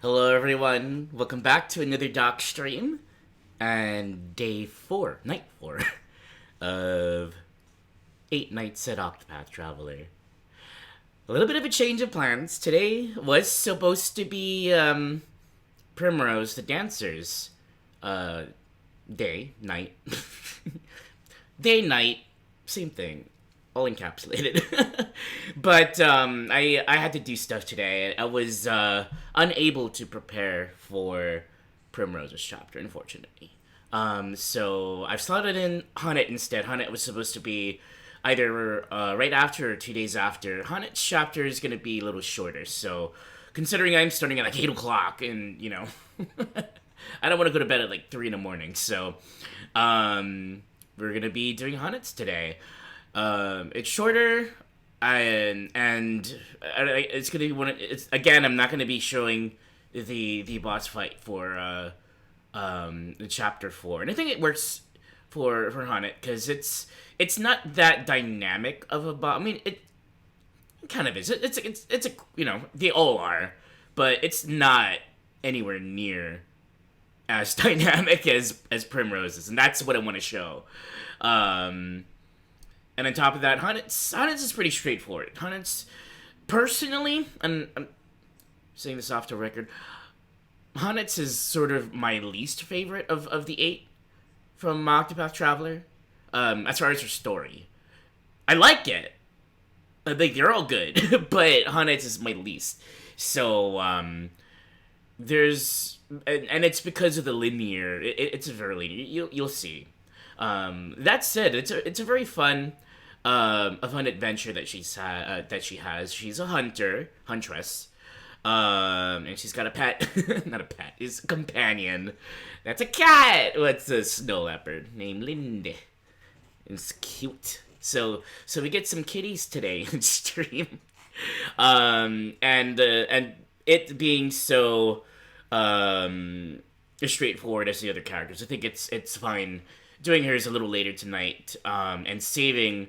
Hello, everyone. Welcome back to another doc stream and day four, night four, of 8 Nights at Octopath Traveler. A little bit of a change of plans. Today was supposed to be Primrose the Dancer's day, night. Day, night, same thing. All encapsulated. But I had to do stuff today. I was unable to prepare for Primrose's chapter, unfortunately. So I've slotted in Hunnet instead. Hunnet was supposed to be either right after or 2 days after. Hunnet's chapter is going to be a little shorter, so considering I'm starting at like 8 o'clock and, I don't want to go to bed at like 3 in the morning, so we're going to be doing Hunnet's today. It's shorter, and it's gonna be it's again. I'm not gonna be showing the boss fight for chapter 4, and I think it works for Haunted because it's not that dynamic of a boss. I mean, it kind of is. It's a they all are, but it's not anywhere near as dynamic as Primrose is, and that's what I want to show. And on top of that, Hunnet's is pretty straightforward. Hunnet's, personally, and I'm saying this off the record, Hunnet's is sort of my least favorite of the 8 from Octopath Traveler, as far as her story. I like it. I think they're all good, but Hunnet's is my least. So, there's... And it's because of the linear... It's very linear. You'll see. That said, it's a very fun a fun adventure that she has. She's a huntress, and she's got a pet, not a pet, is a companion. That's a cat. What's a snow leopard named Lindy? It's cute. So we get some kitties today in stream, and it being so straightforward as the other characters, I think it's fine doing hers a little later tonight, and saving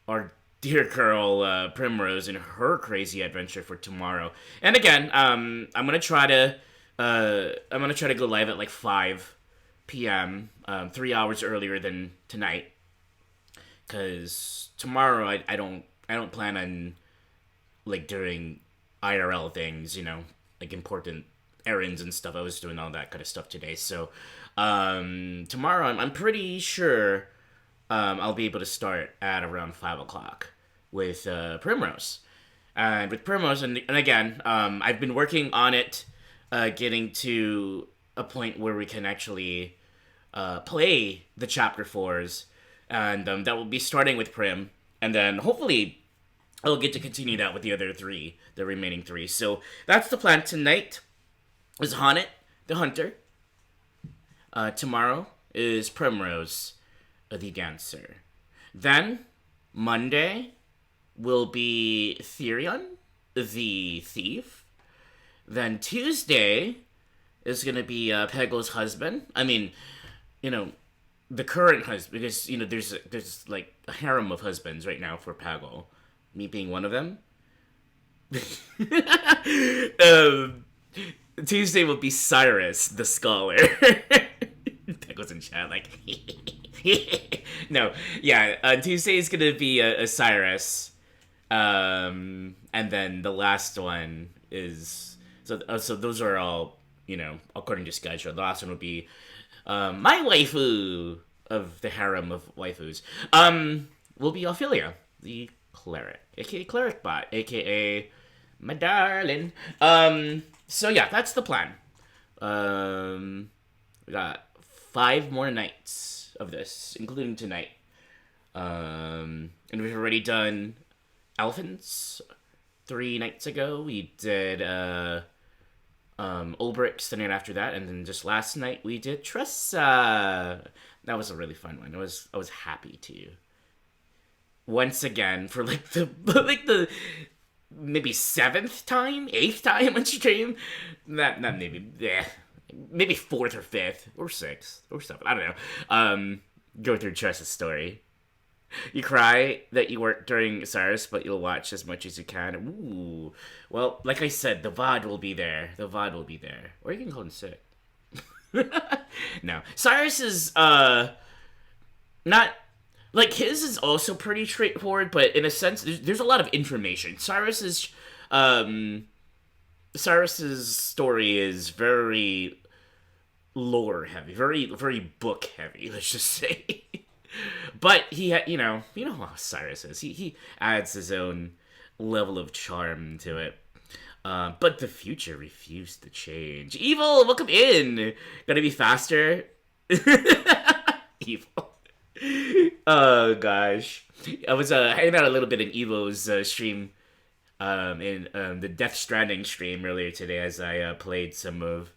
our dear girl Primrose and her crazy adventure for tomorrow. And again, I'm gonna try to go live at like 5 p.m. 3 hours earlier than tonight, because tomorrow I don't plan on like doing IRL things, like important errands and stuff. I was doing all that kind of stuff today, so tomorrow I'm pretty sure I'll be able to start at around 5 o'clock with Primrose. And with Primrose, and again, I've been working on it, getting to a point where we can actually play the chapter 4s, and that will be starting with Prim, and then hopefully I'll get to continue that with the remaining 3. So that's the plan tonight. Is Haunted, the Hunter. Tomorrow is Primrose, the Dancer. Then, Monday will be Therion, the Thief. Then Tuesday is going to be Pego's husband. I mean, the current husband, because, there's like a harem of husbands right now for Pego. Me being one of them. Tuesday will be Cyrus, the scholar. That goes in chat, like... No, yeah, Tuesday is gonna be a Cyrus. And then the last one is... So those are all, according to schedule. The last one would be my waifu of the harem of waifus. Will be Ophelia, the cleric. A.k.a. Cleric Bot, a.k.a. my darling. So yeah, that's the plan. We got 5 more nights of this, including tonight. And we've already done Elephants 3 nights ago. We did Ulbricht the night after that, and then just last night we did Tressa. That was a really fun one. I was happy to once again for like the maybe 7th time, 8th time on stream. Not maybe, maybe 4th or 5th or 6th or 7th. I don't know. Go through Tressa's story. You cry that you weren't during Cyrus, but you'll watch as much as you can. Ooh. Well, like I said, the VOD will be there. The VOD will be there. Or you can call him sick. No. Cyrus is, not... Like, his is also pretty straightforward, but in a sense, there's a lot of information. Cyrus's story is very lore heavy, very, very book heavy, let's just say. But he, you know how Cyrus is. He adds his own level of charm to it. But the future refused to change. Evil, welcome in. Gonna be faster. Evil. Oh gosh, I was hanging out a little bit in Evo's stream, in the Death Stranding stream earlier today as I played some of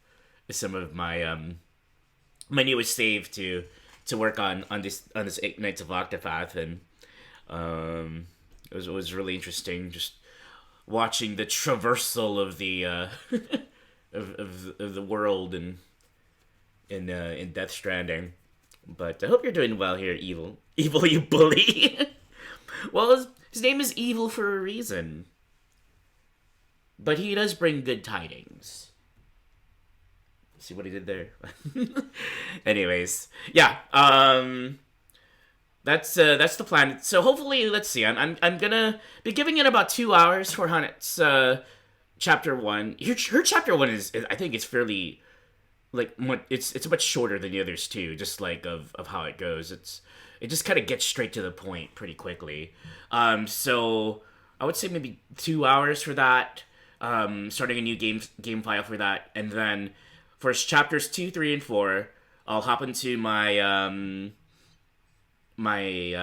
my my newest save to work on this 8 Nights of Octopath, and it was really interesting just watching the traversal of the of the world in Death Stranding. But I hope you're doing well here, Evil. Evil, you bully. Well, his name is Evil for a reason. But he does bring good tidings. See what he did there? Anyways, yeah. That's the plan. So hopefully, let's see. I'm gonna be giving it about 2 hours for Hanet's chapter 1. Her chapter 1 is I think it's fairly, like, it's much shorter than the others too, just like of how it goes. It just kind of gets straight to the point pretty quickly. So I would say maybe 2 hours for that. Starting a new game file for that, and then for chapters 2, 3, and 4, I'll hop into my my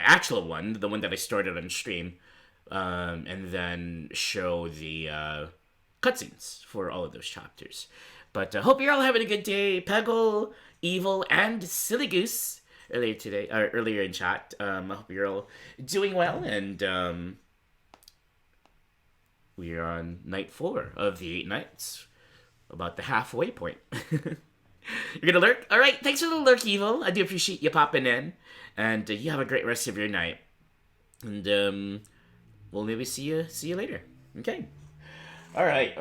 actual one, the one that I started on stream, and then show the cutscenes for all of those chapters. But I hope you're all having a good day. Peggle, Evil, and Silly Goose earlier in chat. I hope you're all doing well, and we are on night 4 of the 8 nights, about the halfway point. You're gonna lurk? All right, thanks for the lurk, Evil. I do appreciate you popping in, and you have a great rest of your night. And we'll maybe see you later. Okay. All right.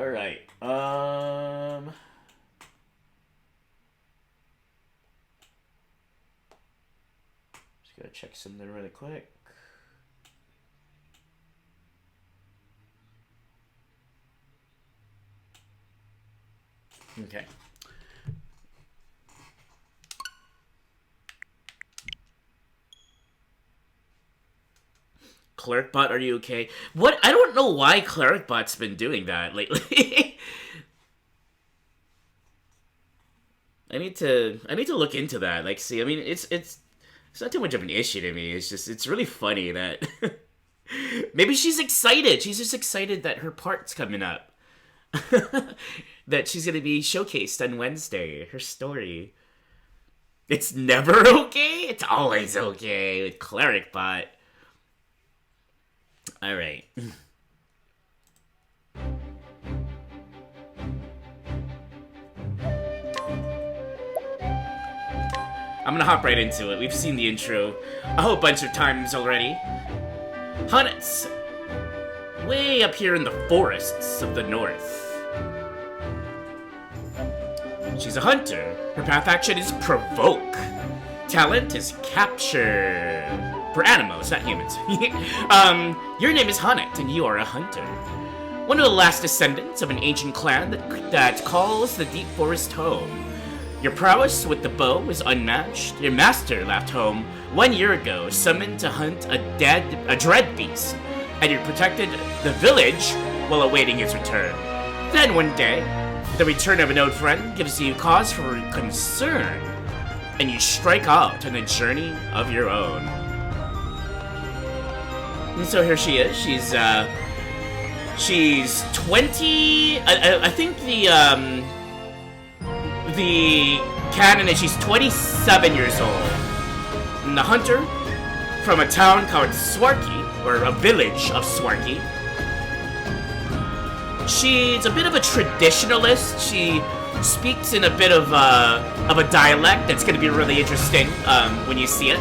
Just gotta check something really quick. Okay. Clericbot, are you okay? What? I don't know why Clericbot's been doing that lately. I need to look into that. Like, see, I mean, it's not too much of an issue to me. It's just, it's really funny that maybe she's excited. She's just excited that her part's coming up. That she's gonna be showcased on Wednesday. Her story. It's never okay? It's always okay with Clericbot. Alright. I'm gonna hop right into it. We've seen the intro a whole bunch of times already. Hanet's way up here in the forests of the north. She's a hunter. Her path action is provoke. Talent is capture. For animals, not humans. Your name is Hanet, and you are a hunter. One of the last descendants of an ancient clan that calls the deep forest home. Your prowess with the bow is unmatched. Your master left home 1 year ago, summoned to hunt a dread beast, and you protected the village while awaiting his return. Then one day, the return of an old friend gives you cause for concern, and you strike out on a journey of your own. And so here she is. She's 20. I think the canon is she's 27 years old. And the hunter from a town called Swarky, or a village of Swarky. She's a bit of a traditionalist. She speaks in a bit of a dialect that's going to be really interesting when you see it.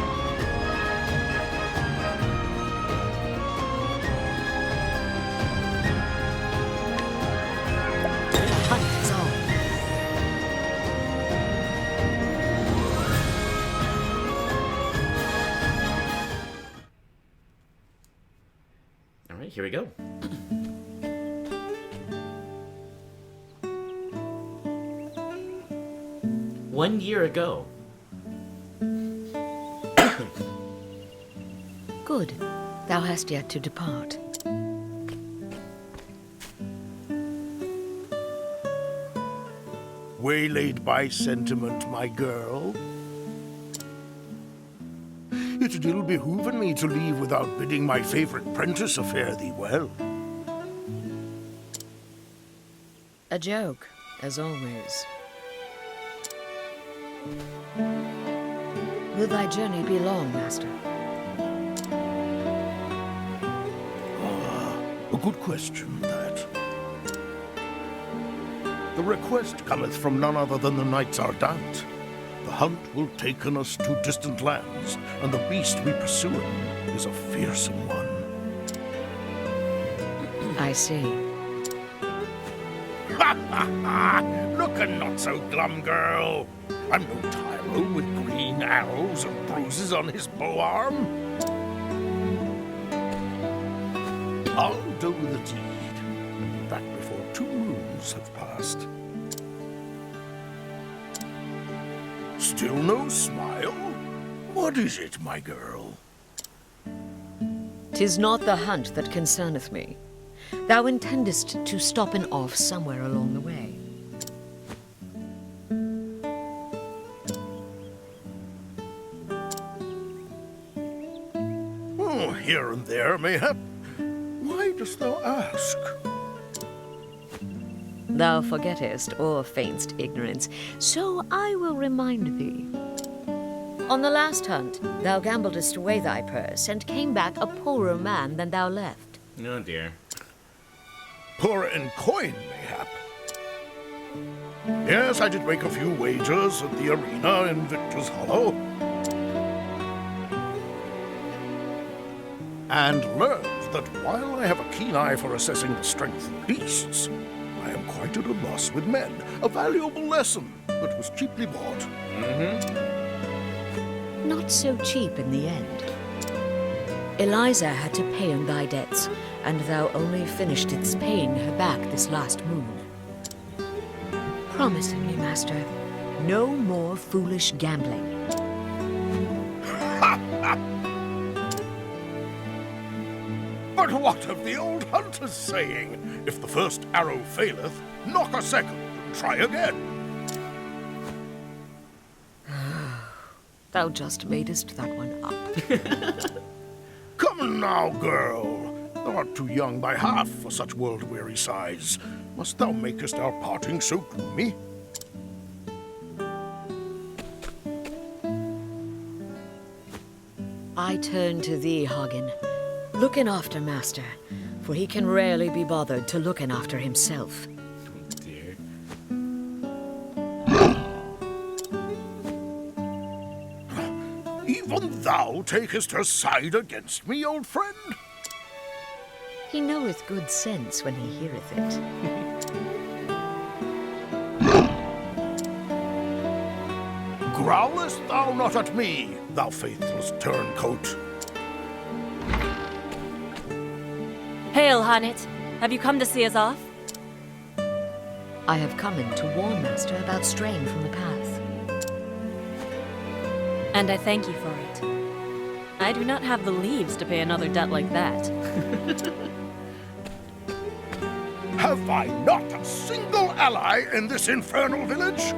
hunt is on. All right, here we go. One year ago. Good. Thou hast yet to depart. Waylaid by sentiment, my girl. It ill behooven me to leave without bidding my favorite prentice fare thee well. A joke, as always. Will thy journey be long, master? A good question, that. The request cometh from none other than the Nights Ardent. The hunt will taken us to distant lands, and the beast we pursuing is a fearsome one. I see. Ha ha ha! Looking not so glum, girl. I'm no tyro with green arrows and bruises on his bow arm. I'll do the deed, and that before 2 moons have passed. Still no smile? What is it, my girl? 'Tis not the hunt that concerneth me. Thou intendest to stop and off somewhere along the way. Oh, here and there, mayhap. Why dost thou ask? Thou forgettest or feign'st ignorance, so I will remind thee. On the last hunt, thou gambledest away thy purse and came back a poorer man than thou left. Oh dear. Poor in coin, mayhap. Yes, I did make a few wagers at the arena in Victor's Hollow. And learned that while I have a keen eye for assessing the strength of beasts, I am quite at a loss with men. A valuable lesson that was cheaply bought. Not so cheap in the end. Eliza had to pay on thy debts, and thou only finished its paying her back this last moon. Promise me, master, no more foolish gambling. But what of the old hunter's saying? If the first arrow faileth, knock a second and try again. Thou just madest that one up. Come now, girl. Thou art too young by half for such world-weary sighs. Must thou makest our parting so gloomy? I turn to thee, Hagen. Looking after master, for he can rarely be bothered to looking after himself. Oh dear. Even thou takest her side against me, old friend? He knoweth good sense when he heareth it. Growlest thou not at me, thou faithless turncoat? Hail, Hanit. Have you come to see us off? I have come in to warn master about straying from the path. And I thank you for it. I do not have the leaves to pay another debt like that. Have I not a single ally in this infernal village?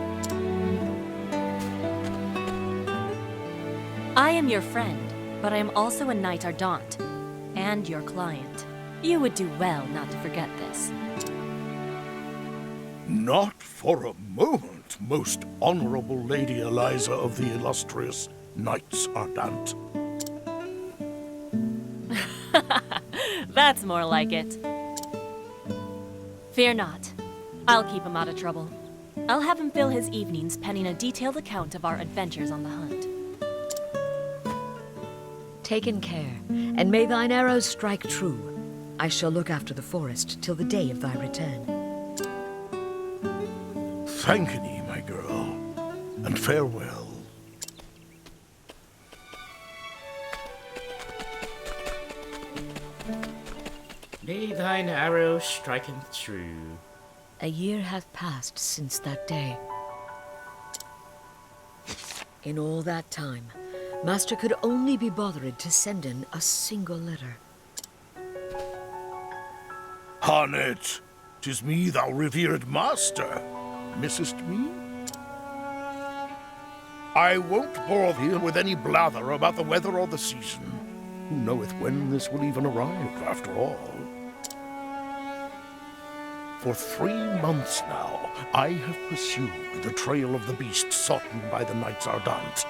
I am your friend, but I am also a Knight Ardent, and your client. You would do well not to forget this. Not for a moment, most honorable Lady Eliza of the illustrious Nights Ardent. That's more like it. Fear not. I'll keep him out of trouble. I'll have him fill his evenings penning a detailed account of our adventures on the hunt. Taken care, and may thine arrows strike true. I shall look after the forest till the day of thy return. Thank'ee, my girl, and farewell. May thine arrow striketh true. A year hath passed since that day. In all that time, Master could only be bothered to send in a single letter. Harnet, 'tis me, thou revered master. Missest me? I won't bore thee with any blather about the weather or the season. Who knoweth when this will even arrive, after all? For 3 months now, I have pursued the trail of the beast sought by the Knights Ardent.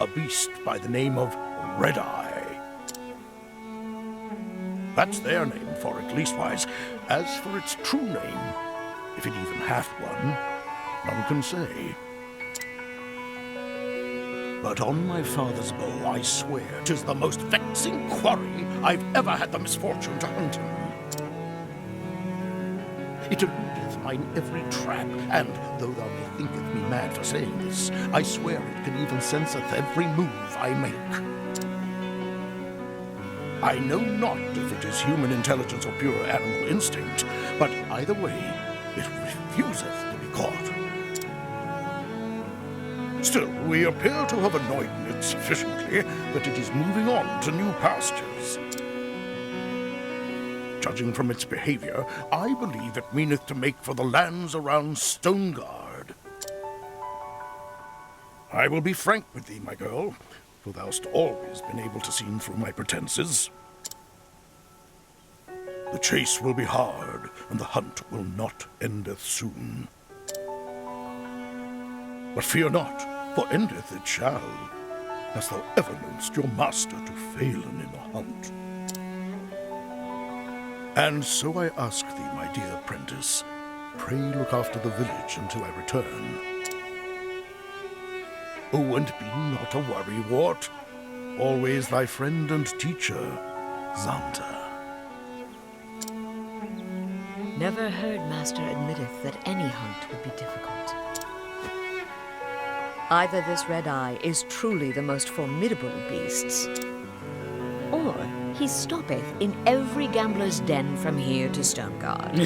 A beast by the name of Red-Eye. That's their name for it, leastwise. As for its true name, if it even hath one, none can say. But on my father's bow, I swear 'tis the most vexing quarry I've ever had the misfortune to hunt him. It eludeth mine every trap, and though thou may thinketh me mad for saying this, I swear it can even senseth every move I make. I know not if it is human intelligence or pure animal instinct, but either way, it refuseth to be caught. Still, we appear to have annoyed it sufficiently that it is moving on to new pastures. Judging from its behavior, I believe it meaneth to make for the lands around Stoneguard. I will be frank with thee, my girl, for thou'st always been able to see through my pretenses. The chase will be hard, and the hunt will not endeth soon. But fear not, for endeth it shall. Hast thou ever know'st your master to failen in a hunt? And so I ask thee, my dear apprentice, pray look after the village until I return. Oh, and be not a worrywart. Always thy friend and teacher, Xanta. Never heard Master admitteth that any hunt would be difficult. Either this Red-Eye is truly the most formidable of beasts, or he stoppeth in every gambler's den from here to Stoneguard.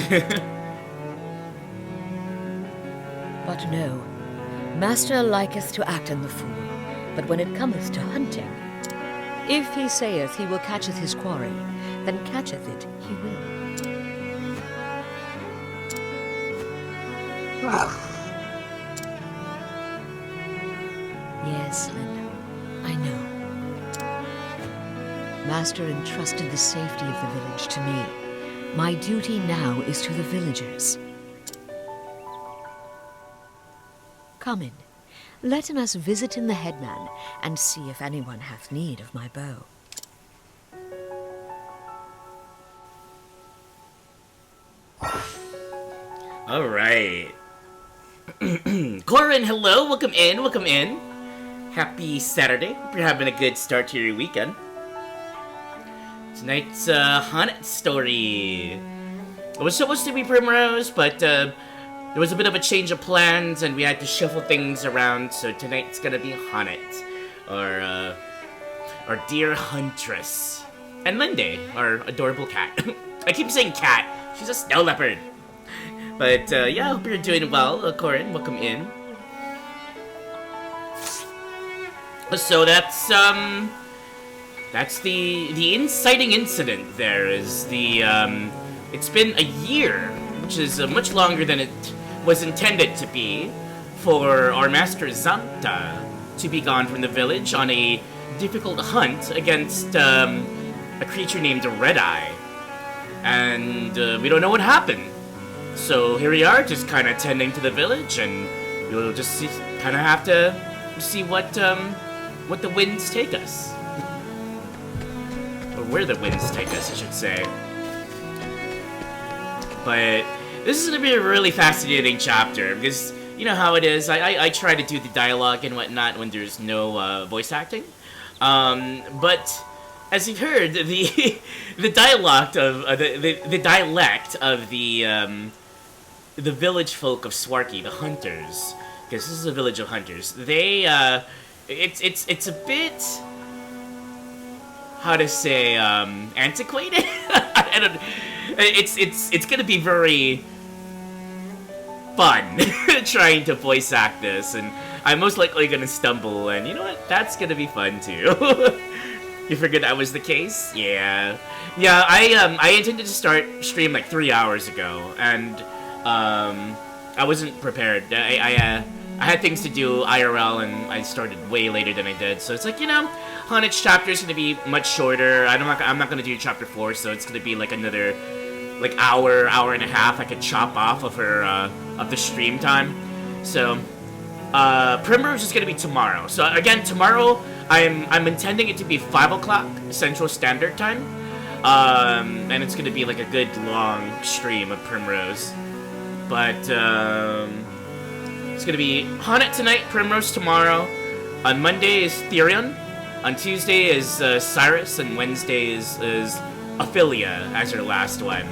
But no, Master liketh to act in the fool, but when it cometh to hunting, if he saith he will catcheth his quarry, then catcheth it he will. Yes, Linda, I know. Master entrusted the safety of the village to me. My duty now is to the villagers. Come in. Let us visit in the headman and see if anyone hath need of my bow. All right. Corin, hello. Welcome in. Welcome in. Happy Saturday. Hope you're having a good start to your weekend. Tonight's Haunted story. It was supposed to be Primrose, but there was a bit of a change of plans, and we had to shuffle things around. So tonight's gonna be Haunted, or our dear Huntress, and Lindy, our adorable cat. I keep saying cat. She's a snow leopard. But yeah, I hope you're doing well, Corin. Welcome in. So that's the inciting incident. There is the it's been a year, which is much longer than it was intended to be, for our master Xanta to be gone from the village on a difficult hunt against a creature named Red-Eye, and we don't know what happened. So here we are, just kind of tending to the village, and we'll just kind of have to see what the winds take us. Or where the winds take us, I should say. But this is going to be a really fascinating chapter, because you know how it is. I try to do the dialogue and whatnot when there's no voice acting. But as you've heard, the dialect of the the village folk of Swarky, the hunters, because this is a village of hunters. They it's a bit, how to say, antiquated. I don't. It's gonna be very fun trying to voice act this, and I'm most likely gonna stumble, and you know what? That's gonna be fun too. You figured that was the case? Yeah. Yeah, I intended to start stream like 3 hours ago, and I wasn't prepared. I had things to do IRL, and I started way later than I did. So it's like, you know, Hanet's chapter is gonna be much shorter. I'm not gonna do chapter 4, so it's gonna be like another like hour and a half I could chop off of her of the stream time. So Primrose is gonna be tomorrow. So again, tomorrow I'm intending it to be 5 o'clock Central Standard Time. And it's gonna be like a good long stream of Primrose. But it's gonna be Hanet tonight, Primrose tomorrow. On Monday is Therion. On Tuesday is Cyrus, and Wednesday is Ophelia as her last one.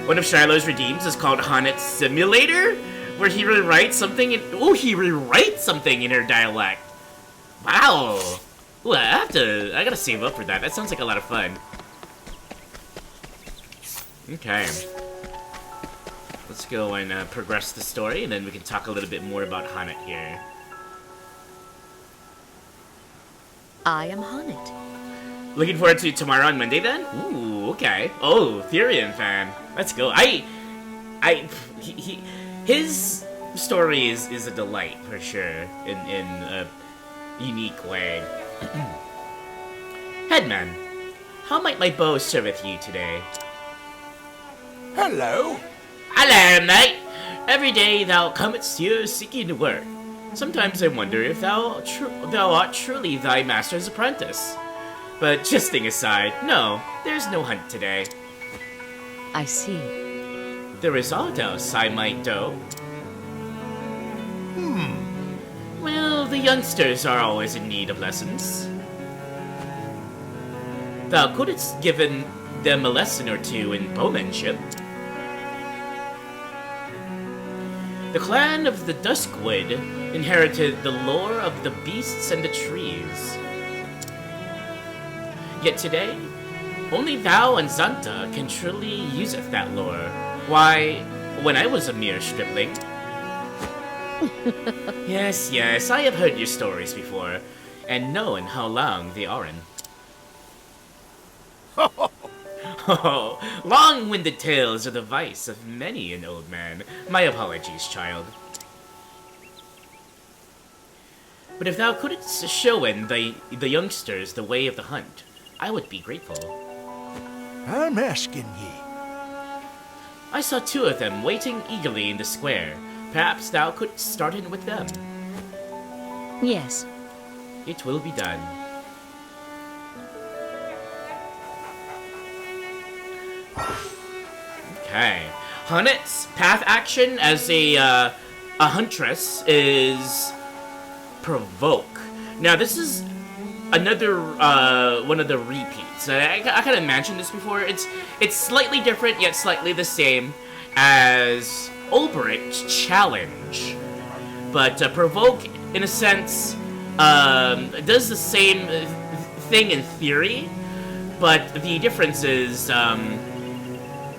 One of Shiloh's redeems is called Hanet's Simulator, where he rewrites something in her dialect. Wow. Ooh, I gotta save up for that. That sounds like a lot of fun. Okay. Let's go and progress the story, and then we can talk a little bit more about Hanet here. I am Hanet. Looking forward to tomorrow on Monday then? Ooh, okay. Oh, Therion fan. Let's go. His story is a delight for sure in a unique way. Headman, how might my bow serveth you today? Hello. Hello, mate. Every day thou comest here seeking work. Sometimes I wonder if thou art truly thy master's apprentice. But jesting aside, no, there's no hunt today. I see. There is aught else I might do. Well, the youngsters are always in need of lessons. Thou couldst given them a lesson or two in bowmanship. The clan of the Duskwood inherited the lore of the beasts and the trees. Yet today, only thou and Zanta can truly useth that lore. Why, when I was a mere stripling... Yes, I have heard your stories before, and known how long they are in. Oh, long-winded tales are the vice of many an old man. My apologies, child. But if thou couldst show in the youngsters the way of the hunt, I would be grateful. I'm asking ye. I saw 2 of them waiting eagerly in the square. Perhaps thou couldst start in with them. Yes. It will be done. Okay. Hanet's path action as a huntress is provoke. Now this is another one of the repeats. I kind of mentioned this before. It's slightly different yet slightly the same as Ulbricht's challenge, but provoke in a sense does the same thing in theory, but the difference is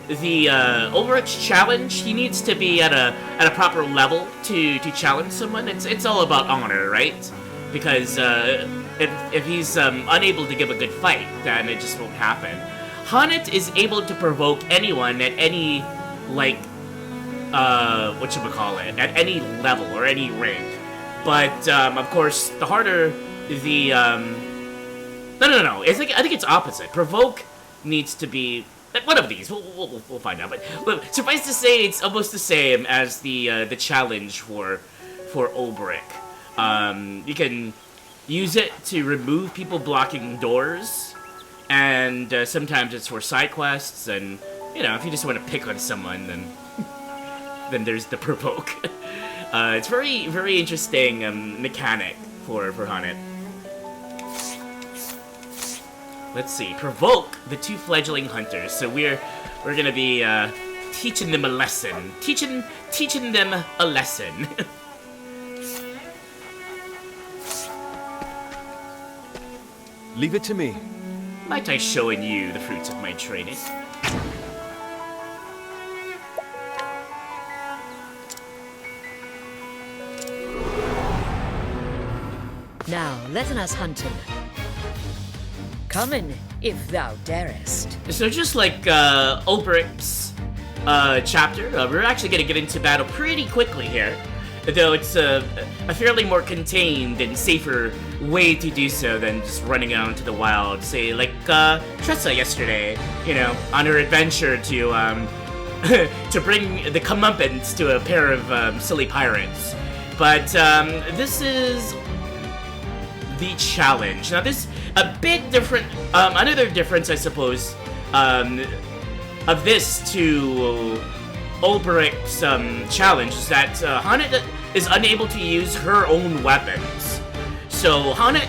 the Ulbricht's challenge, he needs to be at a proper level to challenge someone. It's all about honor, right? Because if he's unable to give a good fight, then it just won't happen. Hanet is able to provoke anyone at any, like, whatchamacallit, at any level or any rank. But, of course, the harder the, No. I think it's opposite. Provoke needs to be... One of these, we'll find out. But suffice to say, it's almost the same as the challenge for Ulbrich. You can use it to remove people blocking doors, and sometimes it's for side quests. And if you just want to pick on someone, then there's the provoke. It's very very interesting mechanic for Hanet. Let's see. Provoke the 2 fledgling hunters. So we're gonna be teaching them a lesson. Teaching them a lesson. Leave it to me. Might I showing you the fruits of my training? Now, let us hunt him. Come in, if thou darest. So just like Ulbricht's chapter, we're actually going to get into battle pretty quickly here. Though it's a fairly more contained and safer way to do so than just running out into the wild. Say, like Tressa yesterday, you know, on her adventure to to bring the comeuppance to a pair of silly pirates. But this is the challenge. Now, this a bit different. Another difference, I suppose, of this to Ulbricht's challenge is that Hanet is unable to use her own weapons. So Hanet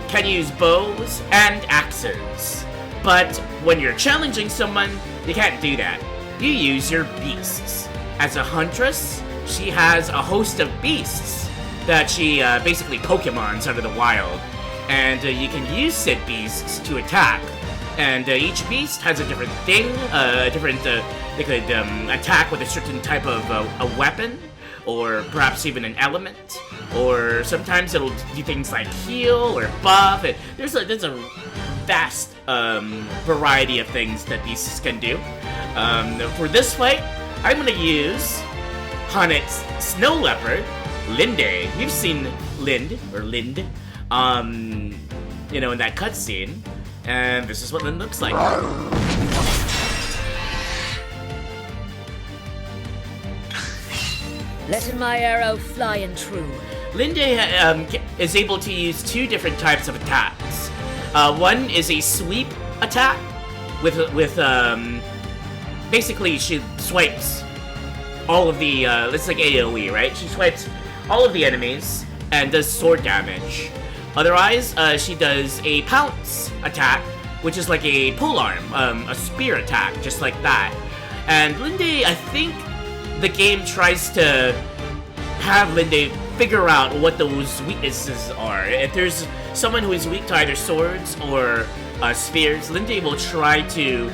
can use bows and axes, but when you're challenging someone, you can't do that. You use your beasts. As a huntress, she has a host of beasts that she basically Pokemons out of the wild, and you can use said beasts to attack. And each beast has a different thing, they could attack with a certain type of a weapon, or perhaps even an element, or sometimes it'll do things like heal or buff. There's a vast variety of things that beasts can do. For this fight, I'm gonna use Hanet's Snow Leopard, Linde. You've seen Lind, you know, in that cutscene. And this is what Lind looks like. Let my arrow fly and true. Linde is able to use two different types of attacks. One is a sweep attack with basically she swipes all of the it's like AoE, right? She swipes all of the enemies and does sword damage. Otherwise, she does a pounce attack, which is like a polearm, a spear attack, just like that. And Linde, I think the game tries to have Linde figure out what those weaknesses are. If there's someone who is weak to either swords or spears, Linde will try to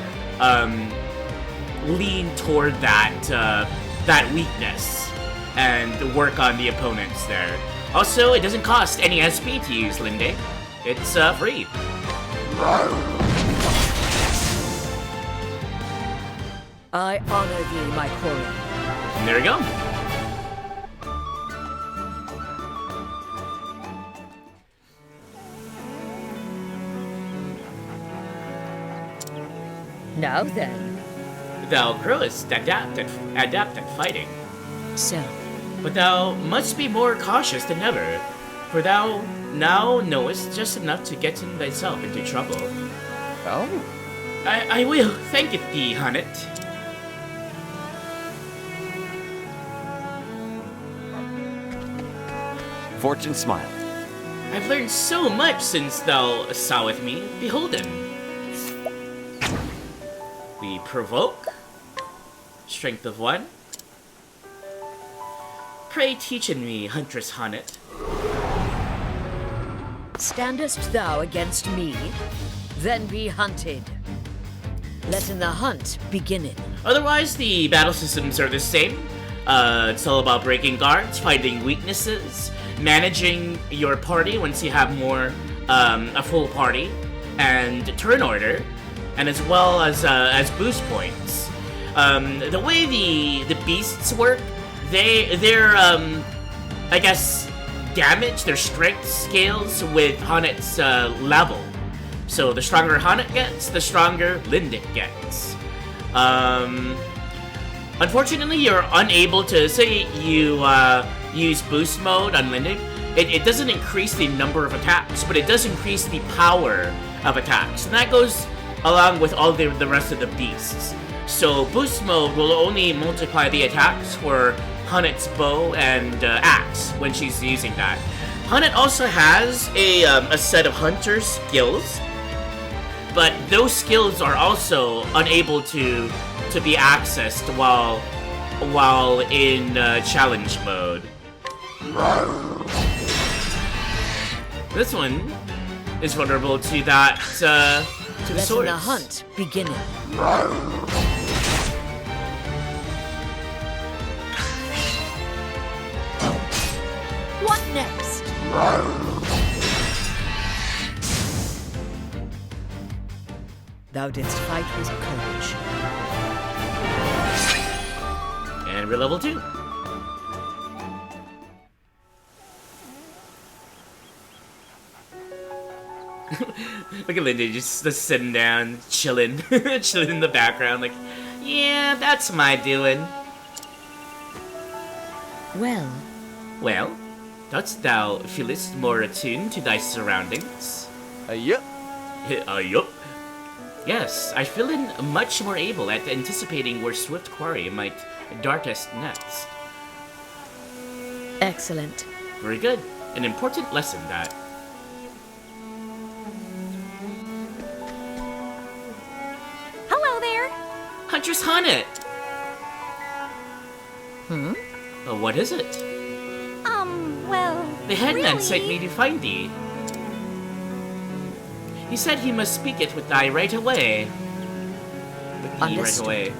lean toward that weakness and work on the opponents there. Also, it doesn't cost any SP to use Linde. It's free. I honor thee, my quarry. And there we go. Now then. Thou growest adept at fighting, So, but thou must be more cautious than ever, for thou now knowest just enough to get thyself into trouble. Oh? I will thank thee, Hanet. Fortune smiled. I've learned so much since thou sawest me beholden. We provoke. Strength of 1. Pray teachen me, Huntress Hanet. standest thou against me? Then be hunted. Letting the hunt beginneth. Otherwise, the battle systems are the same. It's all about breaking guards, finding weaknesses, managing your party once you have more, a full party, and turn order, and as well as boost points. The way the beasts work, they're I guess damage, their strength scales with Hanet's level. So the stronger Hanet gets, the stronger Linde gets. Unfortunately, you're unable to, say you use boost mode on Linde, it doesn't increase the number of attacks, but it does increase the power of attacks. And that goes along with all the rest of the beasts. So boost mode will only multiply the attacks for Hanet's bow and axe when she's using that. Hanet also has a set of hunter skills, but those skills are also unable to be accessed while in challenge mode. This one is vulnerable to that to the Letting swords. the hunt beginning. What next? Thou didst fight with courage. And we're level 2. Look at Lindy just sitting down, chilling, chilling in the background, like, yeah, that's my doing. Well, Well, dost thou feelest more attuned to thy surroundings? Yep. Yup. Yes, I feel much more able at anticipating where swift quarry might dart us next. excellent. Very good. An important lesson that. Hello there. Huntress Hunnet! Hmm? What is it? Well, The headman really? sent me to find thee. He said he must speak it with thee right away. Understood.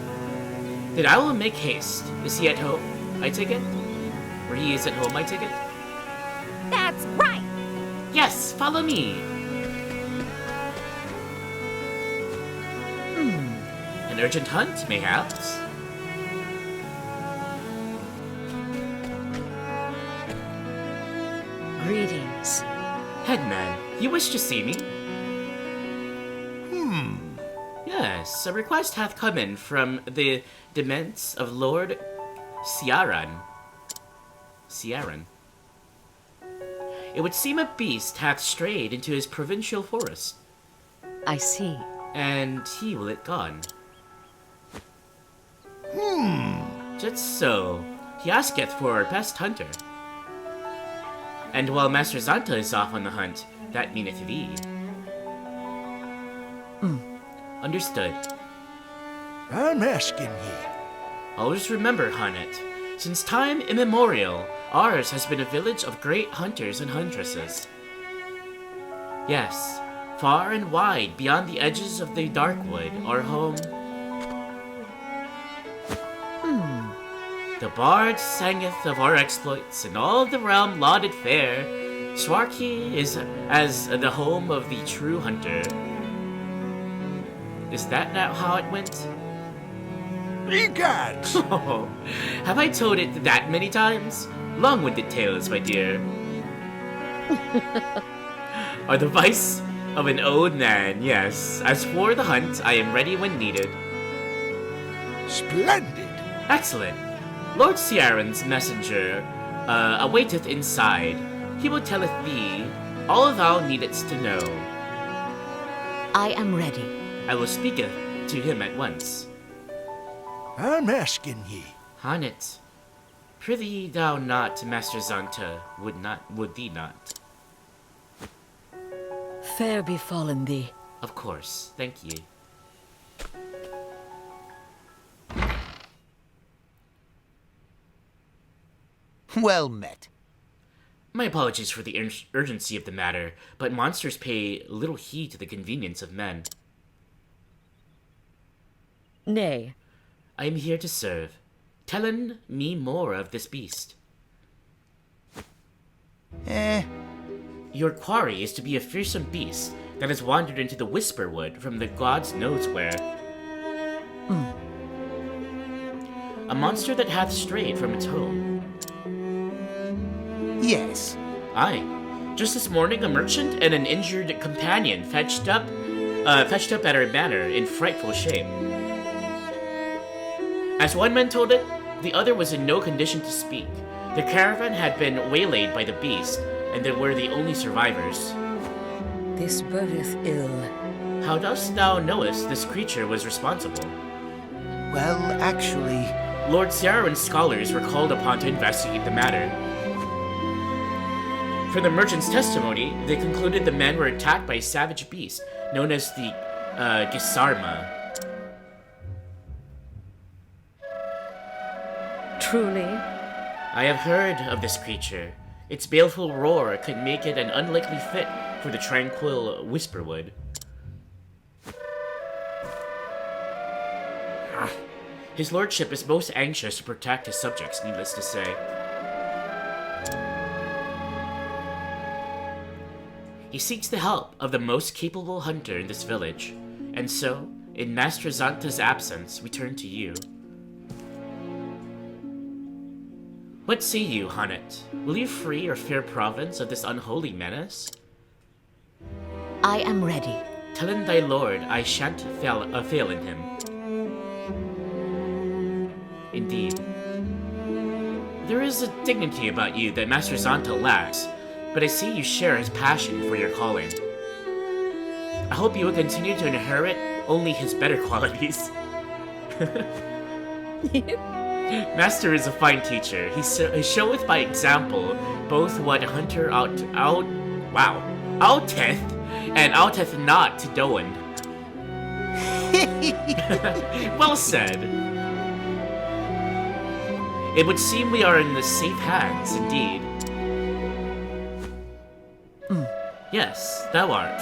Then I will make haste. Is he at home? I take it? Or he is at home, I take it? That's right. Yes, follow me. An urgent hunt, mayhaps? Greetings. Headman, you wish to see me? Yes, a request hath come in from the demesnes of Lord Ciaran. It would seem a beast hath strayed into his provincial forest, I see. and he will it gone. Just so, he asketh for our best hunter. And while Master Zanta is off on the hunt, that meaneth thee. Understood. I'm asking ye. Always remember, Hunnet, since time immemorial, ours has been a village of great hunters and huntresses. Yes, far and wide beyond the edges of the Darkwood, our home. The bard sangeth of our exploits, and all the realm lauded fair. Swarky is as the home of the true hunter. Is that not how it went? Egods! Oh, have I told it that many times? Long-winded tales, my dear. Are the vice of an old man, yes. As for the hunt, I am ready when needed. Splendid! Excellent. Lord Ciaran's messenger awaiteth inside. He will telleth thee all thou needest to know. I am ready. I will speaketh to him at once. I'm asking ye. Hunnet, prithee thou not, Master Zanta, would thee not? Fair befallen thee. Of course, thank you. Well met. My apologies for the urgency of the matter, but monsters pay little heed to the convenience of men. Nay, I am here to serve. Tellin me more of this beast. Your quarry is to be a fearsome beast that has wandered into the Whisperwood from the gods knows where. A monster that hath strayed from its home. Yes. Aye. Just this morning, a merchant and an injured companion fetched up at our manor in frightful shape. As one man told it, the other was in no condition to speak. The caravan had been waylaid by the beast, and they were the only survivors. this bodeth ill. How dost thou knowest this creature was responsible? Well, actually, Lord Ciaran's scholars were called upon to investigate the matter. From the merchant's testimony, they concluded the men were attacked by a savage beast known as the Gisarma. Truly? I have heard of this creature. Its baleful roar could make it an unlikely fit for the tranquil Whisperwood. His lordship is most anxious to protect his subjects, needless to say. He seeks the help of the most capable hunter in this village, and so, in Master Zanta's absence, we turn to you. What say you, Hannet? Will you free our fair province of this unholy menace? I am ready. Tell in thy lord I shan't fail in him. Indeed. There is a dignity about you that Master Zanta lacks, but I see you share his passion for your calling. I hope you will continue to inherit only his better qualities. Master is a fine teacher. He showeth by example both what hunter outeth and outeth not to Doan. Well said. It would seem we are in the safe hands, indeed. Yes, thou art.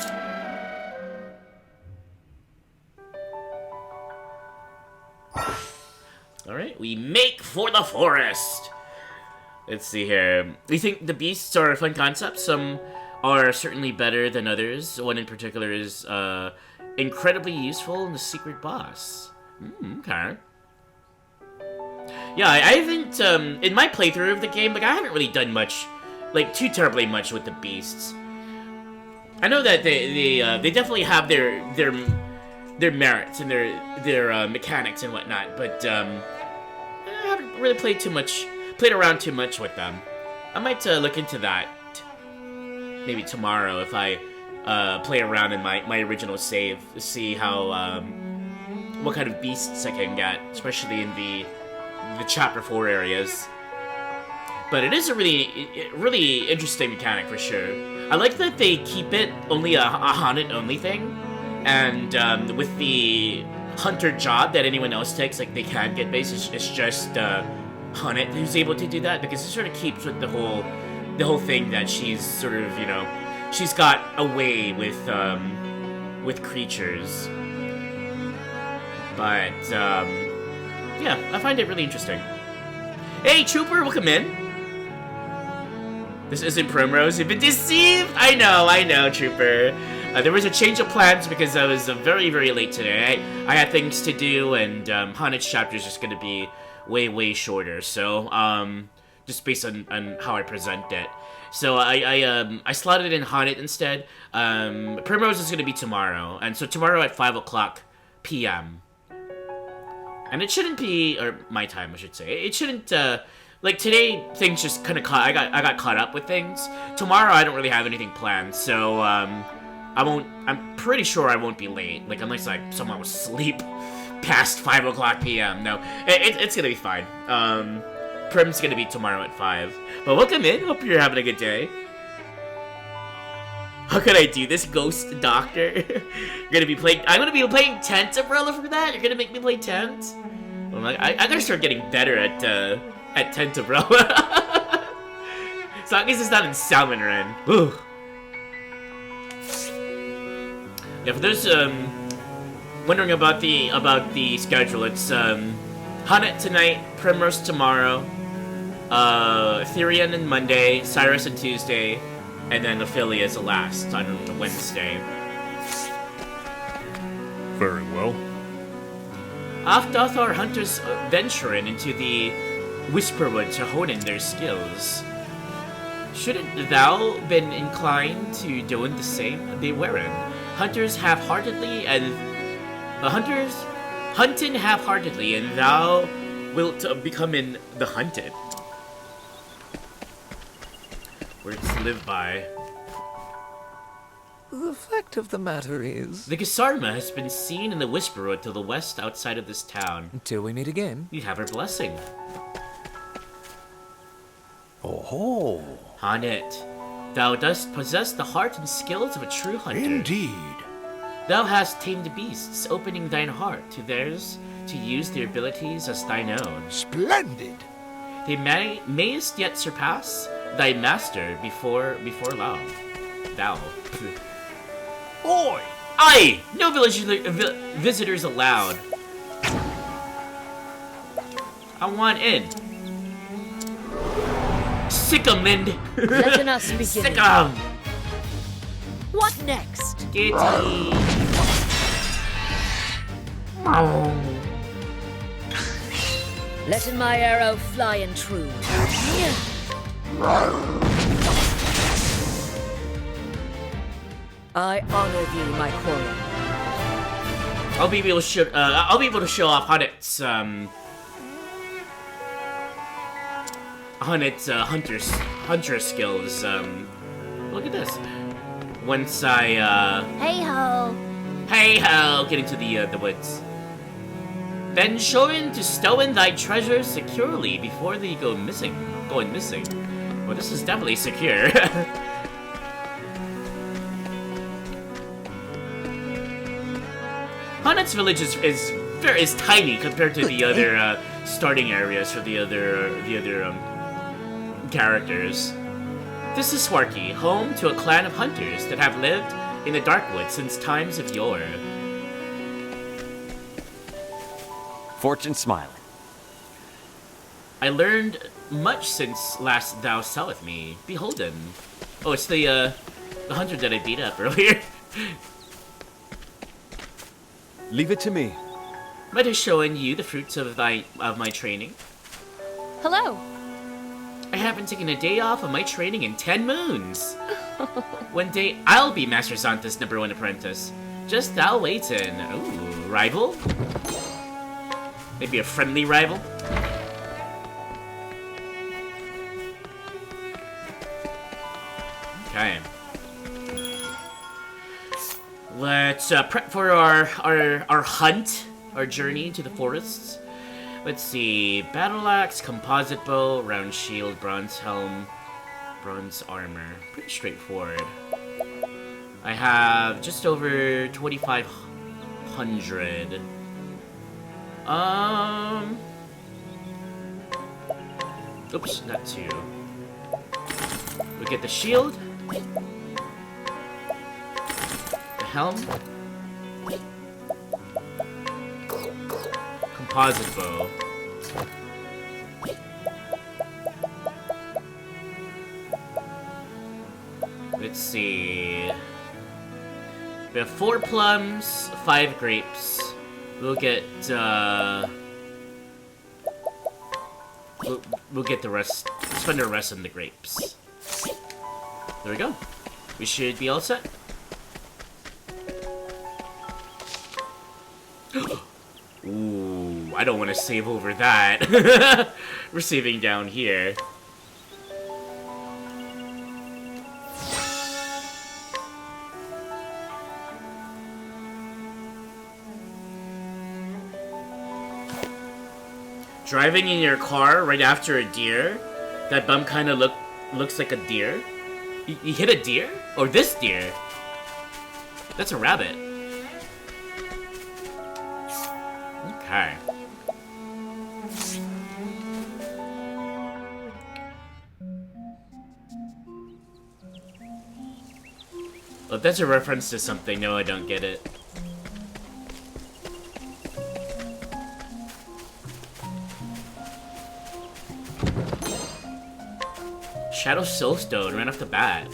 Alright, we make for the forest! Let's see here. We think the beasts are a fun concept. Some are certainly better than others. One in particular is incredibly useful in the secret boss. Okay. Yeah, I haven't, in my playthrough of the game, like, I haven't really done much, like, too terribly much with the beasts. I know that they definitely have their merits and their mechanics and whatnot, but, I haven't really played around too much with them. I might, look into that maybe tomorrow if I, play around in my original save, to see how, what kind of beasts I can get, especially in the chapter 4 areas. But it is a really interesting mechanic for sure. I like that they keep it only a Hannet only thing, and with the hunter job that anyone else takes, like they can get base, it's just Hannet who's able to do that, because it sort of keeps with the whole thing that she's sort of, you know, she's got a way with creatures. But yeah, I find it really interesting. Hey, Trooper, welcome in. This isn't Primrose. You've been deceived! I know, Trooper. There was a change of plans because I was very, very late today. I had things to do, and Hannet's chapter is just going to be way, way shorter. So, just based on how I present it. So, I slotted in Hannet instead. Primrose is going to be tomorrow. And so tomorrow at 5 o'clock p.m. And it shouldn't be, or my time, I should say. It shouldn't, like today, things just kind of I got caught up with things. Tomorrow, I don't really have anything planned, so I'm pretty sure I won't be late. Like unless like someone was asleep past 5 o'clock p.m. No, it's gonna be fine. Prim's gonna be tomorrow at 5. But welcome in. Hope you're having a good day. How could I do this, Ghost Doctor? I'm gonna be playing Tent Umbrella for that? You're gonna make me play Tent? I'm like, I gotta start getting better at Tent Umbrella. As long as it's not in Salmon Ren. Ooh. Yeah, for those wondering about the schedule, it's Hannet tonight, Primrose tomorrow, Therian on Monday, Cyrus on Tuesday, and then Ophelia is the last on Wednesday. Very well. Oft doth our hunters venturing into the Whisperwood to hone in their skills. Shouldn't thou been inclined to doing the same? They weren't. Hunters half-heartedly and hunting half-heartedly, and thou wilt become in the hunted. Words to live by. The fact of the matter is... The Gisarma has been seen in the Whisperwood to the west outside of this town. Until we meet again. You have her blessing. Oh, Hannet, thou dost possess the heart and skills of a true hunter. indeed. Thou hast tamed beasts, opening thine heart to theirs to use their abilities as thine own. Splendid! They mayest yet surpass thy master before long. Thou. Oi! Aye! No visitors allowed. I want in. Sick 'em, Lind. Let us begin. Sick 'em. What next? Giddy. Letting my arrow fly and true. I honor thee, my quarry. I'll be able to show off Hunnit's hunter skills. Look at this. Once I hey ho, get into the woods. Then showing to stow thy treasures securely before they going missing. Well, this is definitely secure. Hunnit's village is tiny compared to the other starting areas for the other characters. This is Swarky, home to a clan of hunters that have lived in the Darkwood since times of yore. Fortune smiling. I learned much since last thou sawest me. Beholden. Oh, it's the hunter that I beat up earlier. Leave it to me. Might have shown you the fruits of my training. Hello. I haven't taken a day off of my training in 10 moons. One day I'll be Master Zanta's #1 apprentice. Just thou waitin'. Ooh, rival? Maybe a friendly rival? Okay. Let's prep for our hunt, our journey to the forests. Let's see. Battle axe, composite bow, round shield, bronze helm, bronze armor. Pretty straightforward. I have just over 2,500. Oops, not two. We'll get the shield. The helm. Composite bow. Let's see. We have 4 plums, 5 grapes. We'll get we'll get the rest. Spend the rest on the grapes. There we go. We should be all set. Ooh, I don't want to save over that. We're saving down here. Driving in your car right after a deer, that bump kind of looks like a deer. You hit a deer? Or this deer? That's a rabbit. Okay. Well, if that's a reference to something, no, I don't get it. Shadow Soulstone right off the bat.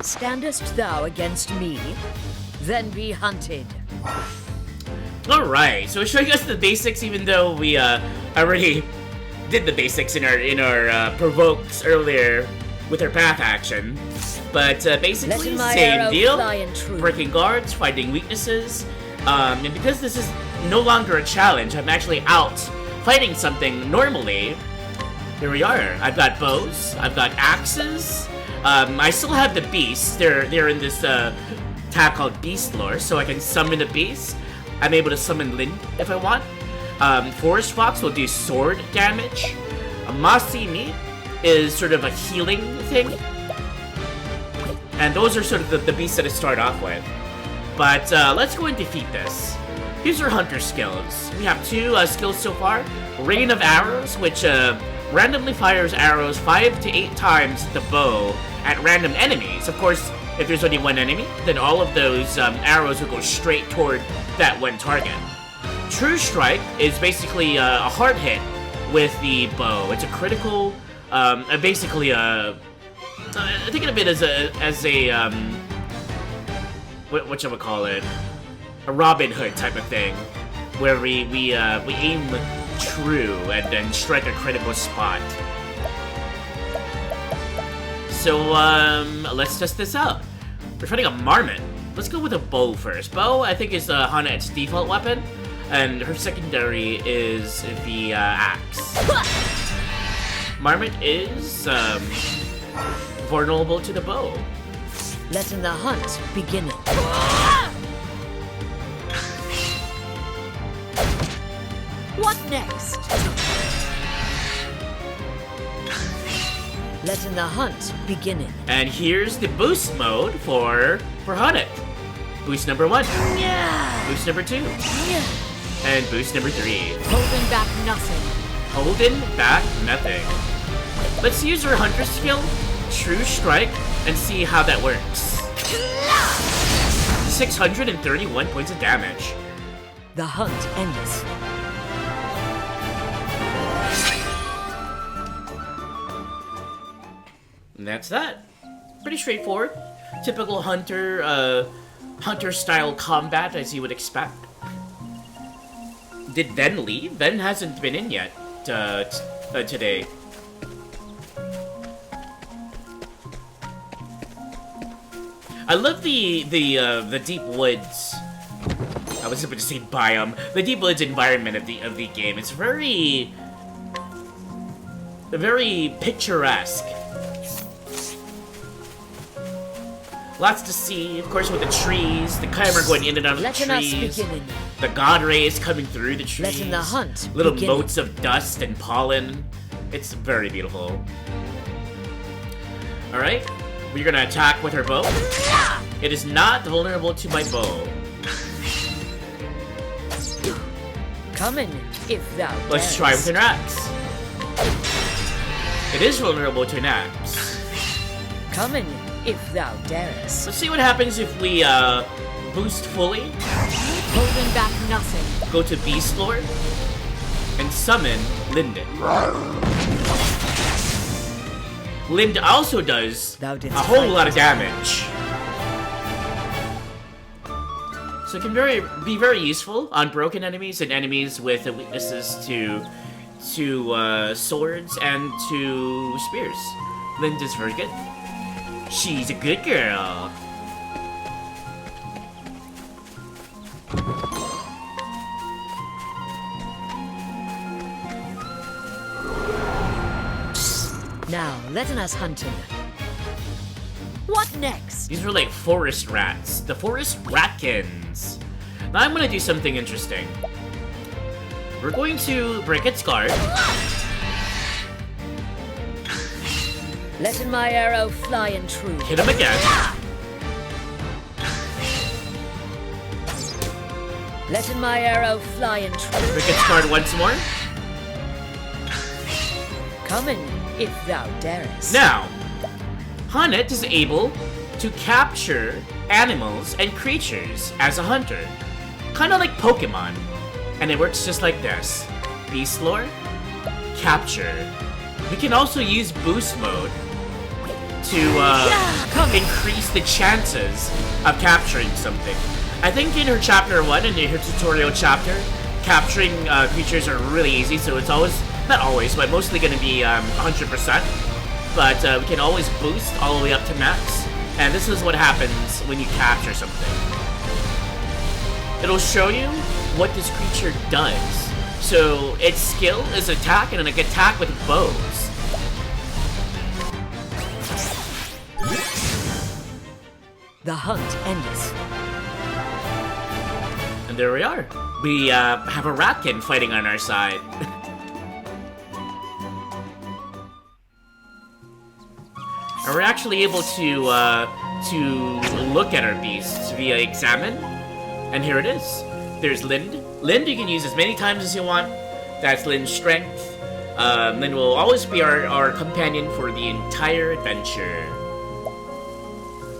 Standest thou against me? Then be hunted. Alright, so showing us the basics even though we already did the basics in our provokes earlier with our path action. But basically, same deal. Breaking guards, finding weaknesses. And because this is no longer a challenge, I'm actually out fighting something normally. Here we are. I've got bows, I've got axes. I still have the beasts. They're in this tab called Beast Lore, so I can summon a beast. I'm able to summon Lind if I want. Forest Fox will do sword damage. Mossy Meat is sort of a healing thing. And those are sort of the beasts that I start off with. But let's go and defeat this. Here's our hunter skills. We have 2 skills so far. Rain of Arrows, which randomly fires arrows 5 to 8 times the bow at random enemies. Of course, if there's only one enemy, then all of those arrows will go straight toward that one target. True Strike is basically a hard hit with the bow. It's a critical, basically think of it as a whatchamacallit, a Robin Hood type of thing, where we aim true and then strike a critical spot. So let's test this out. We're fighting a Marmot. Let's go with a bow first. Bow, I think, is Hanet's default weapon, and her secondary is the axe. Marmot is vulnerable to the bow. Letting the hunt begin. What next? Letting the hunt begin. And here's the boost mode for Hanet. Boost number 1. Yeah. Boost number 2. Yeah. And boost number 3. Holding back nothing. Holding back nothing. Let's use our hunter skill, True Strike, and see how that works. 631 points of damage. The hunt endeth. And that's that. Pretty straightforward. Typical hunter, hunter-style combat, as you would expect. Did Ven leave? Ven hasn't been in yet today. I love the deep woods. I was about to say biome. The deep woods environment of the game. It's very picturesque. Lots to see, of course, with the trees, the camera going in and out of the trees, the god rays coming through the trees, letting the hunt little begin. motes of dust and pollen. It's very beautiful. Alright, we're gonna attack with her bow. It is not vulnerable to my bow. Coming, if thou Let's try with an axe. It is vulnerable to an axe. Coming, if thou darest. Let's see what happens if we boost fully, Holding back nothing. go to Beast Lord, and summon Linden. Lind also does Thou a didst whole fight lot of damage. So it can be very useful on broken enemies and enemies with weaknesses to swords and to spears. Lind is very good. She's a good girl. Now, letting us hunt him. What next? These are like forest rats. The forest ratkins. Now I'm gonna do something interesting. We're going to break its guard. Letting my arrow fly and true. Hit him again. Letting my arrow fly and true. Break its guard once more. Coming, if thou darest. Now, Hanet is able to capture animals and creatures as a hunter. Kind of like Pokemon. And it works just like this. Beast Lore, capture. We can also use boost mode to increase the chances of capturing something. I think in her chapter 1 and in her tutorial chapter, capturing creatures are really easy, so it's always, not always, but mostly going to be 100%. But we can always boost all the way up to max. And this is what happens when you capture something. It'll show you what this creature does. So its skill is attack, and it can attack with bows. The hunt endeth. And there we are. We have a ratkin fighting on our side. And we're actually able to to look at our beasts via examine. And here it is. There's Lind. Lind you can use as many times as you want. That's Lind's strength. Lind will always be our companion for the entire adventure.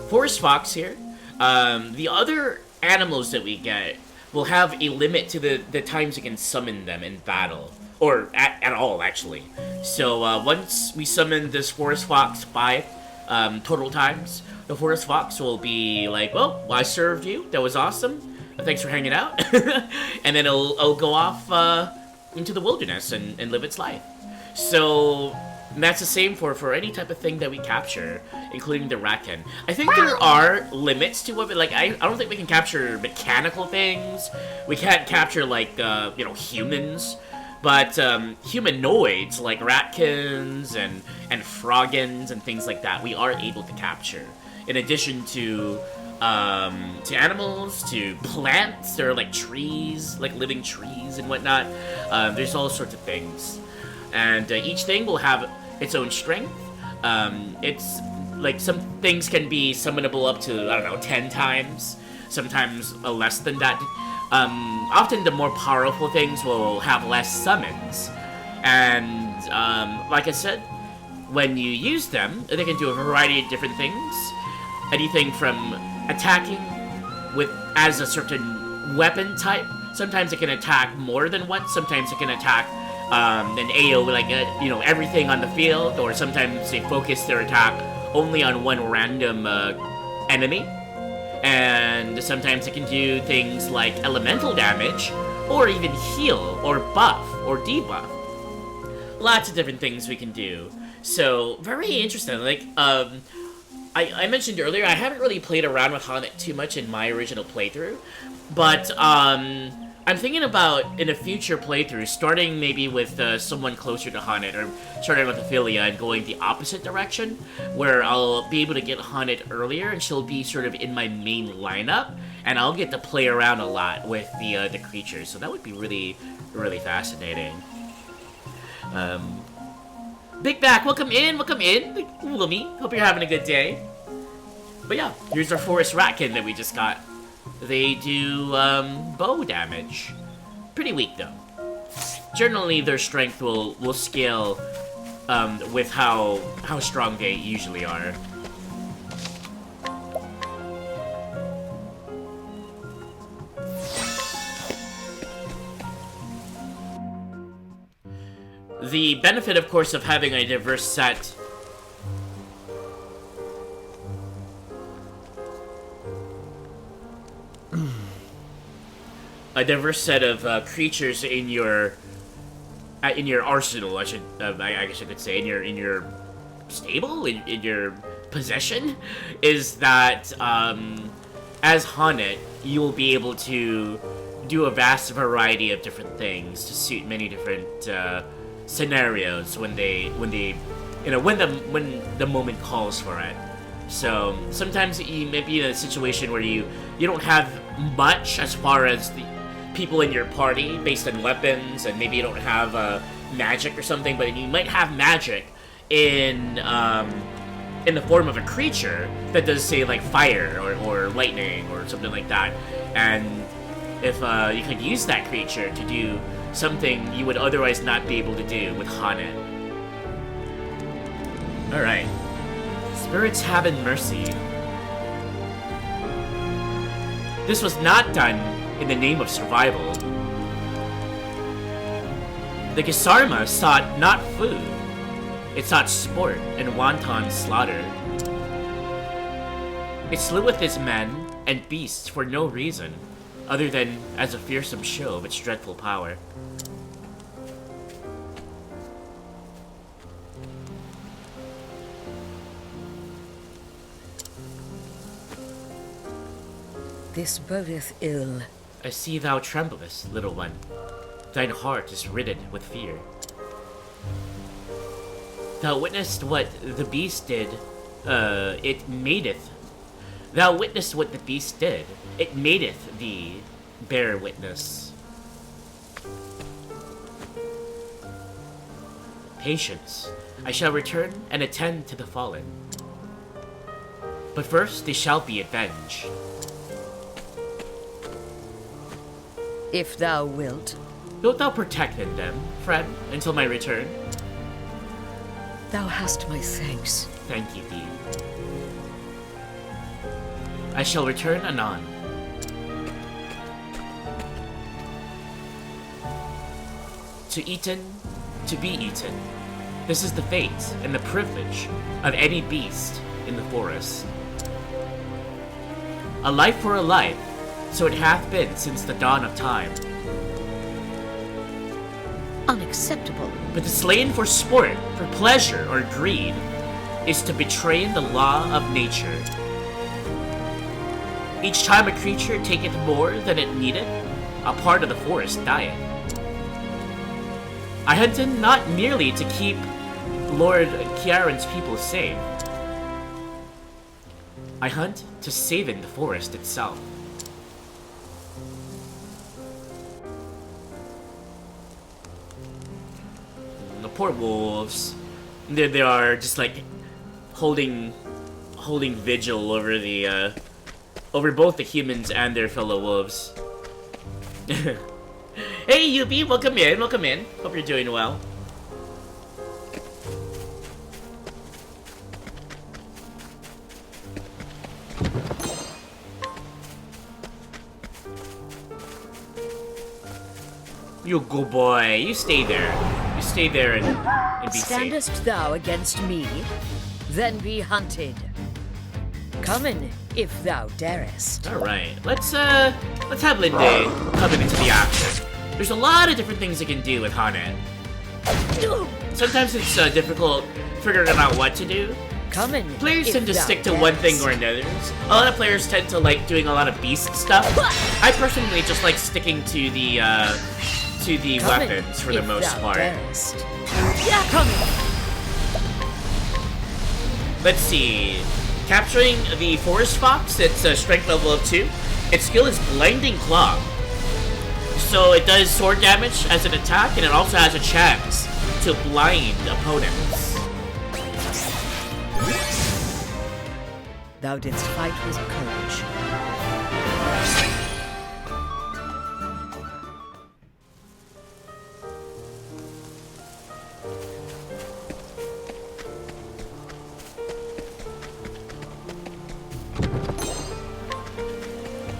Forest Fox here. The other animals that we get will have a limit to the times you can summon them in battle. Or at all, actually. So once we summon this Forest Fox 5 total times, the Forest Fox will be like, well, I served you. That was awesome. Thanks for hanging out. And then it'll go off into the wilderness and live its life. So that's the same for any type of thing that we capture, including the ratkin. I think there are limits to what, like, I don't think we can capture mechanical things. We can't capture, like, humans. But humanoids, like ratkins and froggins and things like that, we are able to capture. In addition to animals, to plants, there are like trees, like living trees and whatnot. There's all sorts of things. And each thing will have its own strength. It's like some things can be summonable up to, 10 times. Sometimes less than that. Often the more powerful things will have less summons. And like I said, when you use them, they can do a variety of different things. Anything from attacking as a certain weapon type. Sometimes it can attack more than once. Sometimes it can attack an AO, like everything on the field. Or sometimes they focus their attack only on one random enemy. And sometimes it can do things like elemental damage, or even heal, or buff, or debuff. Lots of different things we can do. So, very interesting. Like, I mentioned earlier, I haven't really played around with Haunted too much in my original playthrough, but I'm thinking about, in a future playthrough, starting maybe with someone closer to Haunted, or starting with Ophelia and going the opposite direction, where I'll be able to get Haunted earlier, and she'll be sort of in my main lineup, and I'll get to play around a lot with the creatures, so that would be really, really fascinating. Big Back, welcome in, Lumi, hope you're having a good day. But yeah, here's our Forest Ratkin that we just got. They do bow damage. Pretty weak though. Generally their strength will scale with how strong they usually are. The benefit, of course, of having a diverse set of creatures in your arsenal, I guess I could say, in your stable, in your possession, is that as Haunted, you will be able to do a vast variety of different things to suit many different scenarios when the moment calls for it. So sometimes you may be in a situation where you don't have much as far as the people in your party based on weapons, and maybe you don't have magic or something, but you might have magic in the form of a creature that does, say, like fire or lightning or something like that. And if you could use that creature to do something you would otherwise not be able to do with Haunted. Alright. Spirits have in mercy. This was not done in the name of survival. The Gisarma sought not food. It sought sport and wanton slaughter. It sleweth its men and beasts for no reason, other than as a fearsome show of its dreadful power. This bodeth ill. I see thou tremblest, little one. Thine heart is ridden with fear. Thou witnessed what the beast did. It madeth. Thou witnessed what the beast did. It madeth thee bear witness. Patience. I shall return and attend to the fallen. But first, they shall be avenged. If thou wilt, Wilt thou protect them, friend, until my return? thou hast my thanks. Thank you, Thee. I shall return anon. To eaten, to be eaten. This is the fate and the privilege of any beast in the forest. A life for a life, so it hath been since the dawn of time. Unacceptable. But to slain for sport, for pleasure, or greed is to betray the law of nature. Each time a creature taketh more than it needeth, a part of the forest dieth. I hunted not merely to keep Lord Kiaran's people safe. I hunt to save in the forest itself. The poor wolves. There they are, just like holding vigil over the over both the humans and their fellow wolves. Hey Yubi, welcome in, welcome in. Hope you're doing well. You good boy. You stay there. You stay there and be safe. Standest thou against me? Then be hunted. Come in, if thou darest. Alright, let's have Linde coming into the action. There's a lot of different things you can do with Hanet. Sometimes it's difficult figuring out what to do. Come in. Players if tend to thou stick to one thing darest. or another. A lot of players tend to like doing a lot of beast stuff. I personally just like sticking to the Come in, weapons for the if most thou part. darest. Yeah, come in. Let's see. Capturing the forest fox, it's a strength level of 2. Its skill is Blinding Claw. So it does sword damage as an attack, and it also has a chance to blind opponents. Thou didst fight with courage.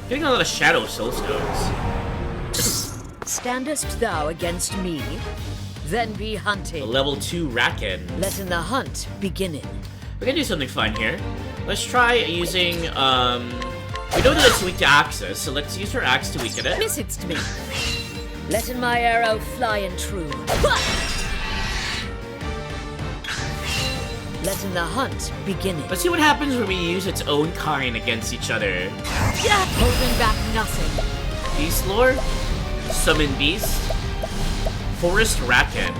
Getting a lot of Shadow Soul Stones. Standest thou against me? Then be A hunted. level 2 Racken. Let in the hunt beginning. We're gonna do something fun here. Let's try using, we know that it's weak to axes, so let's use her axe to weaken it. Miss it to me. Let in my arrow fly and true. Let in the hunt beginning. Let's see what happens when we use its own kind against each other. Yeah, holding back nothing. Beast Lord, Summon Beast, Forest Racken.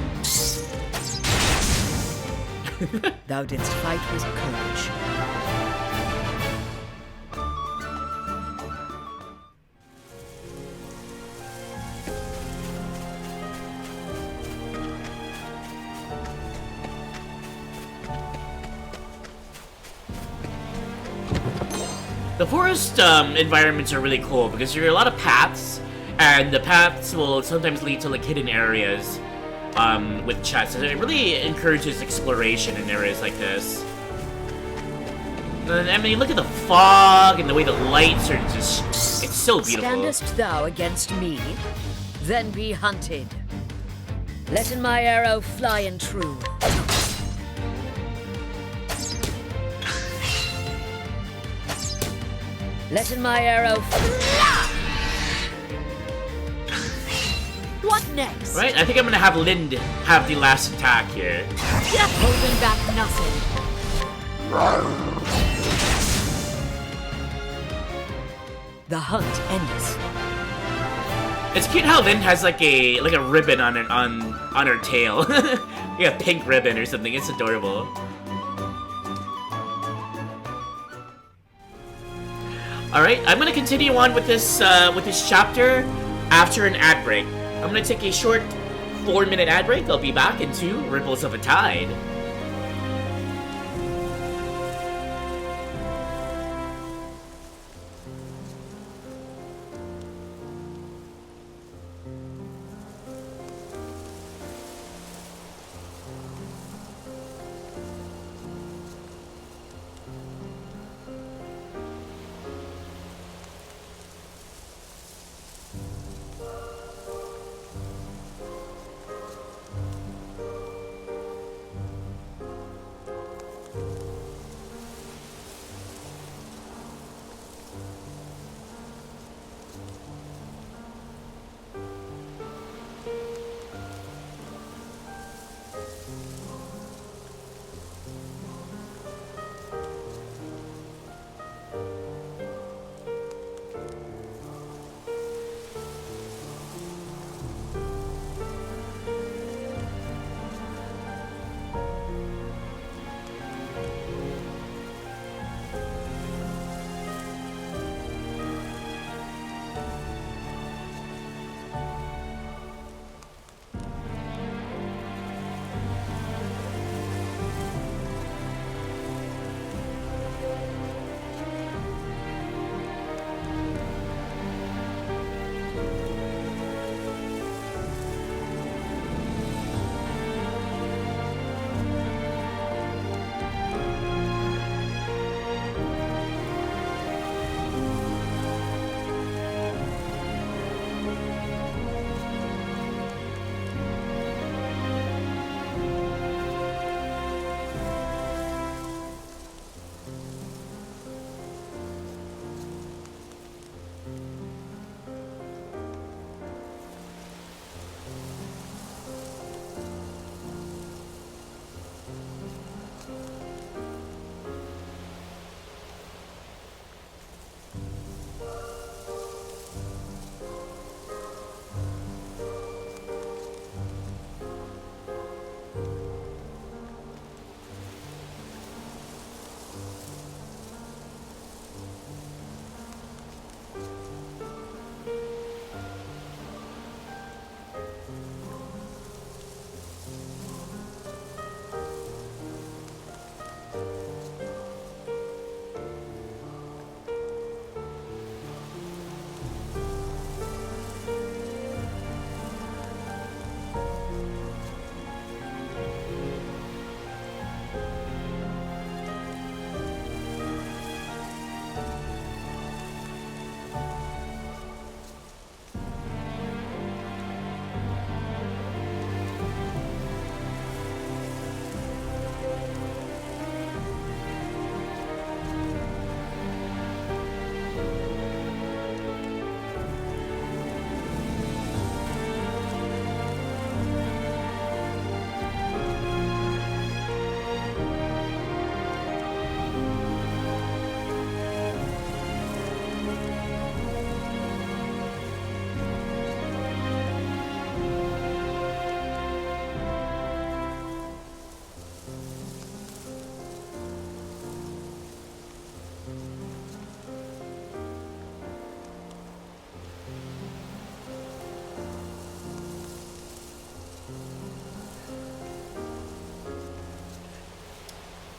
Thou didst fight with courage. The forest environments are really cool because there are a lot of paths, and the paths will sometimes lead to like hidden areas with chests. So it really encourages exploration in areas like this. And, I mean, look at the fog and the way the lights are just—it's so beautiful. Standest thou against me? Then be hunted. Let in my arrow fly and true. Let in my arrow fly. What next? Right? I think I'm gonna have Lind have the last attack here. Yeah, holding back nothing. The hunt endeth. It's cute how Lind has like a ribbon on her tail, like a pink ribbon or something. It's adorable. All right, I'm gonna continue on with this chapter after an ad break. I'm gonna take a short 4-minute ad break. I'll be back in 2 Ripples of a Tide.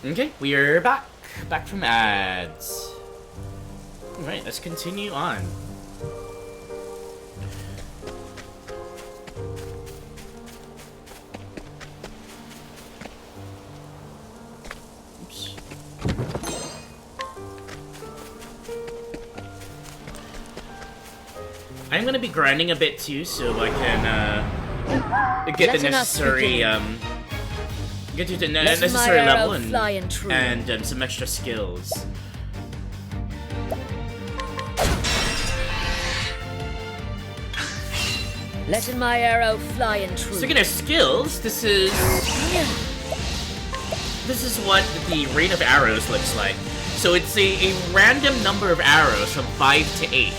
Okay, we are back. Back from ads. Alright, let's continue on. Oops. I'm gonna be grinding a bit too, so I can get the necessary get to the necessary level and some extra skills. Letting my arrow fly and true. Speaking of skills, this is what the rain of arrows looks like. So it's a random number of arrows from 5 to 8,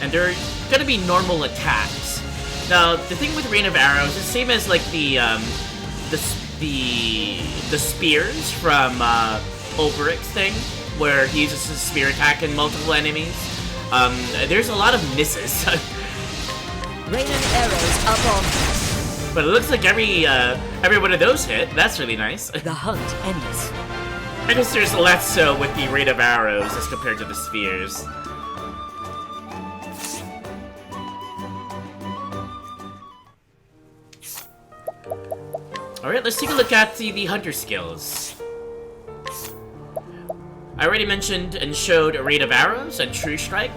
and they're gonna be normal attacks. Now the thing with rain of arrows is the same as like the spears from Oberic's thing, where he uses his spear attack in multiple enemies. There's a lot of misses. Rain and arrows up on us. But it looks like every one of those hit. That's really nice. The hunt ends. I guess there's less so with the rate of arrows as compared to the spheres. Alright, let's take a look at the hunter skills. I already mentioned and showed a rate of arrows and true strike.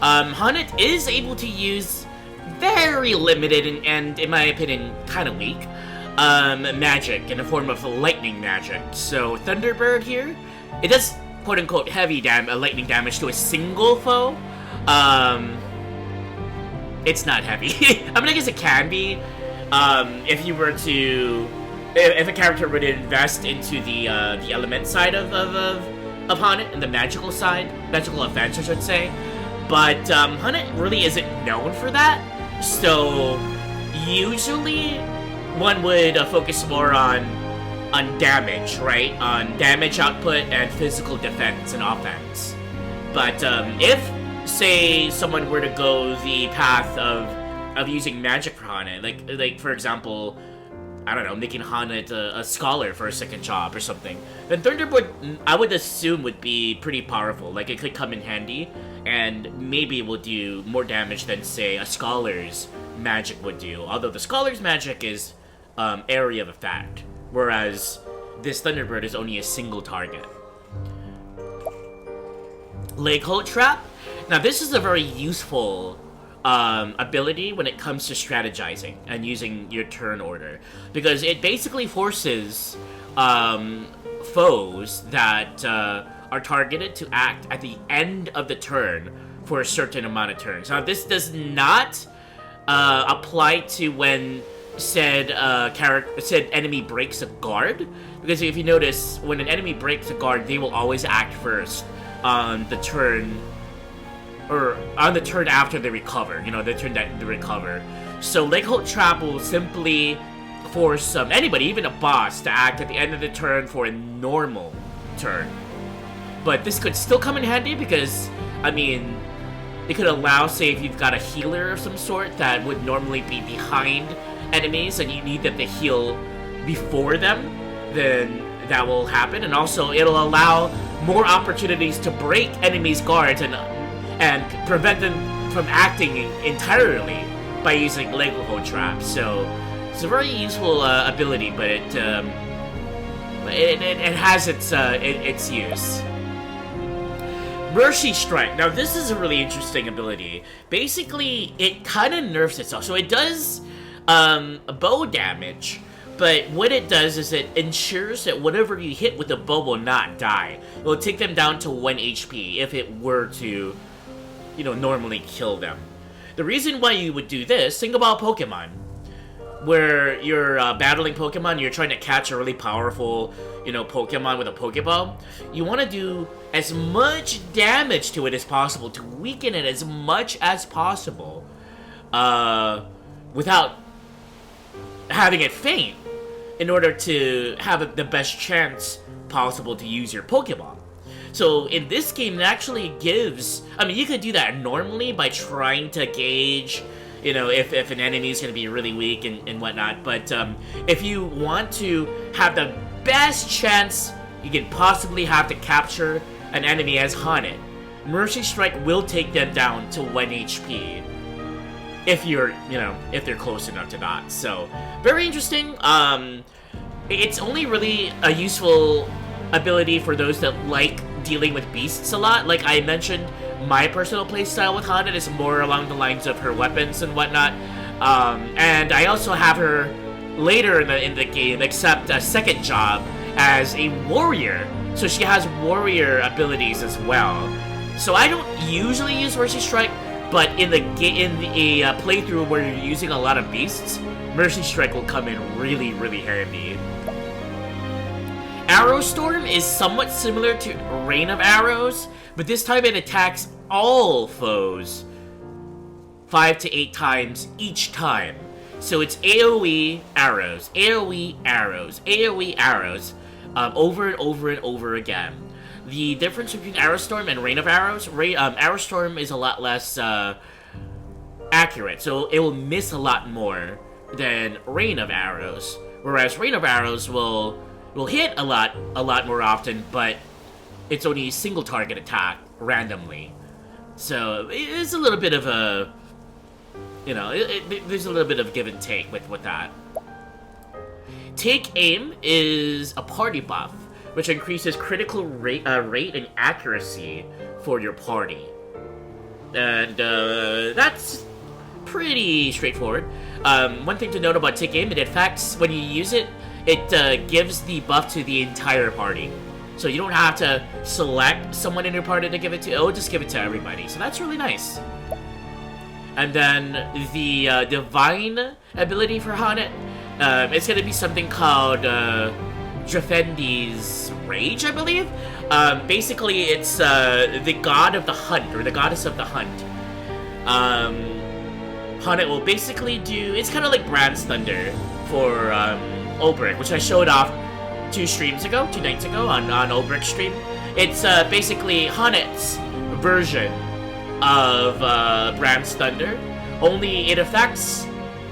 Hunted is able to use very limited and in my opinion, kind of weak, magic in the form of lightning magic. So Thunderbird here, it does quote-unquote heavy lightning damage to a single foe. It's not heavy. I mean, I guess it can be, if you were to, if a character would invest into the element side of Hunted and the magical side, magical offense I should say. But Hunted really isn't known for that. So usually one would focus more on damage, right? On damage output and physical defense and offense. But if, say, someone were to go the path of using magic for Hunted, like for example, I don't know, making Hunted a scholar for a second job or something, then Thunderbird, I would assume, would be pretty powerful. Like, it could come in handy, and maybe it will do more damage than, say, a scholar's magic would do. Although the scholar's magic is area of effect, whereas this Thunderbird is only a single target. Leg Hold Trap. Now, this is a very useful ability when it comes to strategizing and using your turn order, because it basically forces foes that are targeted to act at the end of the turn for a certain amount of turns. Now, this does not apply to when said enemy breaks a guard, because if you notice, when an enemy breaks a guard, they will always act first on the turn, or on the turn after they recover, you know, the turn that they recover. So Leg Hold Trap will simply force anybody, even a boss, to act at the end of the turn for a normal turn. But this could still come in handy because, I mean, it could allow, say, if you've got a healer of some sort that would normally be behind enemies and you need them to heal before them, then that will happen. And also, it'll allow more opportunities to break enemies' guards and prevent them from acting entirely by using Leg Hold Trap. So it's a very useful ability, but it has its use. Mercy Strike. Now this is a really interesting ability. Basically, it kind of nerfs itself. So it does bow damage, but what it does is it ensures that whatever you hit with the bow will not die. It will take them down to 1 HP if it were to, you know, normally kill them. The reason why you would do this, think about Pokemon, where you're battling Pokemon, you're trying to catch a really powerful, you know, Pokemon with a Pokeball. You want to do as much damage to it as possible, to weaken it as much as possible, without having it faint, in order to have the best chance possible to use your Pokeball. So in this game, it actually gives, I mean, you could do that normally by trying to gauge, you know, if an enemy is going to be really weak and whatnot. But if you want to have the best chance you can possibly have to capture an enemy as Haunted. Mercy Strike will take them down to 1 HP. If you're, if they're close enough to that. So, very interesting. It's only really a useful ability for those that like dealing with beasts a lot. Like I mentioned, my personal playstyle with Haunted is more along the lines of her weapons and whatnot. And I also have her later in the game accept a second job as a warrior. So she has warrior abilities as well. So I don't usually use Mercy Strike, but in a playthrough where you're using a lot of beasts, Mercy Strike will come in really, really handy. Arrow Storm is somewhat similar to Rain of Arrows, but this time it attacks all foes 5 to 8 times each time. So it's AoE arrows, AoE arrows, AoE arrows, over and over and over again. The difference between Arrow Storm and Rain of Arrows, Arrow Storm is a lot less accurate, so it will miss a lot more than Rain of Arrows. Whereas Rain of Arrows will hit a lot more often, but it's only a single target attack randomly. So it's a little bit of a, there's a little bit of give and take with that. Take Aim is a party buff, which increases critical rate and accuracy for your party. And that's pretty straightforward. One thing to note about Take Aim, it affects, when you use it, it gives the buff to the entire party. So you don't have to select someone in your party to give it to, it'll just give it to everybody. So that's really nice. And then the Divine ability for Haunted, it's going to be something called Drefendi's Rage, I believe. Basically, it's the god of the hunt, or the goddess of the hunt. Haunted will basically do, it's kind of like Brand's Thunder for Ulbrich, which I showed off 2 nights ago on Ulbrich's stream. It's basically Haunted's version of Brand's Thunder, only it affects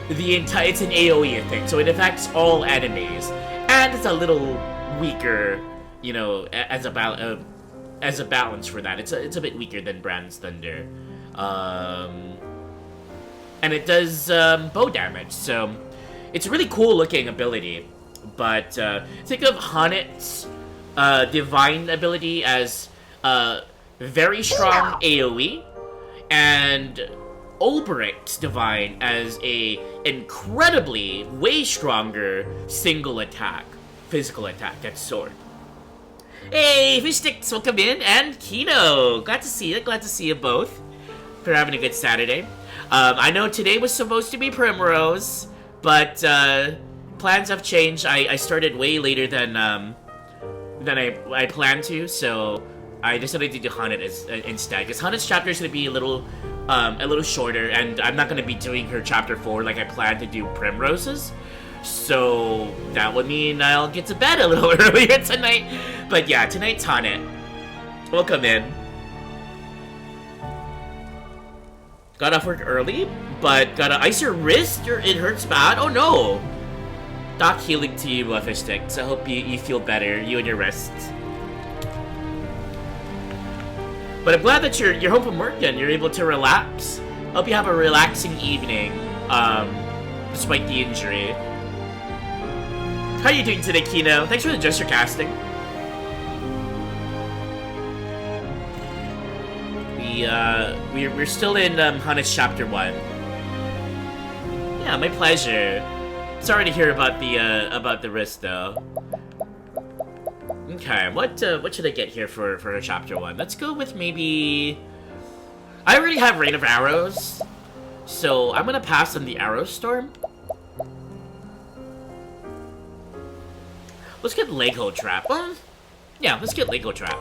the entire, it's an AoE thing, so it affects all enemies, and it's a little weaker, as a balance for that. It's a bit weaker than Brand's Thunder, and it does bow damage, so it's a really cool looking ability. But think of Haunted's Divine ability as very strong AoE, and Ulbricht's Divine as a incredibly, way stronger single attack, physical attack at sword. Hey, Fishsticks, welcome in, and Kino, glad to see you both. For having a good Saturday. I know today was supposed to be Primrose, but plans have changed. I started way later than I planned to, so I decided to do Haunted instead. Because Haunted's chapter is going to be a little shorter, and I'm not going to be doing her chapter 4 like I planned to do Primrose's. So that would mean I'll get to bed a little earlier tonight. But yeah, tonight's Haunted. Welcome in. Got off work early, but gotta ice your wrist, it hurts bad. Oh no! Doc healing to you, Fishsticks. I hope you feel better, you and your wrists. But I'm glad that you're home from work and you're able to relax. Hope you have a relaxing evening, despite the injury. How are you doing today, Kino? Thanks for the gesture casting. We're still in Haunted's chapter 1. Yeah, my pleasure. Sorry to hear about the wrist though. Okay, what should I get here for her chapter 1? Let's go with maybe, I already have Rain of Arrows, so I'm gonna pass on the Arrow Storm. Let's get Lego Trap. Yeah, let's get Lego Trap.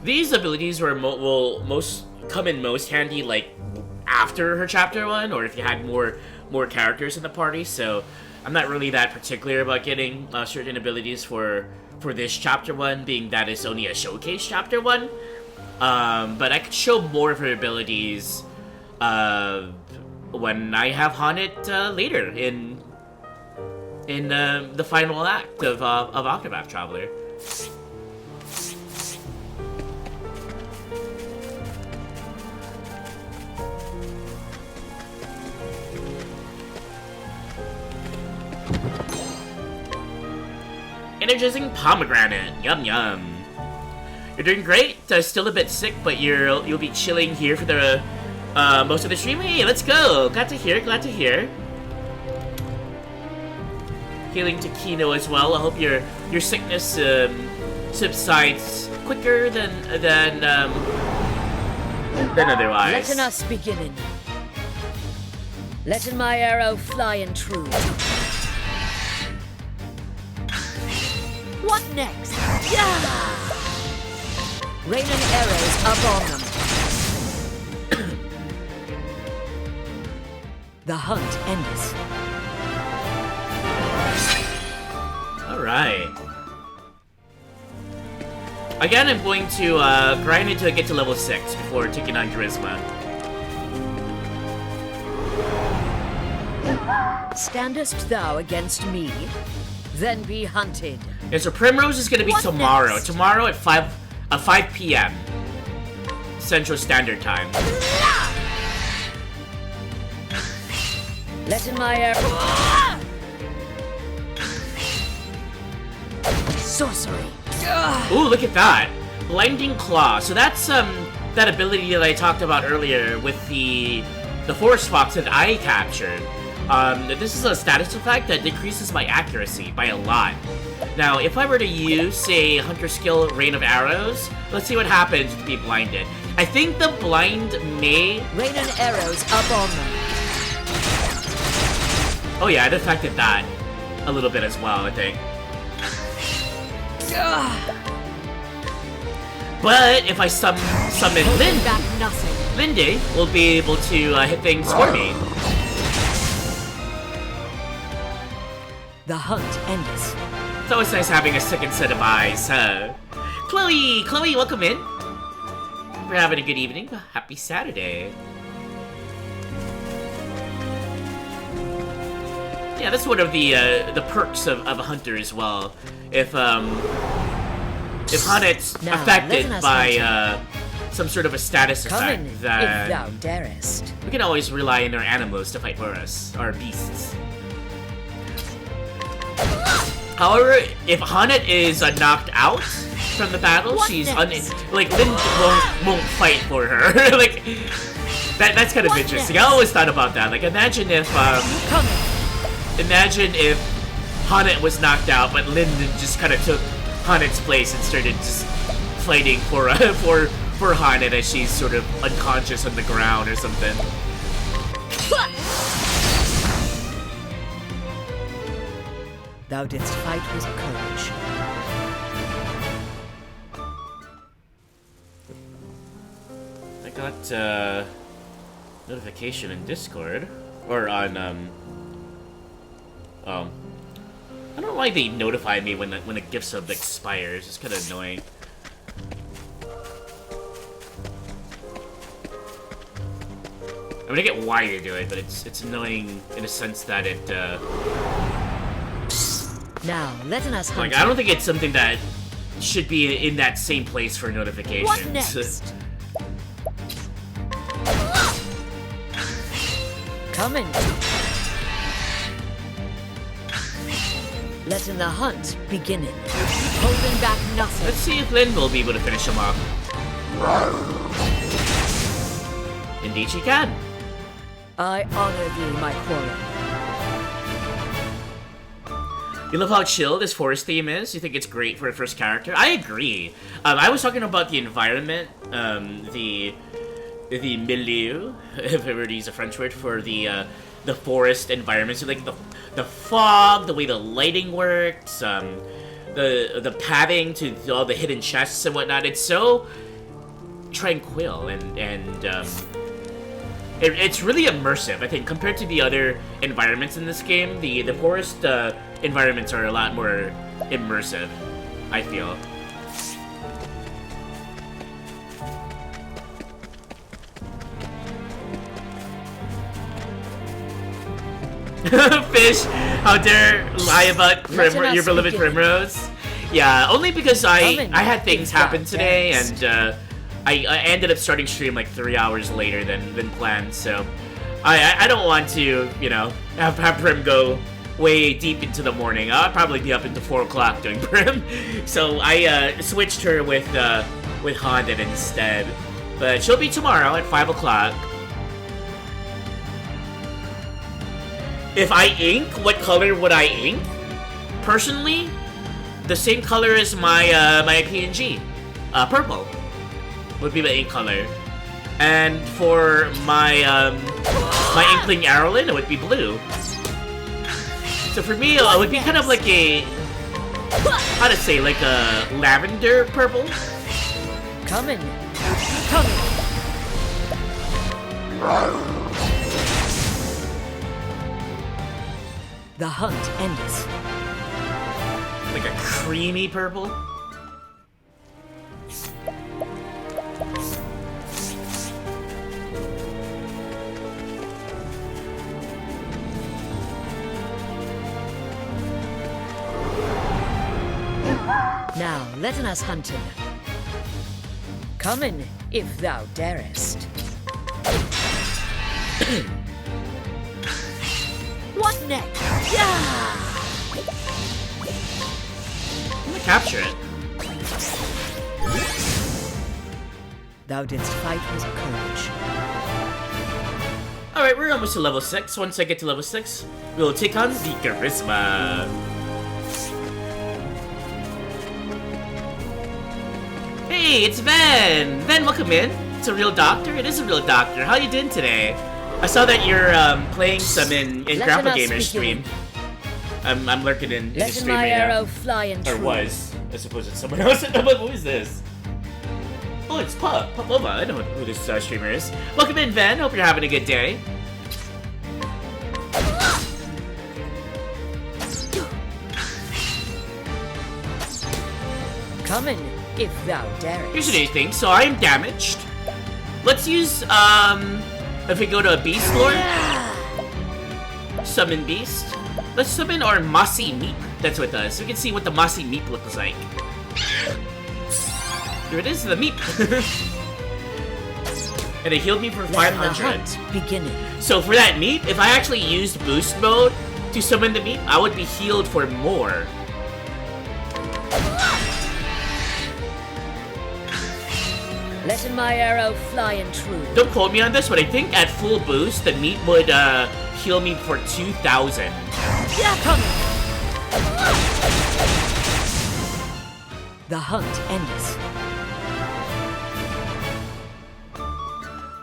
These abilities will most come in most handy like after her chapter 1, or if you had more characters in the party. So I'm not really that particular about getting certain abilities for this chapter 1, being that it's only a showcase chapter 1. But I could show more of her abilities when I have Haunted later in the final act of Octopath Traveler. Energizing pomegranate. Yum yum. You're doing great. Still a bit sick, but you'll be chilling here for the most of the stream. Hey, let's go. Glad to hear. Glad to hear. Healing to Kino as well. I hope your sickness subsides quicker than otherwise. Letting us beginning. Letting my arrow fly and true. What next? Yeah! Raining arrows upon them. The hunt endeth. Alright. Again, I'm going to grind until I get to level 6 before taking on Charisma. Standest thou against me? Then be hunted. Yeah, so Primrose is gonna be What tomorrow. next? Tomorrow at 5 p.m. Central Standard Time. Letting my arrow. Sorcery. Ooh, look at that. Blinding Claw. So that's that ability that I talked about earlier with the Forest Fox that I captured. This is a status effect that decreases my accuracy by a lot. Now, if I were to use, say, Hunter Skill Rain of Arrows, let's see what happens to be blinded. I think the blind may... Raining arrows up on them. Oh yeah, it affected that a little bit as well, I think. But if I summon Holding back nothing. Lindy will be able to hit things for me. The hunt endeth. It's always nice having a second set of eyes, huh? Chloe, welcome in. We're having a good evening. Happy Saturday. Yeah, that's one of the perks of a hunter as well. If Hanet's Now, affected let us by some sort of a status Come in, effect, if then thou darest. we can always rely on our animals to fight for us, our beasts. However, if Hanet is knocked out from the battle, What she's next? like Lynn won't fight for her. Like that's kind of What interesting. next? I always thought about that. Like imagine if Hanet was knocked out, but Lyndon just kind of took Hanet's place and started just fighting for Hanet as she's sort of unconscious on the ground or something. Thou didst fight with courage. I got notification in Discord or on I don't know why they notify me when a gift sub expires. It's kind of annoying. I mean, I get why they do it, but it's annoying in a sense that it Now, letting us hunt. like I don't think it's something that should be in that same place for notifications. What next? Coming. Letting the hunt beginning. Holding back nothing. Let's see if Lynn will be able to finish him off. Indeed she can. I honor thee, my quarry. You love how chill this forest theme is? You think it's great for a first character? I agree. I was talking about the environment, the milieu, if I were to use a French word, for the forest environment. So like the fog, the way the lighting works, the padding to all the hidden chests and whatnot. It's so tranquil and it's really immersive. I think compared to the other environments in this game, the forest environments are a lot more immersive, I feel. Fish, how dare lie about your beloved Primrose? Yeah, only because I Coming had things is happen that today, best. and I ended up starting stream like 3 hours later than planned. So I don't want to, you know, have Prim go way deep into the morning. I'll probably be up into 4 o'clock doing Prim. So I switched her with Honda instead. But she'll be tomorrow at 5 o'clock. If I ink, what color would I ink? Personally, the same color as my my PNG. Purple would be my ink color. And for my my Inkling Arrowlin, it would be blue. So for me, it would be kind of like a, how to say, like a lavender purple. Coming. Coming. The hunt endeth. Like a creamy purple. Now let us hunt him. Come in, if thou darest. What next? Yeah! I'm gonna capture it. Thou didst fight with courage. Alright, we're almost to level 6. Once I get to level 6, we'll take on the Charisma. Hey, it's Ven! Ven, welcome in. It's a real doctor? It is a real doctor. How you doing today? I saw that you're playing some in Grandpa Gamer's stream. I'm lurking in the Let stream my right arrow now. fly and Or true. was. I suppose it's someone else. Who is this? Oh, it's Popova. I know who this streamer is. Welcome in, Ven. Hope you're having a good day. Come in, if thou darest. Here's today's thing. So I am damaged. Let's use, if we go to a Beast Lord, summon Beast. Let's summon our Mossy Meep that's with us. We can see what the Mossy Meep looks like. Here it is, the Meep. And it healed me for Let the 500. hunt beginning. So for that Meep, if I actually used Boost Mode to summon the Meep, I would be healed for more. Let my arrow fly and true. Don't quote me on this, but I think at full boost, the Meep would heal me for 2,000. Yeah, come. The hunt endeth.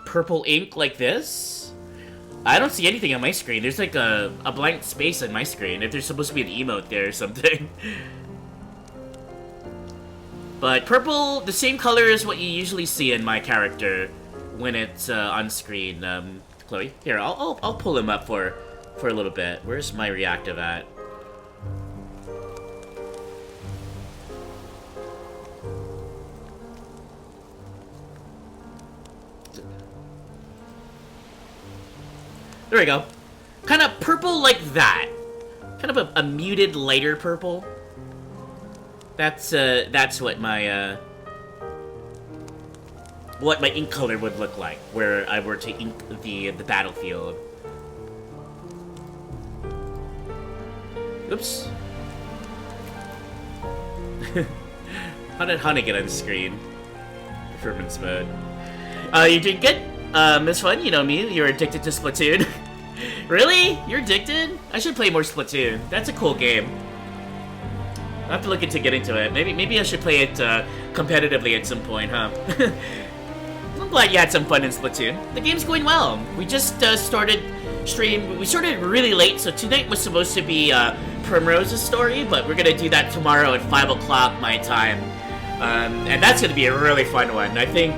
Purple ink like this? I don't see anything on my screen. There's like a blank space on my screen. If there's supposed to be an emote there or something. But purple, the same color as what you usually see in my character when it's on screen. Chloe, here, I'll pull him up for a little bit. Where's my reactive at? There we go. Kind of purple like that. Kind of a muted, lighter purple. That's what my ink color would look like where I were to ink the battlefield. Oops. How did Hana get on the screen? Performance mode. You doing good? Miss Fun, you know me, you're addicted to Splatoon. Really? You're addicted? I should play more Splatoon. That's a cool game. I'll have to look into getting to it. Maybe I should play it competitively at some point, huh? I'm glad you had some fun in Splatoon. The game's going well. We just started stream. We started really late, so tonight was supposed to be Primrose's story, but we're gonna do that tomorrow at 5 o'clock my time. And that's gonna be a really fun one. I think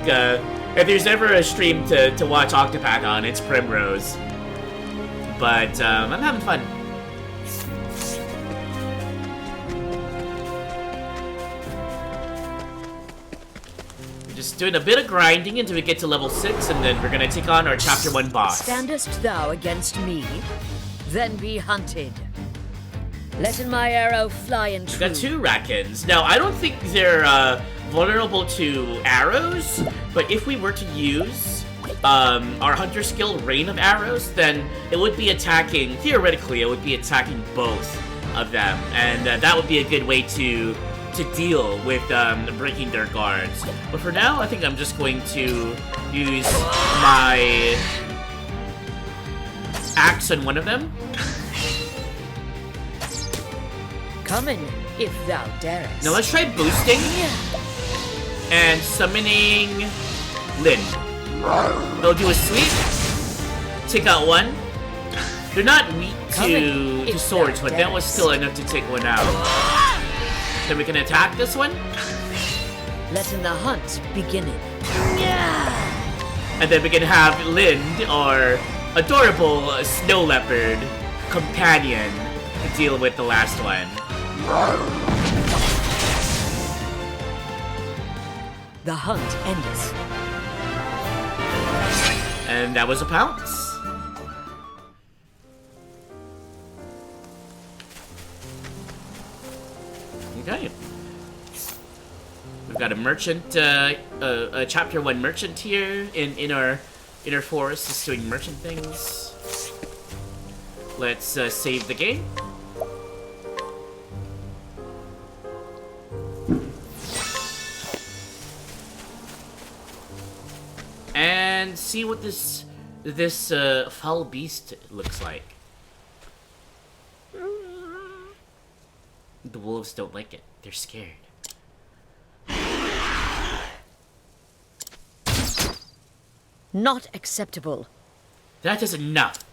if there's ever a stream to watch Octopath on, it's Primrose. But I'm having fun. Just doing a bit of grinding until we get to level 6, and then we're gonna take on our Chapter 1 boss. Standest thou against me? Then be hunted. Letting my arrow fly and true. Got 2 Rackens. Now, I don't think they're vulnerable to arrows, but if we were to use our hunter skill, Rain of Arrows, then it would be attacking, theoretically, it would be attacking both of them, and that would be a good way to deal with breaking their guards. But for now, I think I'm just going to use my axe on one of them. Coming, if thou darest. Now let's try boosting and summoning Lynn. They'll do a sweep, take out one. They're not weak to swords, but that was still enough to take one out. Then we can attack this one. Letting the hunt beginning. And then we can have Lind, our adorable snow leopard companion, to deal with the last one. The hunt endeth. And that was a pounce. Okay. We've got a merchant, a chapter 1 merchant here in our forest, just doing merchant things. Let's save the game. And see what this foul beast looks like. The wolves don't like it. They're scared. Not acceptable. That is enough.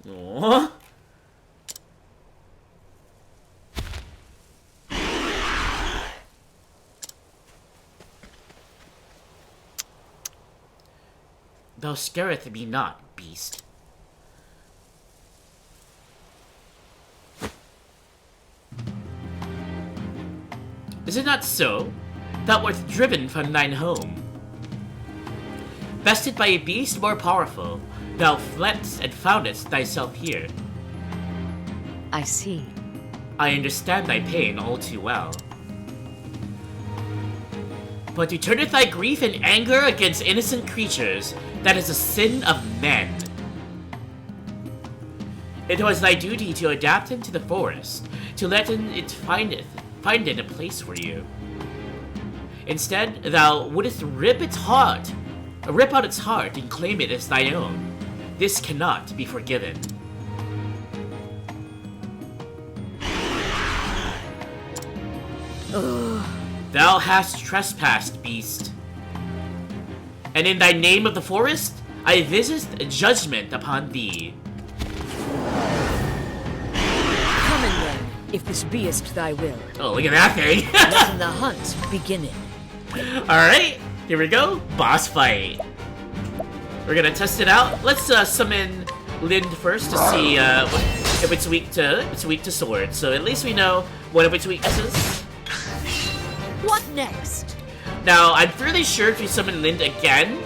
Aww. Thou scareth me not, beast. Is it not so? Thou wert driven from thine home. Bested by a beast more powerful, thou fledst and foundest thyself here. I see. I understand thy pain all too well. But to turneth thy grief and anger against innocent creatures, that is a sin of men. It was thy duty to adapt into the forest, to let it find a place for you. Instead, thou wouldst rip out its heart and claim it as thine own. This cannot be forgiven. Thou hast trespassed, beast. And in thy name of the forest, I visit judgment upon thee. Come in then, if this beest thy will. Oh, look at that thing. Letting the hunt beginning. Alright, here we go. Boss fight. We're gonna test it out. Let's summon Lind first to see if it's weak to swords. So at least we know one of its weaknesses. What next? Now, I'm fairly sure if you summon Lind again,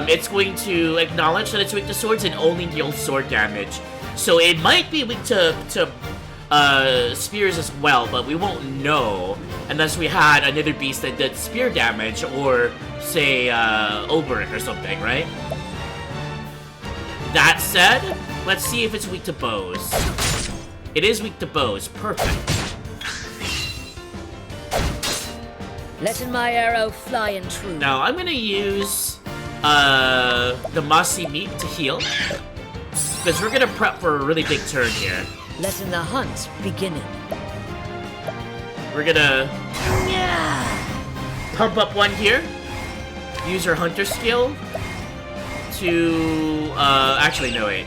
it's going to acknowledge that it's weak to swords and only deal sword damage. So it might be weak to spears as well, but we won't know unless we had another beast that did spear damage, or say Oberyn or something, right? That said, let's see if it's weak to bows. It is weak to bows. Perfect. Letting my arrow fly and true. Now, I'm gonna use the mossy meat to heal, because we're gonna prep for a really big turn here. Letting the hunt beginning. We're gonna pump up one here. Use our hunter skill to actually no wait.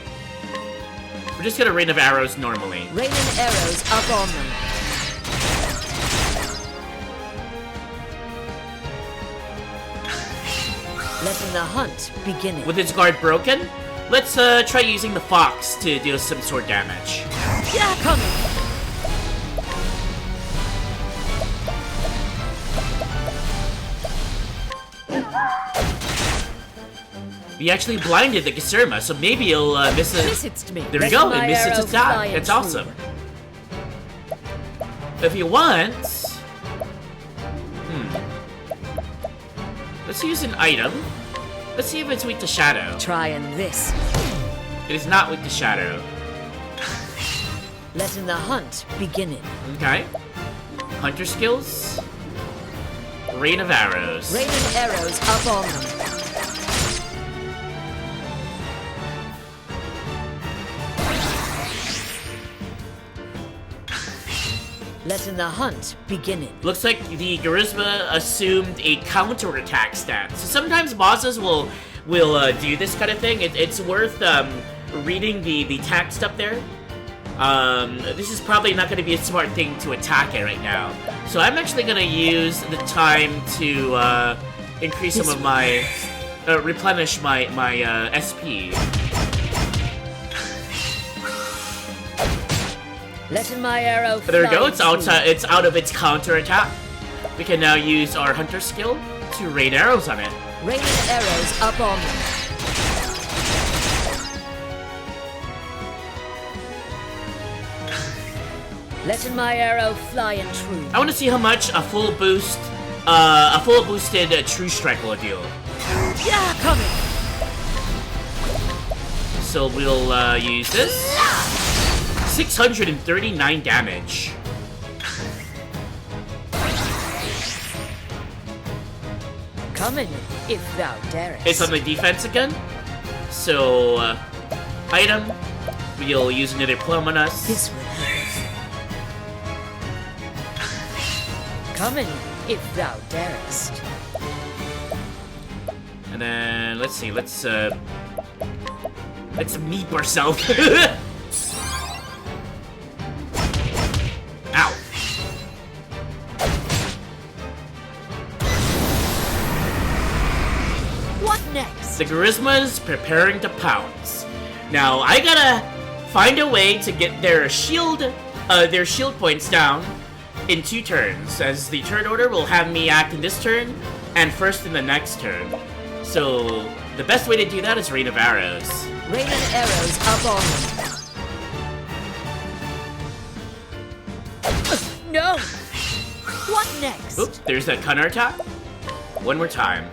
We're just gonna rain of arrows normally. Raining arrows up on them. Letting the hunt beginning. With its guard broken, let's try using the fox to deal some sword damage. Yeah, coming. We actually blinded the Gisurma, so maybe he'll miss a... Visits me. There we Let go, my it missed its arrow attack. fly That's and awesome. true. If you want... Let's use an item. Let's see if it's weak to Shadow. Trying this. It is not weak to Shadow. Letting the hunt begin it. Okay. Hunter skills. Rain of arrows. Raining arrows up on them. Letting the hunt begin it. Looks like the Charisma assumed a counter-attack stance. So sometimes bosses will do this kind of thing. It's worth reading the text up there. This is probably not going to be a smart thing to attack it right now. So I'm actually going to use the time to increase some of my... replenish my SP. Letting my arrow fly. There we go, it's and true. it's out of its counter attack. We can now use our hunter skill to rain arrows on it. Raining arrows up on them. Letting my arrow fly and true. I want to see how much a full boosted True Strike will deal. Yeah, coming. So we'll use this. 639 damage. Coming, if thou darest. It's on the defense again. So, item. We'll use another plum on us. This will help. Coming, if thou darest. And then, let's see, let's meep ourselves. Ow. What next? The Charisma's preparing to pounce. Now, I gotta find a way to get their shield points down in 2 turns, as the turn order will have me act in this turn and first in the next turn. So, the best way to do that is Rain of Arrows. Raining arrows up on them. No! What next? Oops, there's that counter attack. One more time.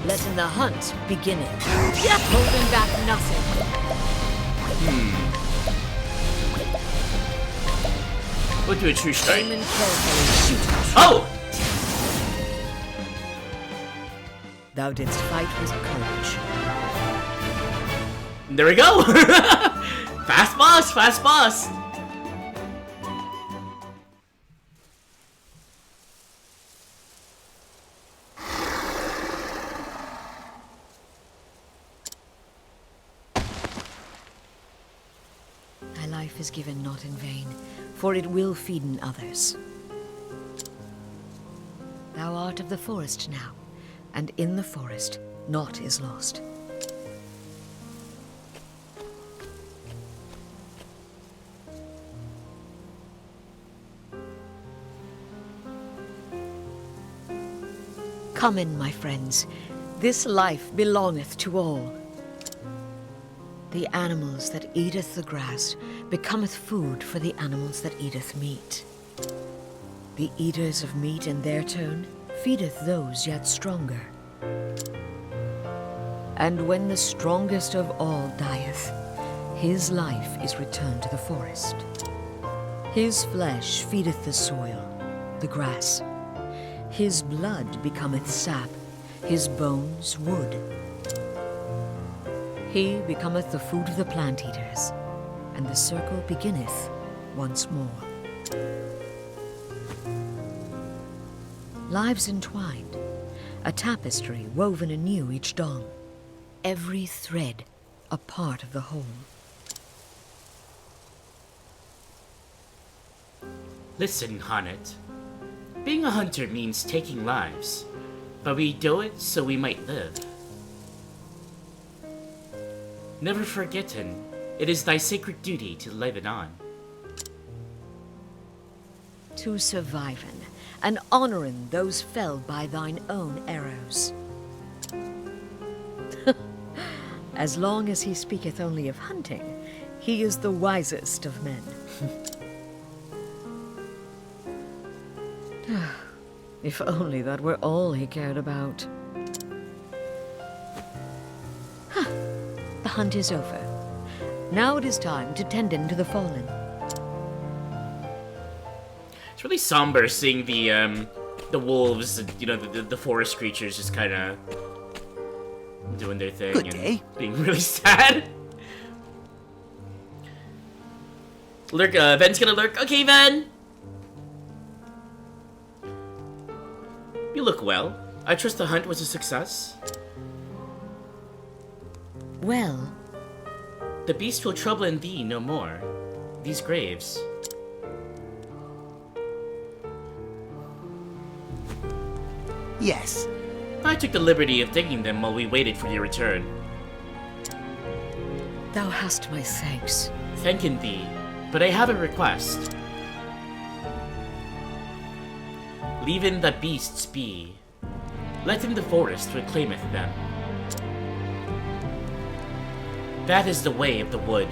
Letting the hunt begin it. Yeah. Holding back nothing. We'll do a True Strike. Aiming carefully, shoot. Oh! Thou didst fight with courage. There we go! Fast boss, fast boss! Thy life is given not in vain, for it will feed in others. Thou art of the forest now, and in the forest naught is lost. Come in, my friends. This life belongeth to all. The animals that eateth the grass becometh food for the animals that eateth meat. The eaters of meat in their turn feedeth those yet stronger. And when the strongest of all dieth, his life is returned to the forest. His flesh feedeth the soil, the grass. His blood becometh sap, his bones wood. He becometh the food of the plant-eaters, and the circle beginneth once more. Lives entwined, a tapestry woven anew each dawn, every thread a part of the whole. Listen, Hanet. Being a hunter means taking lives, but we do it so we might live. Never forgotten, it is thy sacred duty to live it on. to surviving, and honouring those fell by thine own arrows. As long as he speaketh only of hunting, he is the wisest of men. If only that were all he cared about. The hunt is over. Now it is time to tend in to the fallen. It's really somber seeing the wolves, you know, the forest creatures just kind of doing their thing Good and day. being really sad. Lurk, Ven's gonna lurk. Okay, Ven. You look well. I trust the hunt was a success. Well, The beast will trouble in thee no more. These graves. Yes. I took the liberty of digging them while we waited for your return. thou hast my thanks. Thanking thee, but I have a request. Leaving the beasts be. Let in the forest reclaimeth them. That is the way of the wood.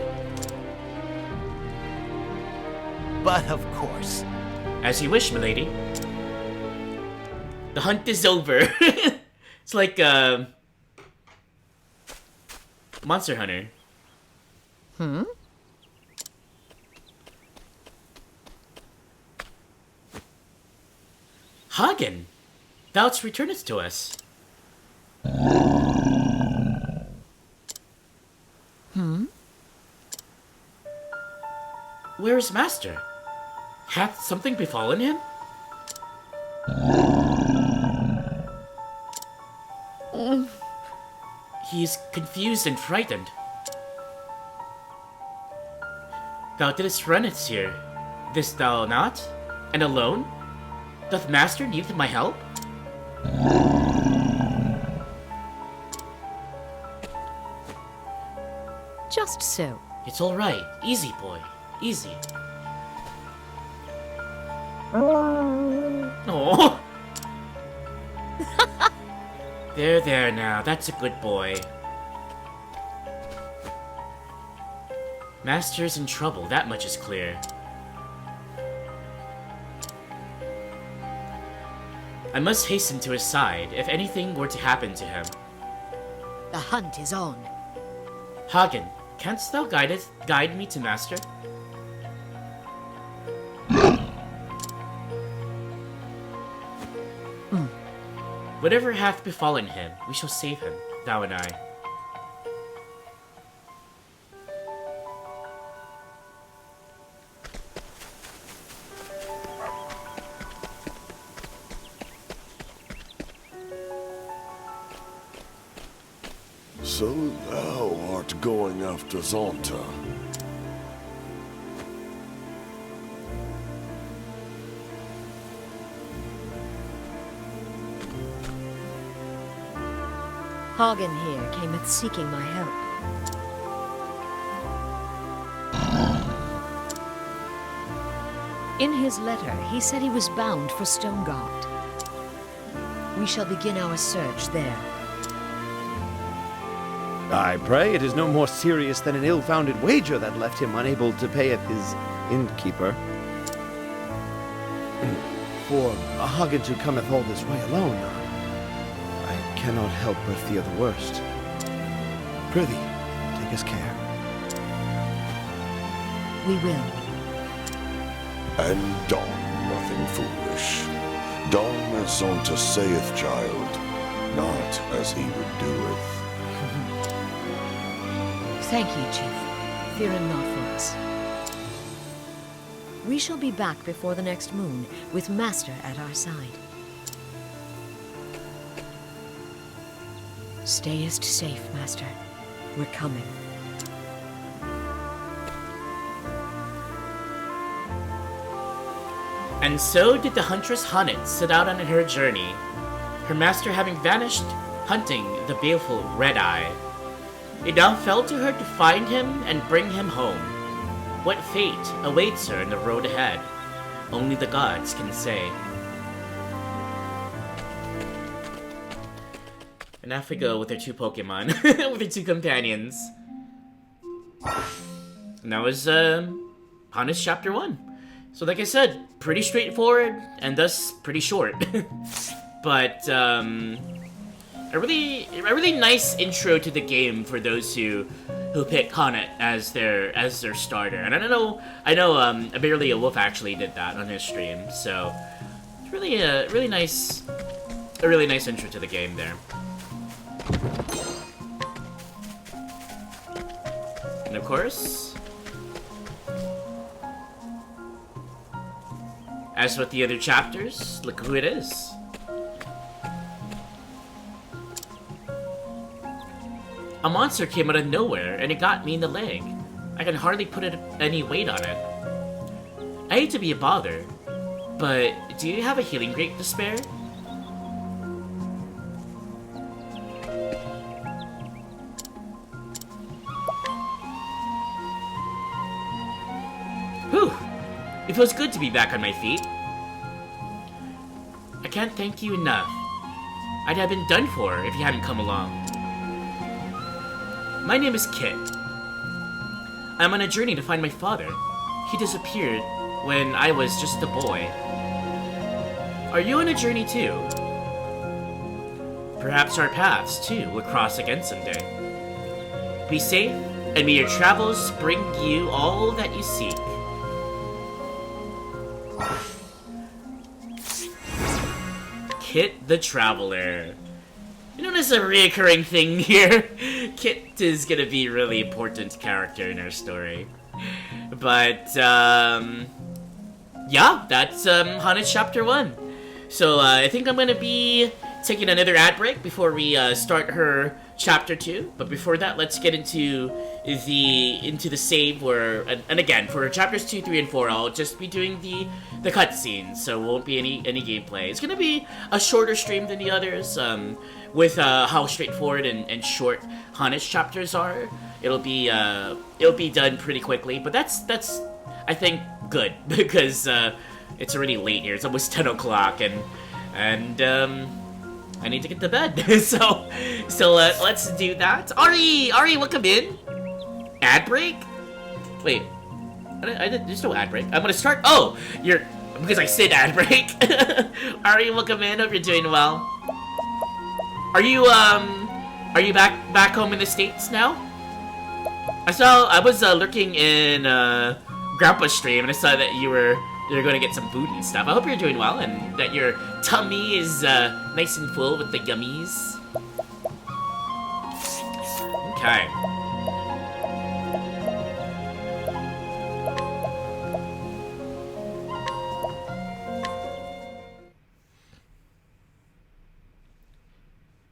But of course. As you wish, milady. The hunt is over. It's like, Monster Hunter. Hagen, thou'st returnest to us. Where is Master? Hath something befallen him? He is confused and frightened. Thou didst run it here, didst thou not? And alone? Doth Master need my help? Just so. It's all right. Easy, boy. Easy. Oh. There now. That's a good boy. Master's in trouble. That much is clear. I must hasten to his side if anything were to happen to him. The hunt is on. Hagen, canst thou guide me to Master? Whatever hath befallen him, we shall save him, thou and I. So thou art going after Zonta. Hagen here cameth seeking my help. In his letter, he said he was bound for Stonegard. We shall begin our search there. I pray it is no more serious than an ill-founded wager that left him unable to pay his innkeeper. For Hagen to cometh all this way alone, I cannot help but fear the worst. Prithee, take us care. We will. And don nothing foolish. Don as Zonta saith, child, not as he would doeth. Thank ye, Chief. Fearing not for us. We shall be back before the next moon, with Master at our side. Stayest safe, Master. We're coming. And so did the huntress Hanit set out on her journey, her master having vanished, hunting the baleful Red-Eye. It now fell to her to find him and bring him home. What fate awaits her in the road ahead? only the gods can say. And off we go with our 2 Pokemon, with our 2 companions. And that was Honest Chapter 1. So like I said, pretty straightforward, and thus pretty short. But a really nice intro to the game for those who pick Haunted as their starter. And I know Barely a Wolf actually did that on his stream. So it's really a really nice intro to the game there. And of course, as with the other chapters, look who it is. A monster came out of nowhere, and it got me in the leg. I can hardly put any weight on it. I hate to be a bother, but do you have a healing grape to spare? Whew! It feels good to be back on my feet. I can't thank you enough. I'd have been done for if you hadn't come along. My name is Kit. I'm on a journey to find my father. He disappeared when I was just a boy. Are you on a journey too? Perhaps our paths too will cross again someday. Be safe, and may your travels bring you all that you seek. Kit the Traveler. You notice a reoccurring thing here. Kit is gonna be a really important character in our story. But, yeah, that's Haunted Chapter 1. So, I think I'm gonna be taking another ad break before we start her Chapter 2. But before that, let's get into the save where, and again, for Chapters 2, 3, and 4, I'll just be doing the cutscenes, so it won't be any gameplay. It's gonna be a shorter stream than the others, with how straightforward and short Honest chapters are. It'll be done pretty quickly, but that's I think good because it's already late here. It's almost 10 o'clock, and I need to get to bed. so let's do that. Ari, welcome in. Ad break? Wait, there's no ad break. I'm gonna start. Oh, because I said ad break. Ari, welcome in. Hope you're doing well. Are you back home in the States now? I was lurking in Grandpa's stream, and I saw that you're going to get some food and stuff. I hope you're doing well, and that your tummy is nice and full with the yummies. Okay.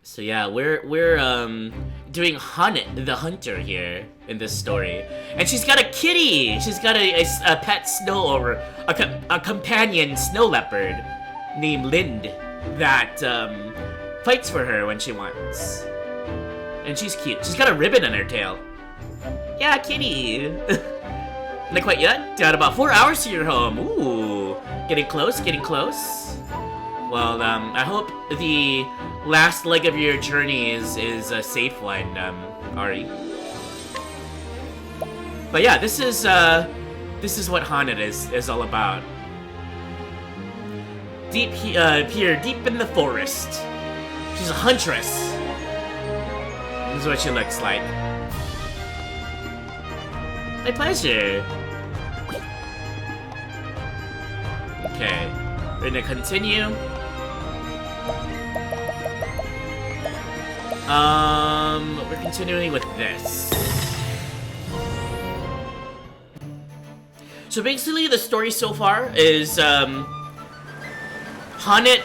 So yeah, we're doing Haunted the Hunter here in this story, and she's got a kitty. She's got a pet snow or a companion snow leopard named Lind that fights for her when she wants, and she's cute. She's got a ribbon on her tail. Yeah, kitty. Not quite yet. Got about 4 hours to your home. Ooh, getting close. Well, I hope the last leg of your journey is a safe one, Ari. But yeah, this is what Haunted is all about. Deep here, deep in the forest. She's a huntress. This is what she looks like. My pleasure. Okay, we're gonna continue. We're continuing with this. So basically, the story so far is, Haunted,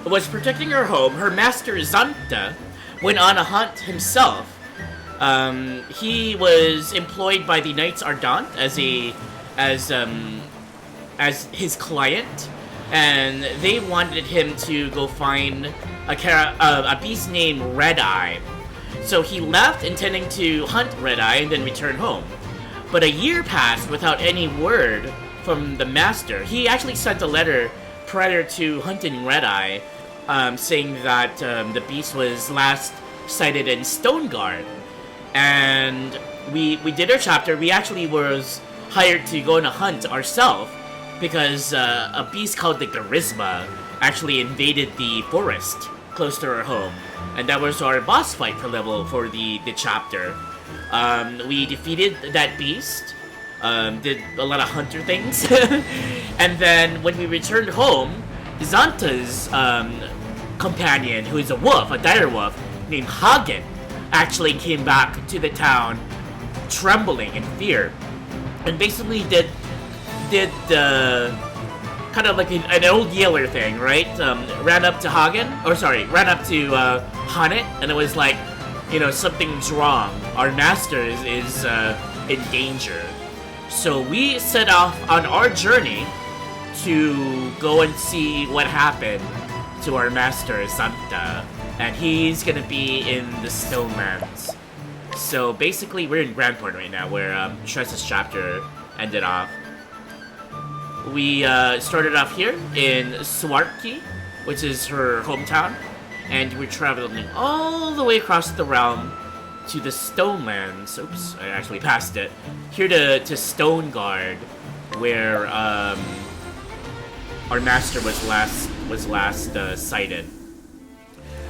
was protecting her home. Her master, Zanta, went on a hunt himself. He was employed by the Knights Ardent as his client, and they wanted him to go find a beast named Red Eye. So he left intending to hunt Red Eye and then return home. But a year passed without any word from the master. He actually sent a letter prior to hunting Red Eye, saying that the beast was last sighted in Stoneguard. And we did our chapter. We actually was hired to go on a hunt ourselves because a beast called the Charisma actually invaded the forest close to our home, and that was our boss fight for the chapter. We defeated that beast, did a lot of hunter things, and then when we returned home, Zanta's companion, who is a wolf, a dire wolf named Hagen, actually came back to the town trembling in fear, and basically did kind of like an old Yeller thing, right? Ran up to Hanet, and it was like, something's wrong. Our master is in danger. So we set off on our journey to go and see what happened to our master, Santa. And he's gonna be in the Stonelands. So basically, we're in Grandport right now, where Tressa's chapter ended off. We started off here in Swartki, which is her hometown, and we're traveling all the way across the realm to the Stonelands. Oops, I actually passed it. Here to Stoneguard, where our master was last sighted.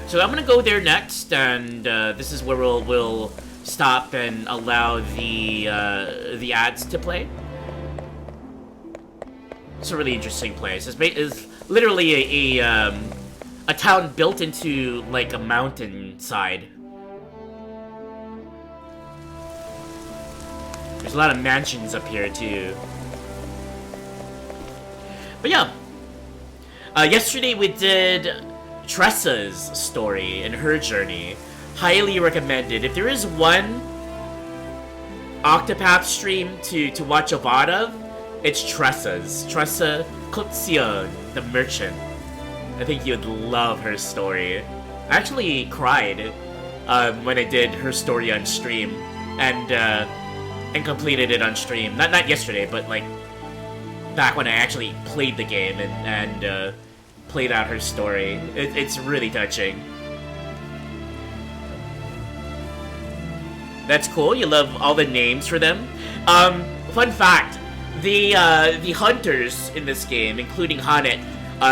So I'm gonna go there next, and this is where we'll stop and allow the ads to play. It's a really interesting place. It's literally a town built into like a mountainside. There's a lot of mansions up here too. But yeah, yesterday we did Tressa's story and her journey. Highly recommended. If there is one Octopath stream to watch a lot of, it's Tressa's. Tressa Kutsion, the merchant. I think you'd love her story. I actually cried when I did her story on stream, and completed it on stream. Not yesterday, but like back when I actually played the game and played out her story. It's really touching. That's cool. You love all the names for them. Fun fact: the hunters in this game, including Hanet,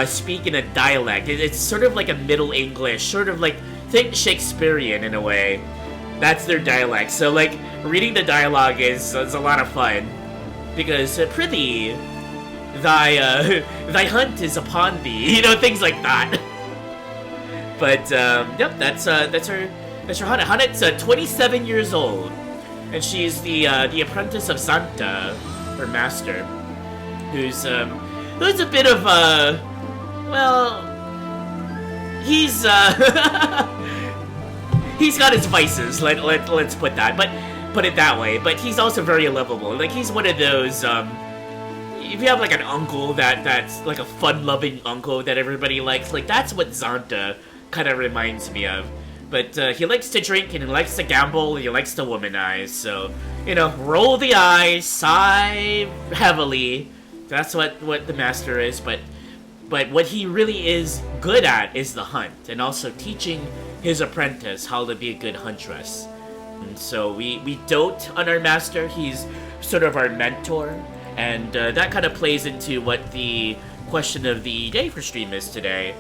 speak in a dialect. It's sort of like a Middle English, sort of like, think Shakespearean in a way. That's their dialect. So like reading the dialogue is a lot of fun, because prithee, thy hunt is upon thee. Things like that. But yep, that's her Hanet. Hanet's 27 years old, and she's the apprentice of Santa, her master, who's a bit of well, he's he's got his vices. Let's put it that way. But he's also very lovable. Like, he's one of those if you have like an uncle that's like a fun-loving uncle that everybody likes, like that's what Zanta kind of reminds me of. But he likes to drink and he likes to gamble and he likes to womanize. So, roll the eyes, sigh heavily. That's what the master is. But what he really is good at is the hunt, and also teaching his apprentice how to be a good huntress. And so we dote on our master. He's sort of our mentor. And that kind of plays into what the question of the day for stream is today.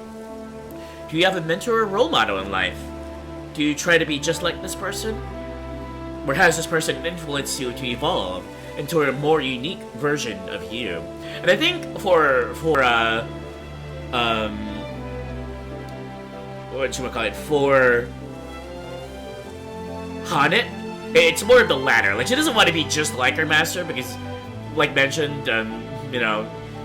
Do you have a mentor or role model in life? Do you try to be just like this person? Or has this person influenced you to evolve into a more unique version of you? And I think for Hanet, it's more of the latter. Like, she doesn't want to be just like her master, because, like mentioned,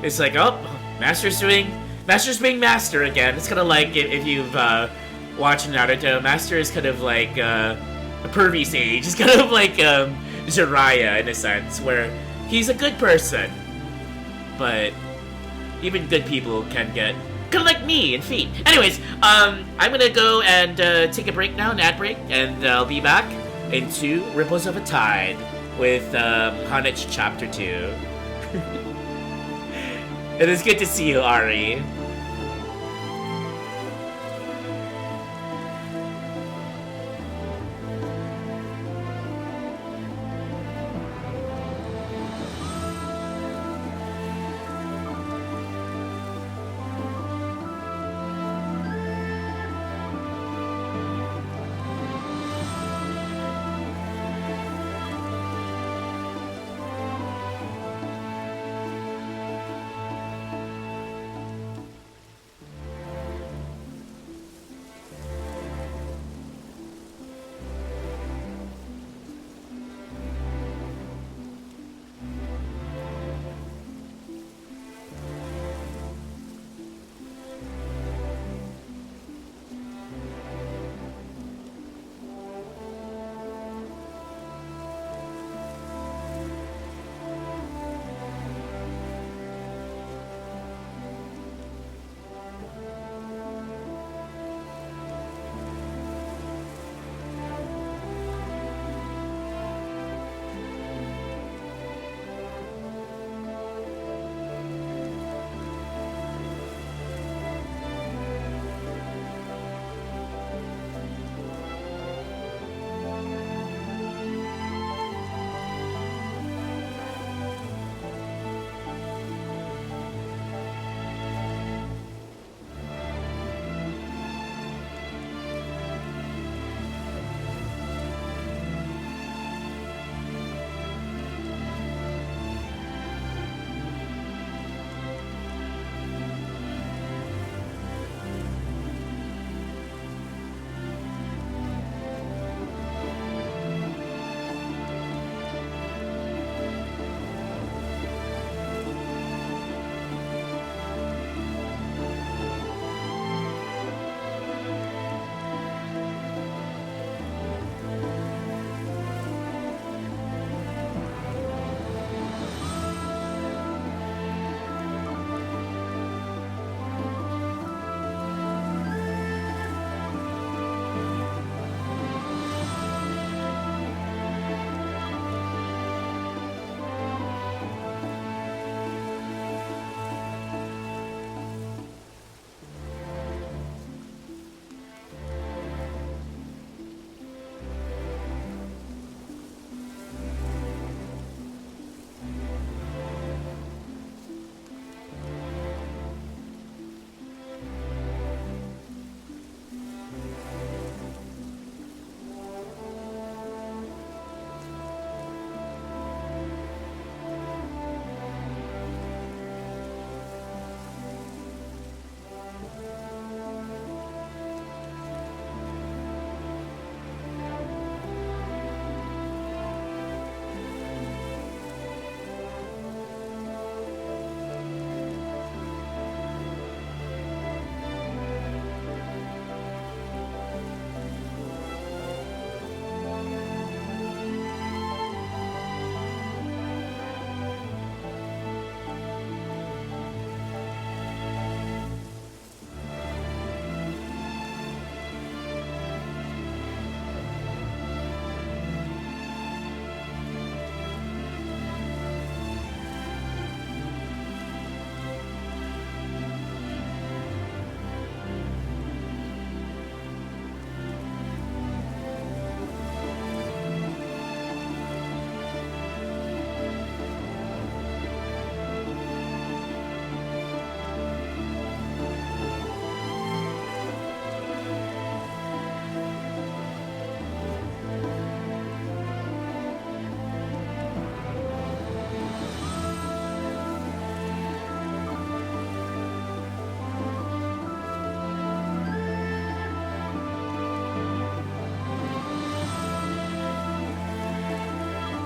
it's like, oh, master's being master again. It's kind of like if you've watched Naruto, master is kind of like a pervy sage. It's kind of like Jiraiya in a sense, where he's a good person, but even good people can get kind of like me and feet. Anyways, I'm gonna go and take a break now, an ad break, and I'll be back into Ripples of a Tide with Hanet's Chapter 2. It is good to see you, Ari.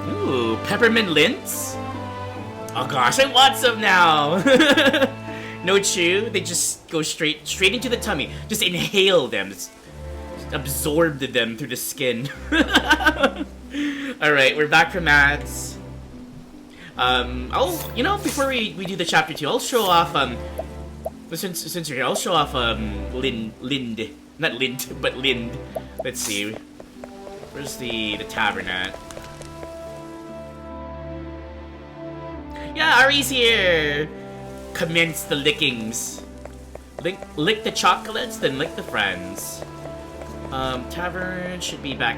Ooh, peppermint lints? Oh gosh, I want some now! No chew, they just go straight into the tummy. Just inhale them. Just absorb them through the skin. Alright, we're back from ads. Before we do the chapter 2, I'll show off, since you're here, I'll show off, Lind. Not Lind, but Lind. Let's see. Where's the tavern at? Yeah, Ari's here! commence the lickings. Lick the chocolates, then lick the friends. Tavern should be back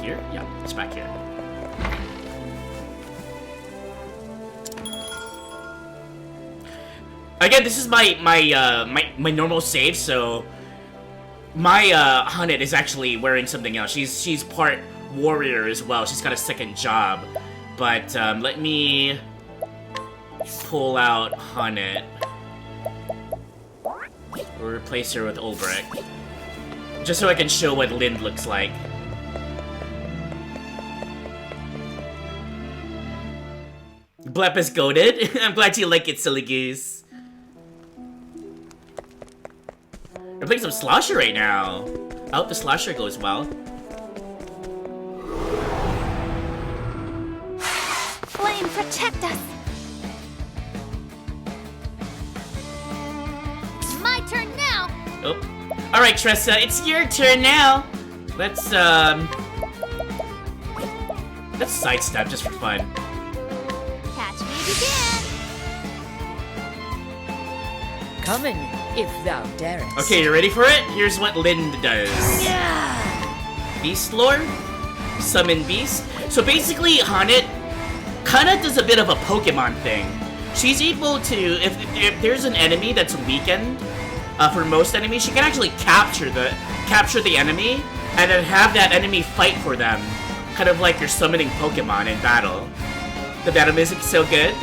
here? Yeah, it's back here. Again, this is my normal save, so my Hunted is actually wearing something else. She's part warrior as well. She's got a second job. But let me pull out Hunted. We'll replace her with Ulbrich. Just so I can show what Lind looks like. Blep is goated. I'm glad you like it, silly goose. We're playing some Slosher right now. I hope the Slosher goes well. Flame, protect us! My turn now! Oh. Alright, Tressa, it's your turn now! Let's sidestep just for fun. Catch me if you can! Coming, if thou darest. Okay, you ready for it? Here's what Lind does. Yeah. Beast Lore, Summon Beast. So basically, Haunted kinda does a bit of a Pokemon thing. She's able to, if there's an enemy that's weakened, for most enemies, she can actually capture the enemy, and then have that enemy fight for them. Kind of like you're summoning Pokemon in battle. The battle music is so good.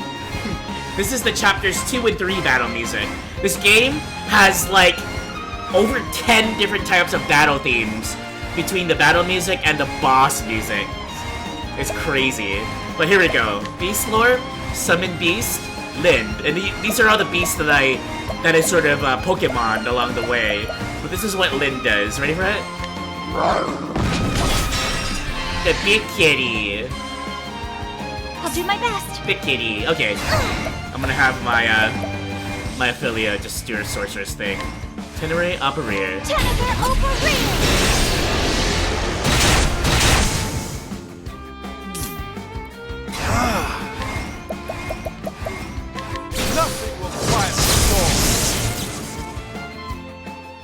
This is the chapters 2 and 3 battle music. This game has like over 10 different types of battle themes between the battle music and the boss music. It's crazy. But here we go. Beast Lore, Summon Beast, Lind. And these are all the beasts that I sort of Pokemon along the way. But this is what Lind does. Ready for it? The big kitty. I'll do my best! Big kitty. Okay. I'm gonna have my affiliate just do her sorceress thing. Tenere Operator. Tenere Operator!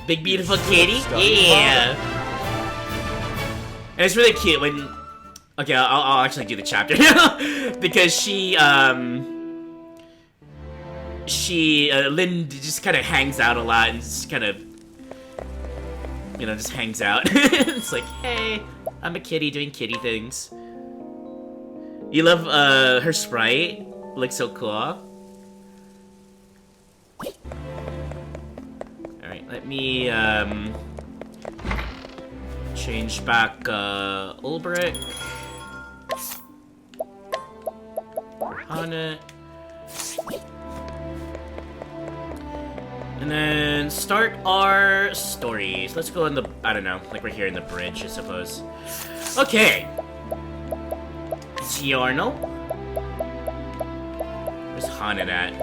Big beautiful kitty? Yeah! And it's really cute when... Okay, I'll actually do the chapter now. Because Lind just kind of hangs out a lot and just kind of... You know, just hangs out. It's like, hey, I'm a kitty doing kitty things. You love, her sprite? Looks so cool. Let me, change back, Ulbrich. On it. And then start our stories. Let's go in the, I don't know, like we're here in the bridge, I suppose. Okay. Giorno. Where's Haunted at?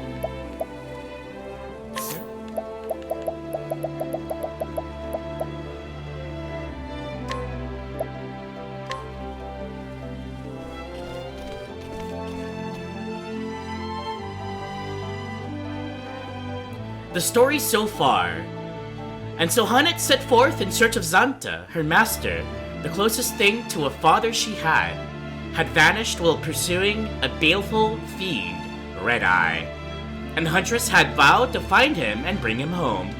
The story so far. And so Haunted set forth in search of Xanta, her master, the closest thing to a father she had vanished while pursuing a baleful fiend, Red Eye. And the Huntress had vowed to find him and bring him home.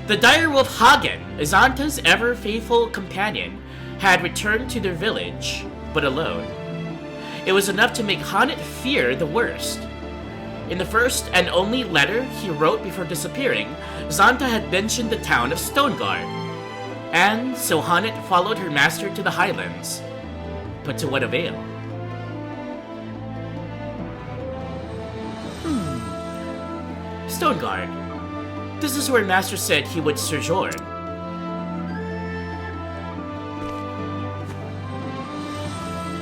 The direwolf Hagen, Xanta's ever-faithful companion, had returned to their village, but alone. It was enough to make Haunted fear the worst. In the first and only letter he wrote before disappearing, Xanta had mentioned the town of Stoneguard. And so Haunted followed her master to the highlands. But to what avail? Stoneguard. This is where Master said he would sojourn.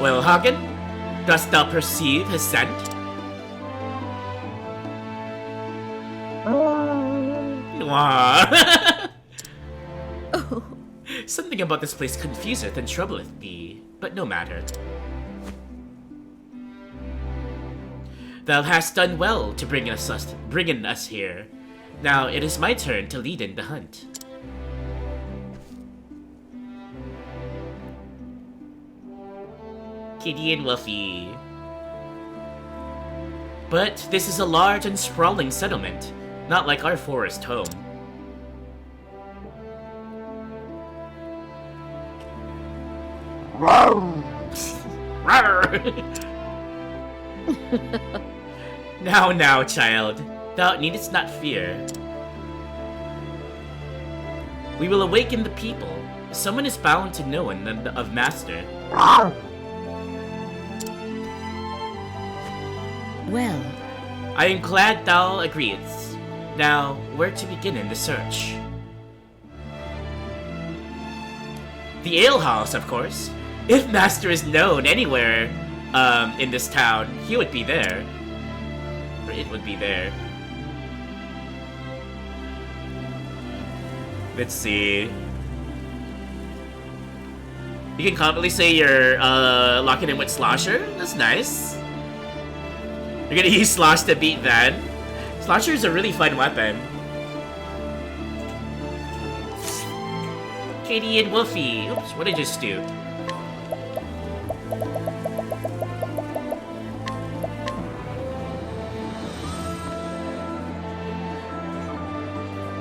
Well, Hagen, dost thou perceive his scent? Oh. Something about this place confuseth and troubleth me, but no matter. Thou hast done well to bring us here. Now it is my turn to lead in the hunt. Kitty and Wolfie. But this is a large and sprawling settlement, not like our forest home. Now, child, thou needest not fear. We will awaken the people. Someone is bound to know of Master. Well, I am glad thou agreest. Now, where to begin in the search? The alehouse, of course. If Master is known anywhere in this town, he would be there. Or it would be there. Let's see. You can confidently say you're locking in with Slosher? That's nice. You're gonna use Slosh to beat Van. Slosher is a really fun weapon. Katie and Wolfie. Oops, what did I just do?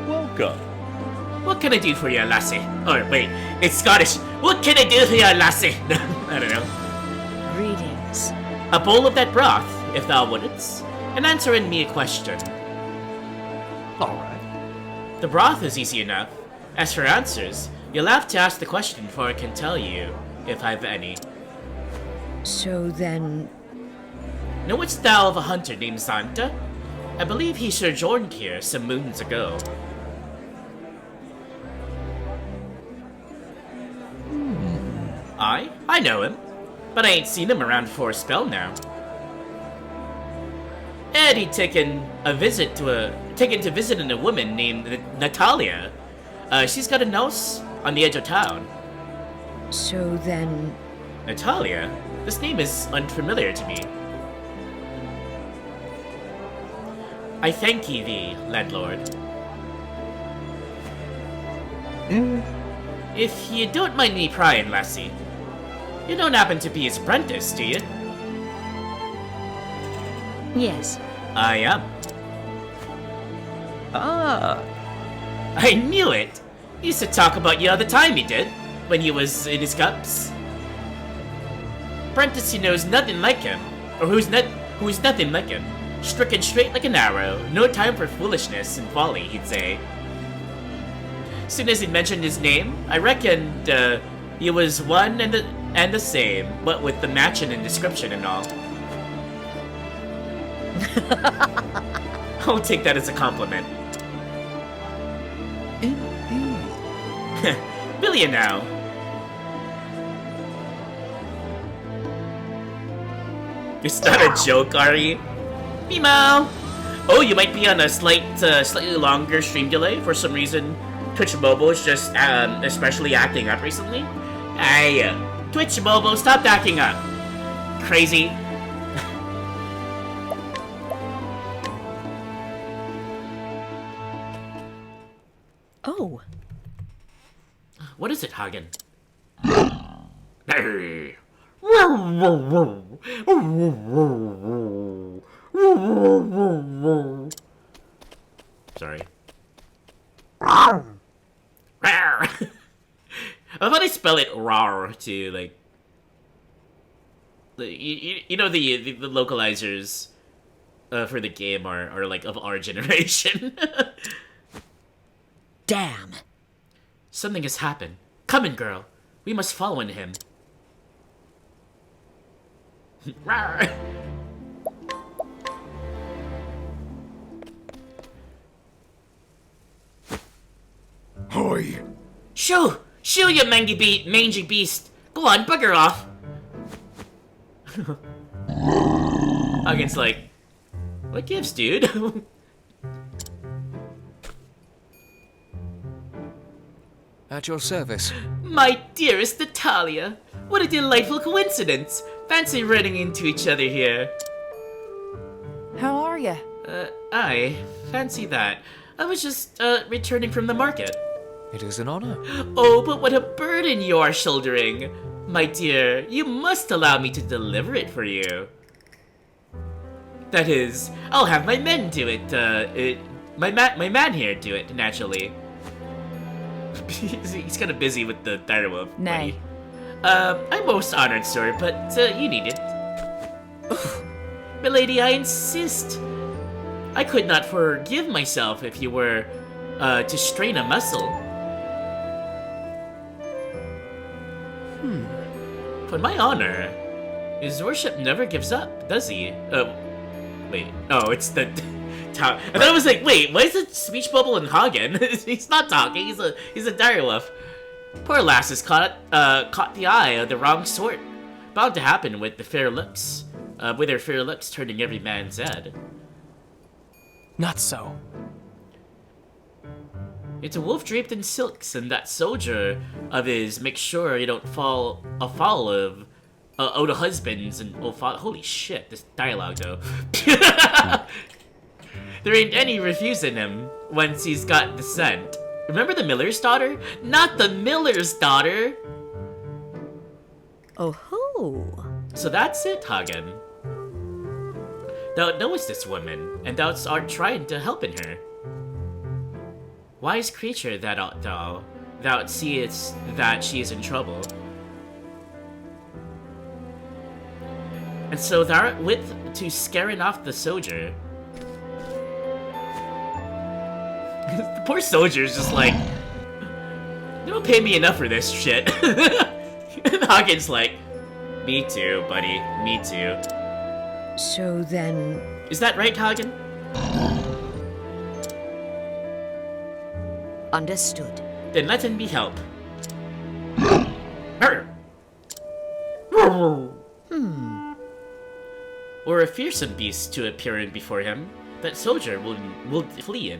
Welcome. What can I do for you, lassie? Oh, wait, it's Scottish. What can I do for you, lassie? I don't know. greetings. A bowl of that broth, if thou wouldst, and answering me a question. Alright. The broth is easy enough. As for answers, you'll have to ask the question before I can tell you, if I've any. So then... Knowest thou of a hunter named Santa? I believe he sojourned here some moons ago. I know him, but I ain't seen him around for a spell now. And he'd taken to visit a woman named Natalia. She's got a house on the edge of town. So then... Natalia? This name is unfamiliar to me. I thank ye thee, landlord. If you don't mind me prying, lassie, you don't happen to be his apprentice, do you? Yes. I am. Ah. I knew it! He used to talk about you all the time, he did, when he was in his cups. Apprentice who knows nothing like him, or who's nothing like him. Stricken straight like an arrow, no time for foolishness and folly, he'd say. Soon as he mentioned his name, I reckoned he was one and the same, what with the matching and description and all. I'll take that as a compliment. Billion now. Is that a joke, Ari? Meow. Oh, you might be on a slightly longer stream delay for some reason. Twitch Mobile is just especially acting up recently. Hey, Twitch Mobile, stop acting up. Crazy. Oh. What is it, Hagen? Sorry. I thought I spell it rar too, like you know the localizers for the game are like of our generation. Damn. Something has happened. Come in, girl. We must follow in him. Rawr. Hoy! Shoo! Shoo, you mangy beast! Go on, bugger off! Hagen's like, what gives, dude? At your service. My dearest Natalia! What a delightful coincidence! Fancy running into each other here. are you? I fancy that. I was just, returning from the market. It is an honor. Oh, but what a burden you are shouldering. My dear, you must allow me to deliver it for you. That is, I'll have my men do it, my man here do it, naturally. He's kind of busy with the direwolf. Nay. I'm most honored, sir, but, you need it. Milady, I insist. I could not forgive myself if you were, to strain a muscle. For my honor, his worship never gives up, does he? Wait. Oh, it's the... And then I was like, wait, why is the speech bubble in Hagen? He's not talking, he's a direwolf. Poor lass has caught the eye of the wrong sort. Bound to happen with the fair looks. With her fair looks turning every man's head. Not so. It's a wolf draped in silks, and that soldier of his makes sure you don't fall afoul of the husbands and holy shit, this dialogue though. There ain't any refusing him once he's got the scent. Remember the miller's daughter? Not the miller's daughter! Oh ho! So that's it, Hagen. Thou knowest this woman, and thou art trying to help in her. Wise creature that art thou seest that she is in trouble. And so thou art with to scaring off the soldier. The poor soldier is just like, you don't pay me enough for this shit. And Hagen's like, me too, buddy, me too. So then... Is that right, Hagen? Understood. Then let him be help. Or a fearsome beast to appear in before him, that soldier will flee in.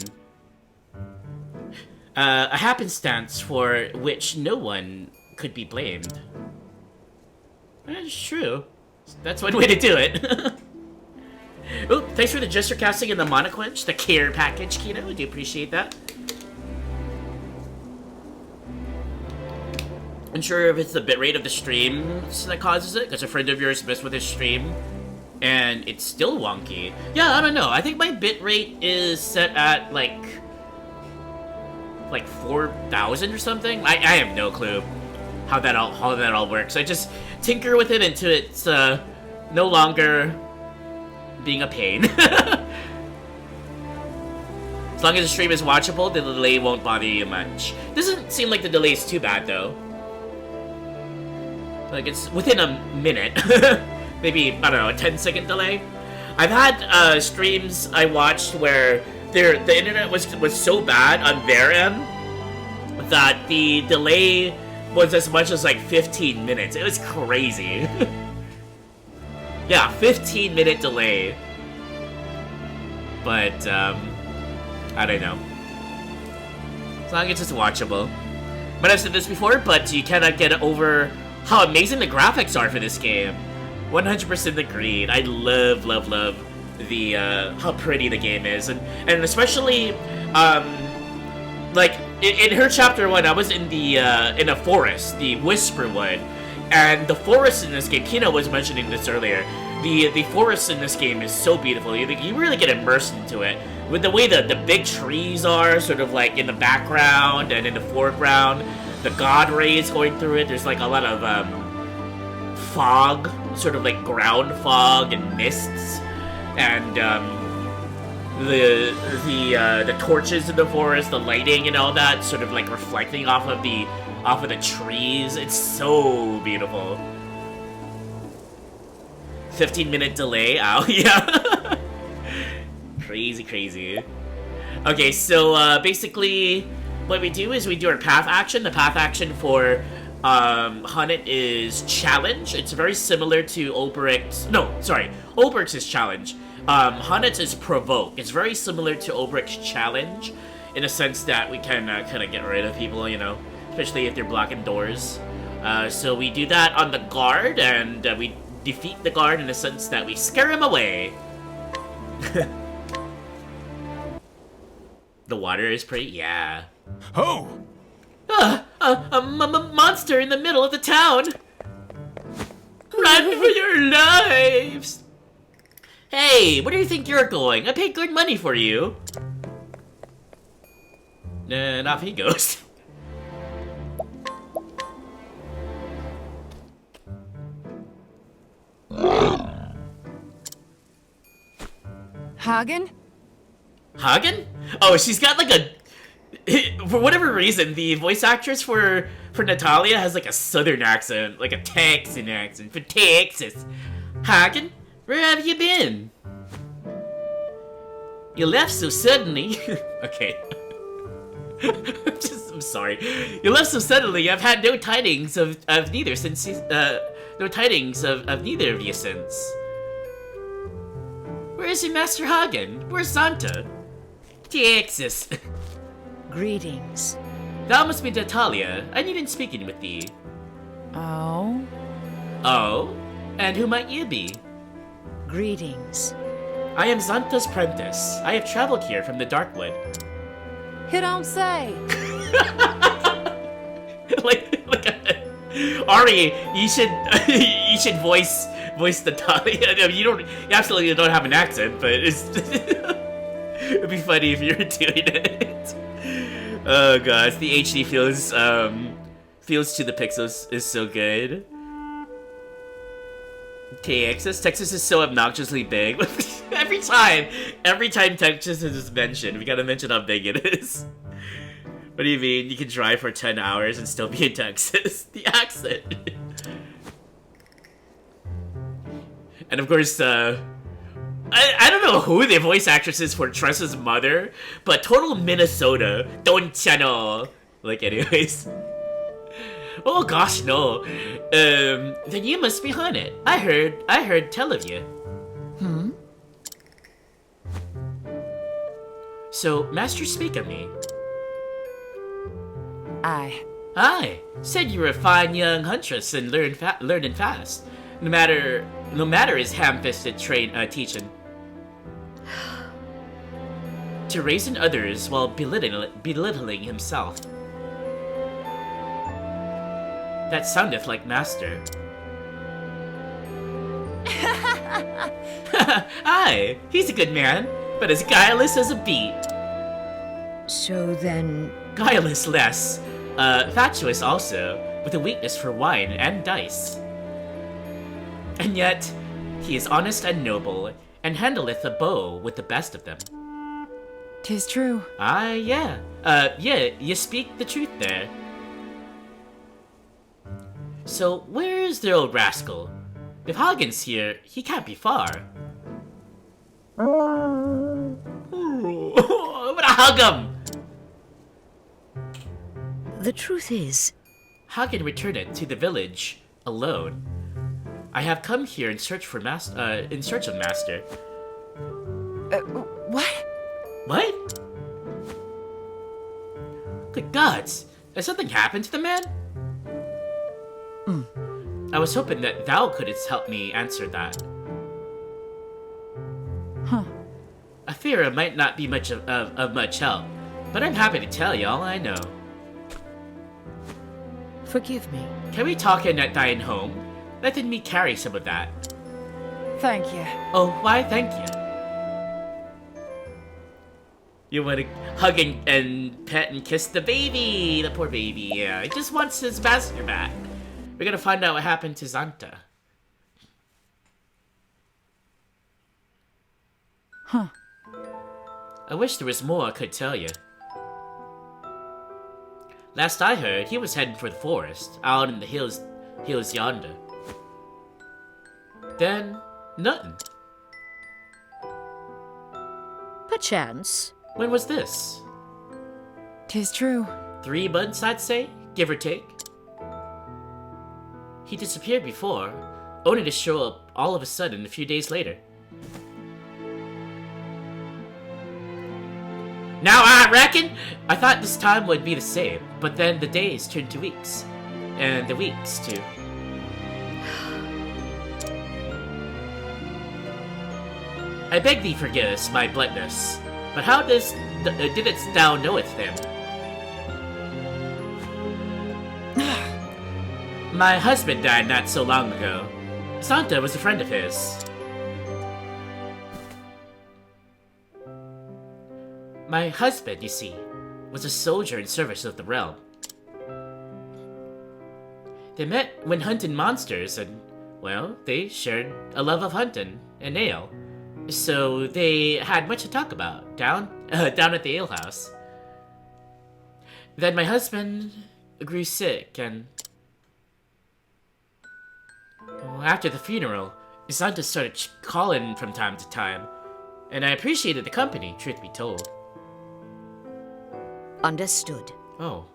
A happenstance for which no one could be blamed. That's true. That's one way to do it. Oh, thanks for the gesture casting and the monoquench, the care package, Kino. I do appreciate that. Unsure if it's the bitrate of the stream that causes it, because a friend of yours messed with his stream, and it's still wonky. Yeah, I don't know. I think my bitrate is set at like 4,000 or something. I have no clue how that all works. I just tinker with it until it's no longer being a pain. As long as the stream is watchable, the delay won't bother you much. Doesn't seem like the delay is too bad though. Like it's within a minute. Maybe, I don't know, a 10-second delay. I've had streams I watched where the internet was so bad on their end that the delay was as much as like 15 minutes. It was crazy. Yeah, 15-minute delay. But, I don't know. As long as it's just watchable. But I've said this before, but you cannot get over how amazing the graphics are for this game. 100% agreed. I love the, how pretty the game is. And especially, like, in her chapter 1, I was in a forest, the Whisperwood. And the forest in this game, Kino was mentioning this earlier, the forest in this game is so beautiful. You really get immersed into it. With the way the big trees are, sort of like in the background and in the foreground, the god rays going through it, there's like a lot of fog, sort of like ground fog and mists. And the torches in the forest, the lighting and all that, sort of like reflecting off of the trees. It's so beautiful. 15-minute delay. Ow, yeah. Crazy. Okay, so basically what we do is we do our path action. The path action for Hunnet is challenge. It's very similar to Ulbricht's. No, sorry. Ulbricht's is challenge. Hunnet's is provoke. It's very similar to Ulbricht's challenge in a sense that we can kind of get rid of people, you know, especially if they're blocking doors. So we do that on the guard, and we defeat the guard in the sense that we scare him away. The water is pretty, yeah. Oh! A monster in the middle of the town! Run for your lives! Hey, where do you think you're going? I paid good money for you. And off he goes. Hagen? Hagen? Oh, she's got like a... For whatever reason, the voice actress for Natalia has like a southern accent, like a Texan accent for Texas. Hagen, where have you been? You left so suddenly. Okay. I'm sorry. You left so suddenly. I've had no tidings of neither since no tidings of neither of you since. Where is your Master Hagen? Where's Santa? Texas. Greetings. Thou must be Natalia. I needn't speaking with thee. Oh? Oh? And who might you be? Greetings. I am Zanta's prentice. I have traveled here from the Darkwood. You don't say. Ari, you should voice Natalia. I mean, you absolutely don't have an accent, but it'd be funny if you were doing it. Oh gosh, the HD feels to the pixels is so good. Texas is so obnoxiously big. every time Texas is mentioned, we gotta mention how big it is. What do you mean? You can drive for 10 hours and still be in Texas? The accent. And of course, I don't know who the voice actress is for Tressa's mother, but total Minnesota. Don't you know? Like, anyways. Oh gosh, no. Then you must be on it. I heard tell of you. Hmm? So, Master, speak of me. Aye. Said you were a fine young huntress and learning fast. No matter his ham-fisted teaching. To raising others while belittling himself. That soundeth like Master. Aye, he's a good man, but as guileless as a beet. So then... Guileless less. Fatuous also, with a weakness for wine and dice. And yet, he is honest and noble, and handleth a bow with the best of them. 'Tis true. Aye, yeah. You speak the truth there. So, where is the old rascal? If Hagen's here, he can't be far. I'm gonna hug him! The truth is... Hagen returned to the village, alone. I have come here in search of Master. What? What? Good gods! Has something happened to the man? I was hoping that thou couldst help me answer that. Huh. I fear it might not be much of much help, but I'm happy to tell you all I know. Forgive me. Can we talk in at thine home? Letting me carry some of that. Thank you. Oh, why thank you. You want to hug and pet and kiss the baby, the poor baby, yeah. He just wants his master back. We're gonna find out what happened to Zanta. Huh. I wish there was more I could tell you. Last I heard, he was heading for the forest, out in the hills yonder. Then, nothing. Perchance. When was this? 'Tis true. 3 months, I'd say, give or take. He disappeared before, only to show up all of a sudden a few days later. Now I reckon, I thought this time would be the same, but then the days turned to weeks, and the weeks to... I beg thee forgive us my bluntness, but how does didn't thou know it's them? My husband died not so long ago. Santa was a friend of his. My husband, you see, was a soldier in service of the realm. They met when hunting monsters, and, well, they shared a love of hunting and ale. So they had much to talk about down at the alehouse. Then my husband grew sick, and after the funeral, Santa started calling from time to time, and I appreciated the company, truth be told. Understood. Oh.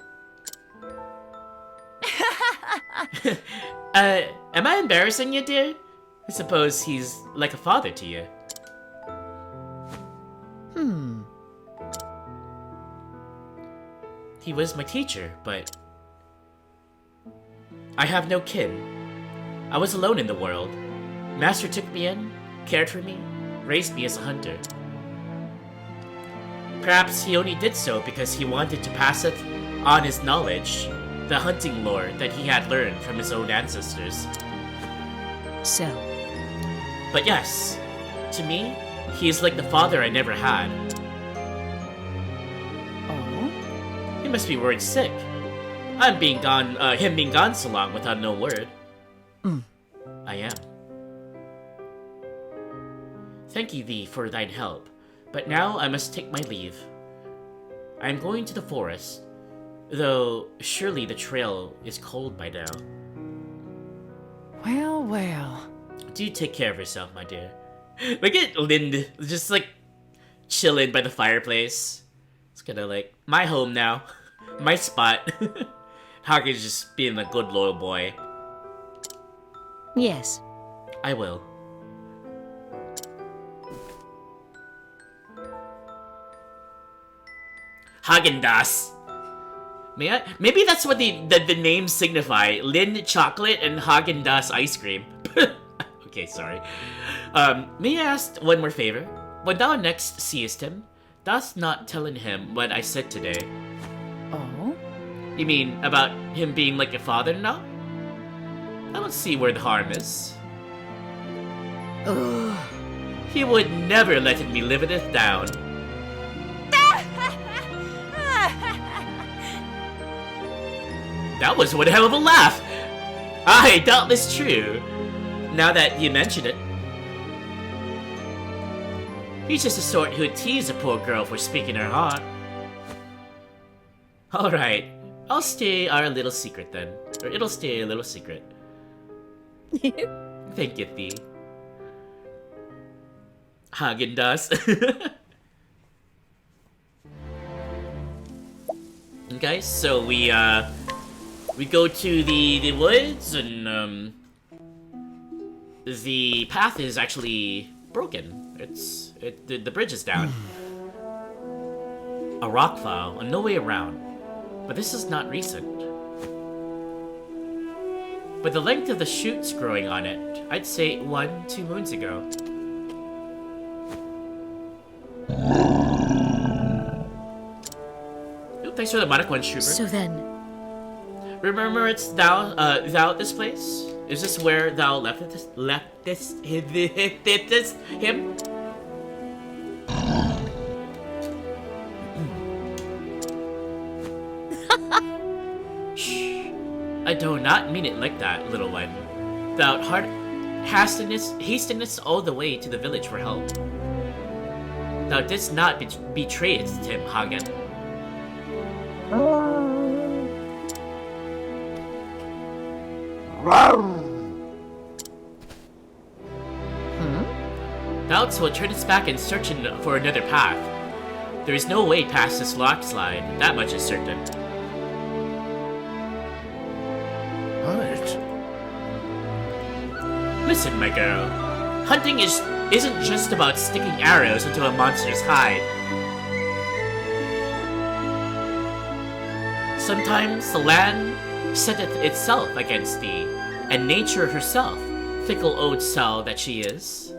Am I embarrassing you, dear? I suppose he's like a father to you. He was my teacher, but I have no kin. I was alone in the world. Master took me in, cared for me, raised me as a hunter. Perhaps he only did so because he wanted to pass it on his knowledge, the hunting lore that he had learned from his own ancestors. So? But yes, to me, he is like the father I never had. Oh? He must be worried sick. Him being gone so long without no word. I am. Thank you thee for thine help, but now I must take my leave. I am going to the forest, though surely the trail is cold by now. Well, well. Do take care of yourself, my dear. Look at Lind, just like chilling by the fireplace. It's kind of like my home now, my spot. Hagen's just being a good loyal boy. Yes. I will. Häagen-Dazs. Maybe that's what the names signify. Lind chocolate and Häagen-Dazs ice cream. Okay, sorry. May I ask one more favor? When thou next seest him, dost not telling him what I said today. Oh? You mean about him being like your father now? I don't see where the harm is. Ugh. He would never let me live it down. That was one hell of a laugh! Aye, doubtless true. Now that you mention it. He's just the sort who'd tease a poor girl for speaking her heart. Alright, I'll stay our little secret then. Or it'll stay a little secret. Thank you, Thee. Häagen-Dazs. Okay, so we go to the woods, and the path is actually broken. The bridge is down. A rock file, and no way around. But this is not recent. But the length of the shoots growing on it, I'd say 1-2 moons ago. Ooh, thanks for the Monarch Trooper. So then... Remember it's thou at this place? Is this where thou left him? Shh. I do not mean it like that, little one. Thou hastenest all the way to the village for help. Thou didst not betray it, Tim Hagen. Doubts will turn its back in searching for another path. There is no way past this lock slide, that much is certain. Right. Listen, my girl. Hunting isn't just about sticking arrows into a monster's hide. Sometimes the land setteth itself against thee, and nature herself, fickle old soul that she is.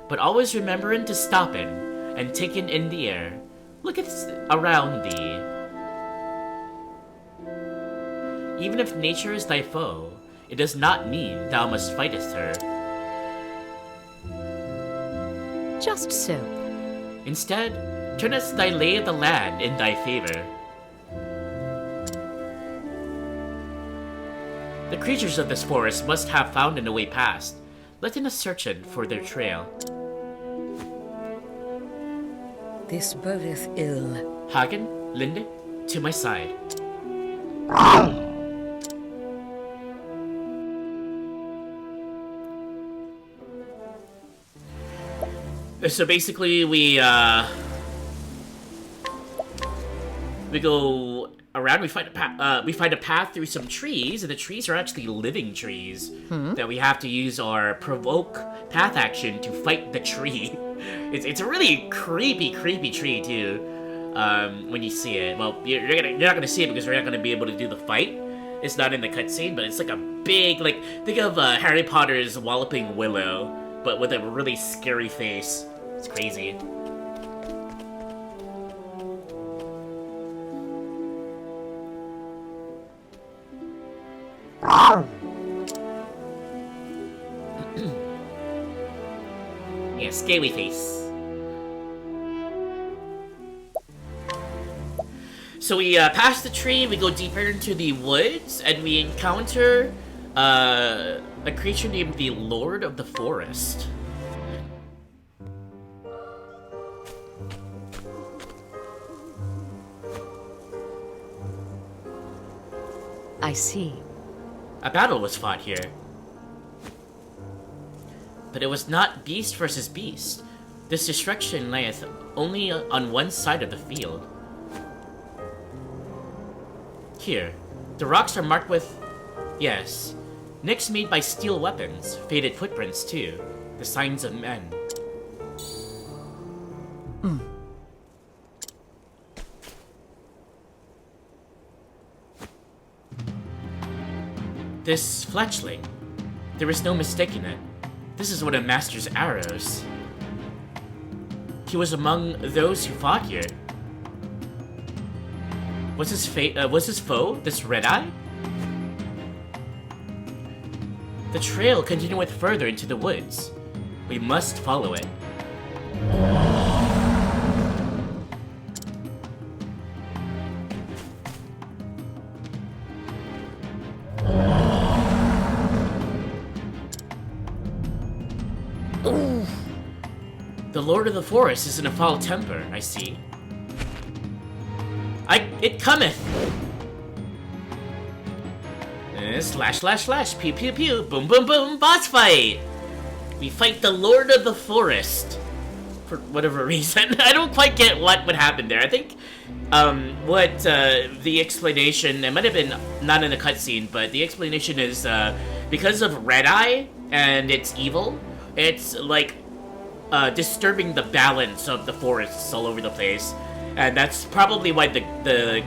But always remembering to stop in and taken in the air, looketh around thee. Even if nature is thy foe, it does not mean thou must fightest her. Just so. Instead, turnest thy lay of the land in thy favor. The creatures of this forest must have found a way past, letting us search it for their trail. This bodeth ill. Hagen, Linde, to my side. So basically, we go around. We find a path through some trees, and the trees are actually living trees that we have to use our provoke path action to fight the tree. It's a really creepy tree too. When you see it, well, you're not gonna see it because we're not gonna be able to do the fight. It's not in the cutscene, but it's like a big, like, think of Harry Potter's Walloping Willow, but with a really scary face. It's crazy. Yeah, scaly face. So we pass the tree, we go deeper into the woods, and we encounter a creature named the Lord of the Forest. I see. A battle was fought here. But it was not beast versus beast. This destruction layeth only on one side of the field. Here, the rocks are marked with, yes, nicks made by steel weapons, faded footprints too, the signs of men. This fletchling, there is no mistaking it. This is one of Master's arrows. He was among those who fought here. Was his foe this red-eye? The trail continueth further into the woods. We must follow it. The Lord of the Forest is in a foul temper, I see. It cometh! Slash, slash, slash, pew, pew, pew, boom, boom, boom, boss fight! We fight the Lord of the Forest. For whatever reason. I don't quite get what would happen there. I think, the explanation, it might have been not in the cutscene, but the explanation is, because of Red Eye and its evil, it's like, disturbing the balance of the forests all over the place. And that's probably why the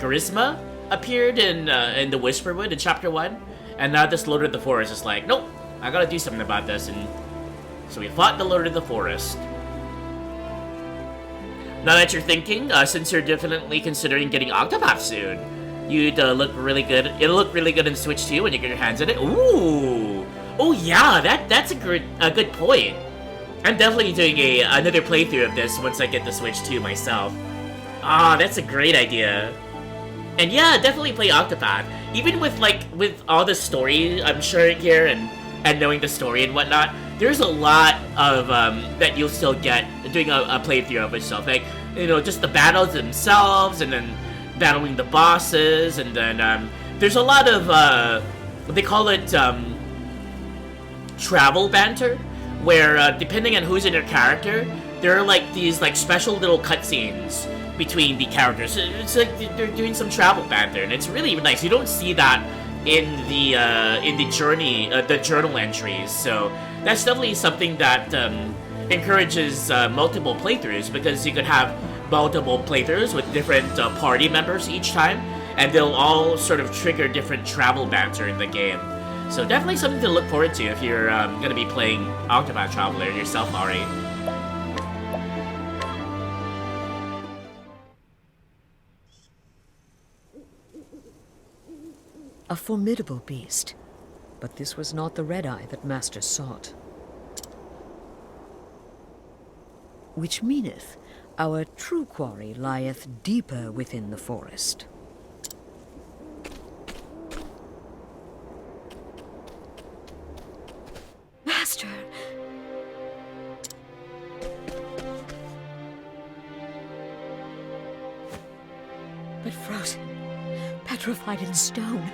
Charisma appeared in the Whisperwood in Chapter 1. And now this Lord of the Forest is like, nope, I gotta do something about this. And so we fought the Lord of the Forest. Now that you're thinking, since you're definitely considering getting Octopath soon, you'd look really good. It'll look really good in Switch 2 when you get your hands on it. Ooh! Oh yeah, that's a good point. I'm definitely doing another playthrough of this once I get the Switch 2 myself. Ah, that's a great idea. And yeah, definitely play Octopath. Even with all the story I'm sharing here and knowing the story and whatnot, there's a lot of that you'll still get doing a playthrough of itself. Like, you know, just the battles themselves, and then battling the bosses, and then there's a lot of they call it travel banter, where depending on who's in your character, there are like these like special little cutscenes between the characters. It's like they're doing some travel banter, and it's really nice. You don't see that in the journal entries. So that's definitely something that encourages multiple playthroughs, because you could have multiple playthroughs with different party members each time, and they'll all sort of trigger different travel banter in the game. So definitely something to look forward to if you're going to be playing Octopath Traveler yourself, Ari. a formidable beast. But this was not the red-eye that Master sought. Which meaneth our true quarry lieth deeper within the forest. Master! But frozen, petrified in stone.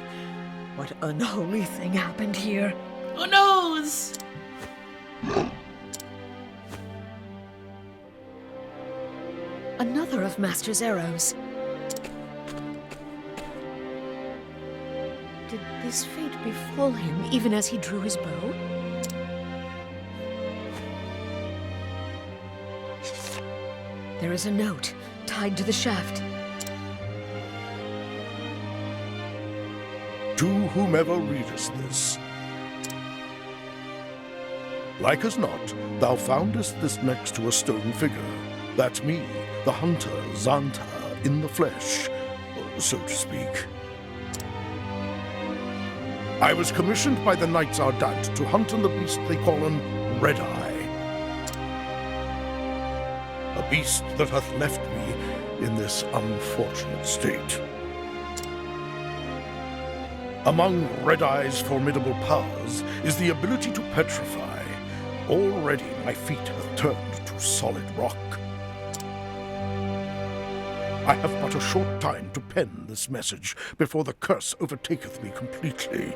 What unholy thing happened here? Who knows? Another of Master's arrows. Did this fate befall him even as he drew his bow? There is a note tied to the shaft. To whomever readest this. Like as not, thou foundest this next to a stone figure. That's me, the hunter, Zanta, in the flesh, so to speak. I was commissioned by the Nights Ardant to hunt on the beast they call an Red-Eye. A beast that hath left me in this unfortunate state. Among Red-Eye's formidable powers is the ability to petrify. Already my feet have turned to solid rock. I have but a short time to pen this message before the curse overtaketh me completely.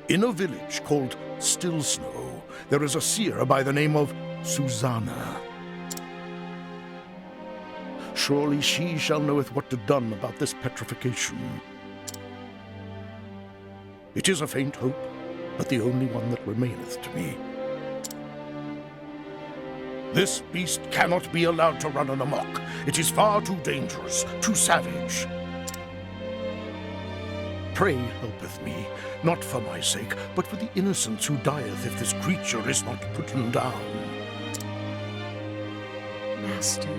In a village called Still Snow, there is a seer by the name of Susanna. Surely she shall knoweth what to done about this petrification. It is a faint hope, but the only one that remaineth to me. This beast cannot be allowed to run amok. It is far too dangerous, too savage. Pray helpeth me, not for my sake, but for the innocents who dieth if this creature is not put down. Master.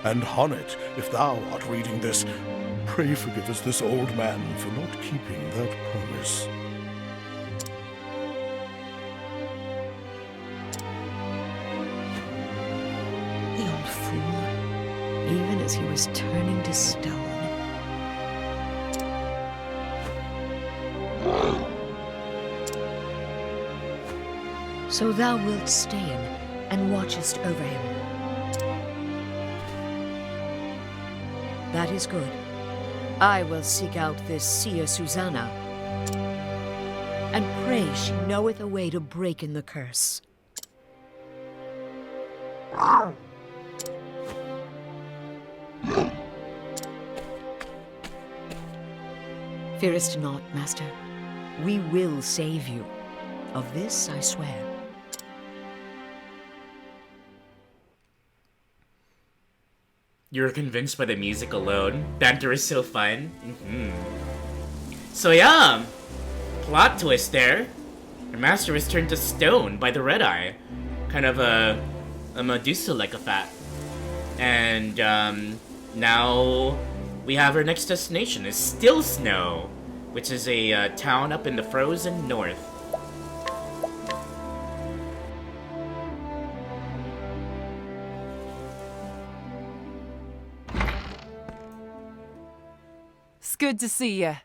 And Honnet, if thou art reading this, pray forgive us this old man for not keeping that promise. The old fool, even as he was turning to stone. So thou wilt stay in and watchest over him. That is good. I will seek out this seer Susanna, and pray she knoweth a way to break in the curse. Fearest not, Master. We will save you. Of this I swear. You were convinced by the music alone? Banter is so fun. So yeah, plot twist there. Your master was turned to stone by the Red-Eye. Kind of a Medusa-like effect. And now we have our next destination is Still Snow, which is a town up in the frozen north. It's good to see you.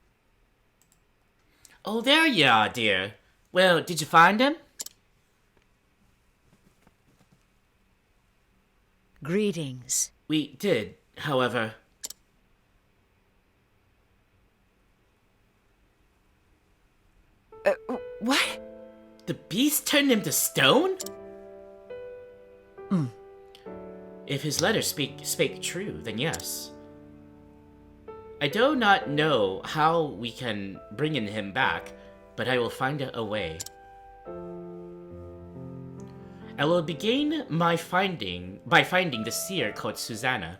Oh, there you are, dear. Well, did you find him? Greetings. We did, however. What? The beast turned him to stone? If his letters spake true, then yes. I do not know how we can bring in him back, but I will find a way. I will begin by finding the seer called Susanna.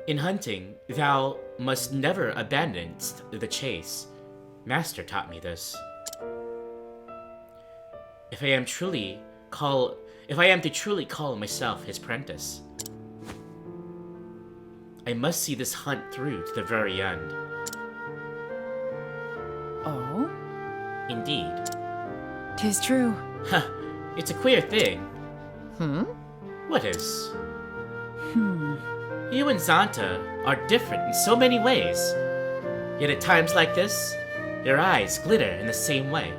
In hunting, thou must never abandon the chase. Master taught me this. If I am to truly call myself his apprentice, I must see this hunt through to the very end. Oh? Indeed. 'Tis true. Huh, it's a queer thing. What is? You and Zanta are different in so many ways. Yet at times like this, your eyes glitter in the same way.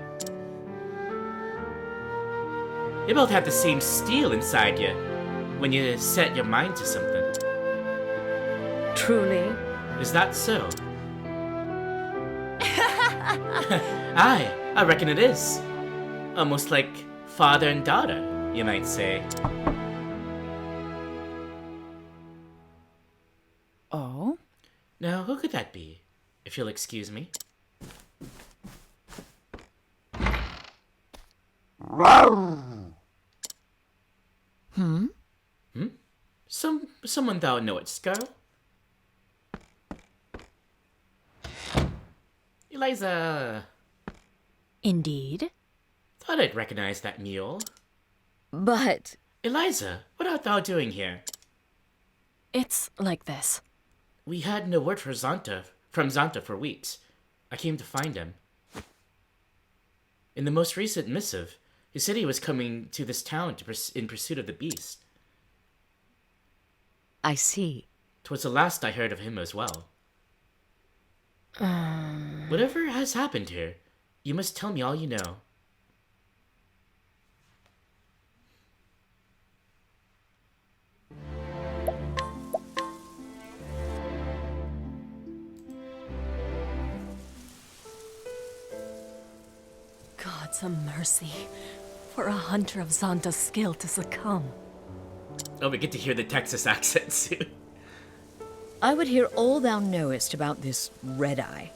You both have the same steel inside you when you set your mind to something. Truly? Is that so? Aye, I reckon it is. Almost like father and daughter, you might say. Oh? Now, who could that be? If you'll excuse me. Someone thou knowest, girl? Eliza. Indeed. Thought I'd recognize that mule. But... Eliza, what art thou doing here? It's like this. We had no word from Zanta for weeks. I came to find him. In the most recent missive, he said he was coming to this town in pursuit of the beast. I see. 'Twas the last I heard of him as well. Whatever has happened here, you must tell me all you know. God's a mercy for a hunter of Zanta's skill to succumb. Oh, we get to hear the Texas accent soon. I would hear all thou knowest about this red-eye.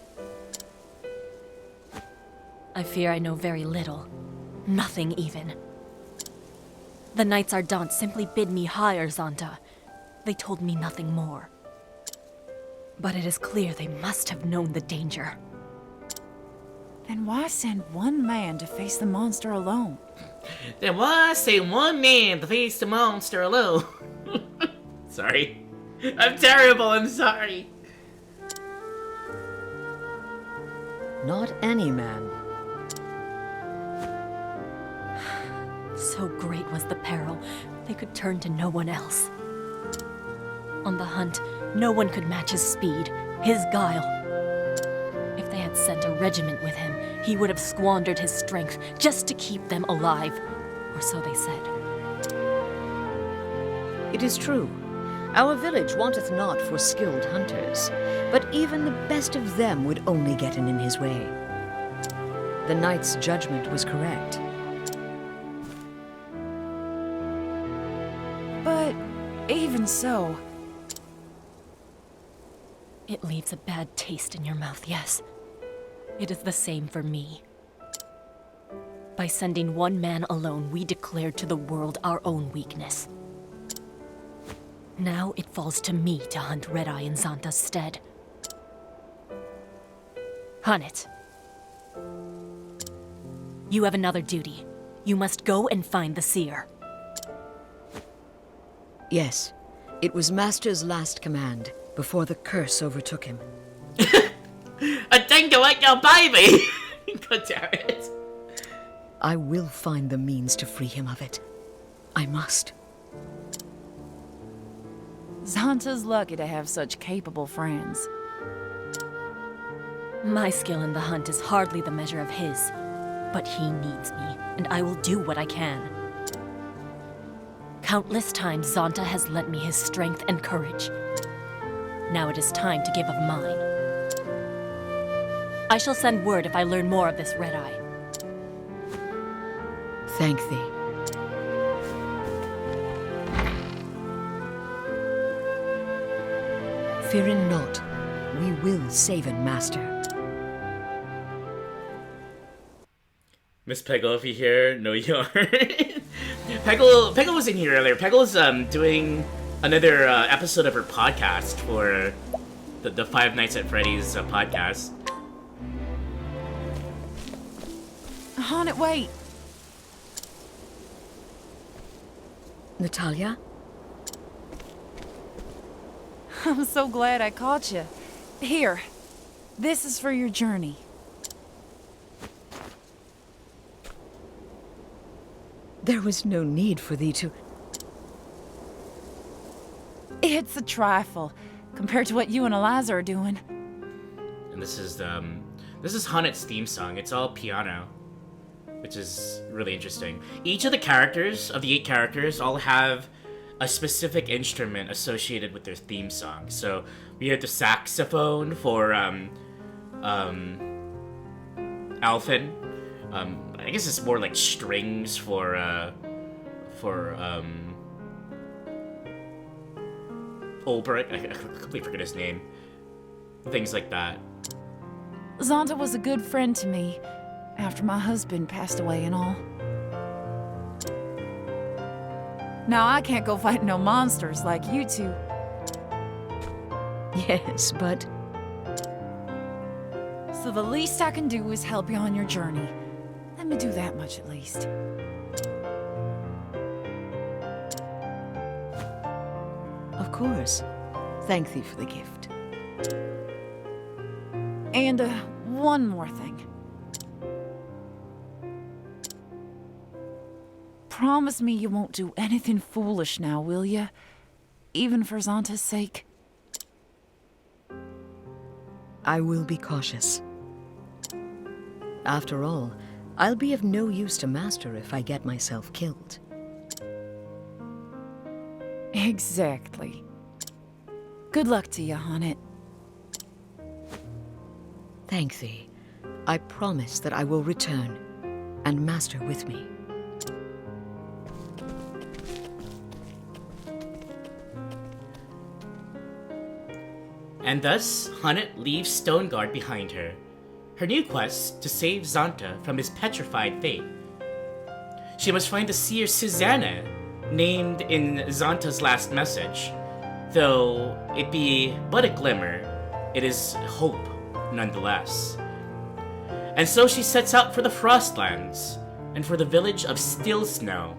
I fear I know very little. Nothing even. The Knights Ardent simply bid me hire Zanta. They told me nothing more. But it is clear they must have known the danger. Then why send one man to face the monster alone? Then why say one man to face the monster alone? Sorry. I'm terrible, I'm sorry. Not any man. So great was the peril, they could turn to no one else. On the hunt, no one could match his speed, his guile. If they had sent a regiment with him, he would have squandered his strength just to keep them alive, or so they said. It is true. Our village wanteth not for skilled hunters, but even the best of them would only get in his way. The knight's judgment was correct. But even so... It leaves a bad taste in your mouth, yes. It is the same for me. By sending one man alone, we declared to the world our own weakness. Now it falls to me to hunt Red-Eye in Zanta's stead. Hunt. You have another duty. You must go and find the seer. Yes, it was Master's last command, before the curse overtook him. A thing to wake your baby! God damn it. I will find the means to free him of it. I must. Zanta's lucky to have such capable friends. My skill in the hunt is hardly the measure of his, but he needs me, and I will do what I can. Countless times Zanta has lent me his strength and courage. Now it is time to give of mine. I shall send word if I learn more of this Red-Eye. Thank thee. Fearing not, we will save him, Master. Miss Peggle, if you here, no you aren't. Peggle was in here earlier. Peggle's doing another episode of her podcast for the Five Nights at Freddy's podcast. Haunted, wait! Natalia? I'm so glad I caught you. Here, this is for your journey. There was no need for thee to... It's a trifle compared to what you and Eliza are doing. And this is Hunnit's theme song. It's all piano, which is really interesting. Each of the characters, of the 8 characters, all have a specific instrument associated with their theme song. So we have the saxophone for Alphen. I guess it's more like strings for Ulbrich. I completely forget his name. Things like that. Zonta was a good friend to me after my husband passed away and all. Now I can't go fight no monsters like you two. Yes, but... So the least I can do is help you on your journey. Let me do that much at least. Of course. Thank thee for the gift. And, one more thing. Promise me you won't do anything foolish now, will ya? Even for Zonta's sake. I will be cautious. After all, I'll be of no use to Master if I get myself killed. Exactly. Good luck to you, Hunnit. Thank thee. I promise that I will return, and Master with me. And thus, Hunnit leaves Stoneguard behind her. Her new quest to save Zonta from his petrified fate. She must find the seer Susanna, named in Zonta's last message. Though it be but a glimmer, it is hope nonetheless. And so she sets out for the Frostlands, and for the village of Still Snow.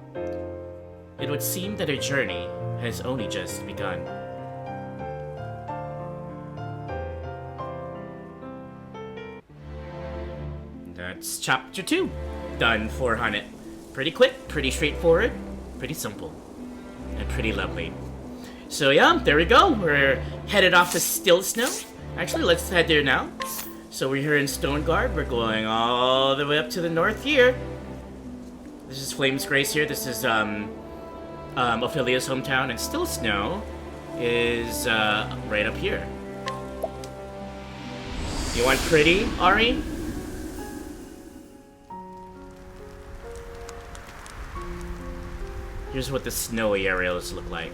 It would seem that her journey has only just begun. That's chapter 2, done for Hunnit. Pretty quick, pretty straightforward, pretty simple, and pretty lovely. So yeah, there we go. We're headed off to Still Snow. Actually, let's head there now. So we're here in Stoneguard. We're going all the way up to the north here. This is Flame's Grace here. This is Ophelia's hometown, and Still Snow is right up here. You want pretty, Ari? Here's what the snowy areas look like.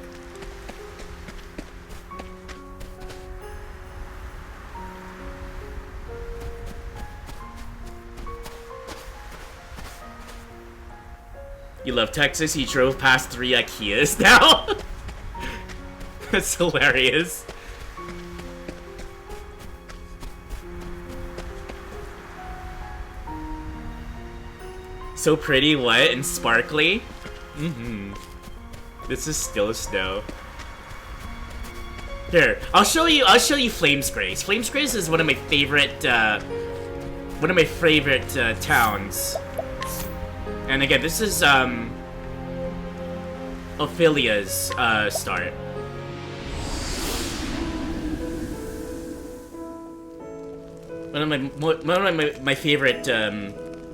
You love Texas? He drove past 3 IKEAs now? That's hilarious. So pretty, what? And sparkly? Mm-hmm. This is Still Snow. Here, I'll show you Flame's Grace. Flame's Grace is one of my favorite towns. And again, this is Ophelia's start. One of my favorite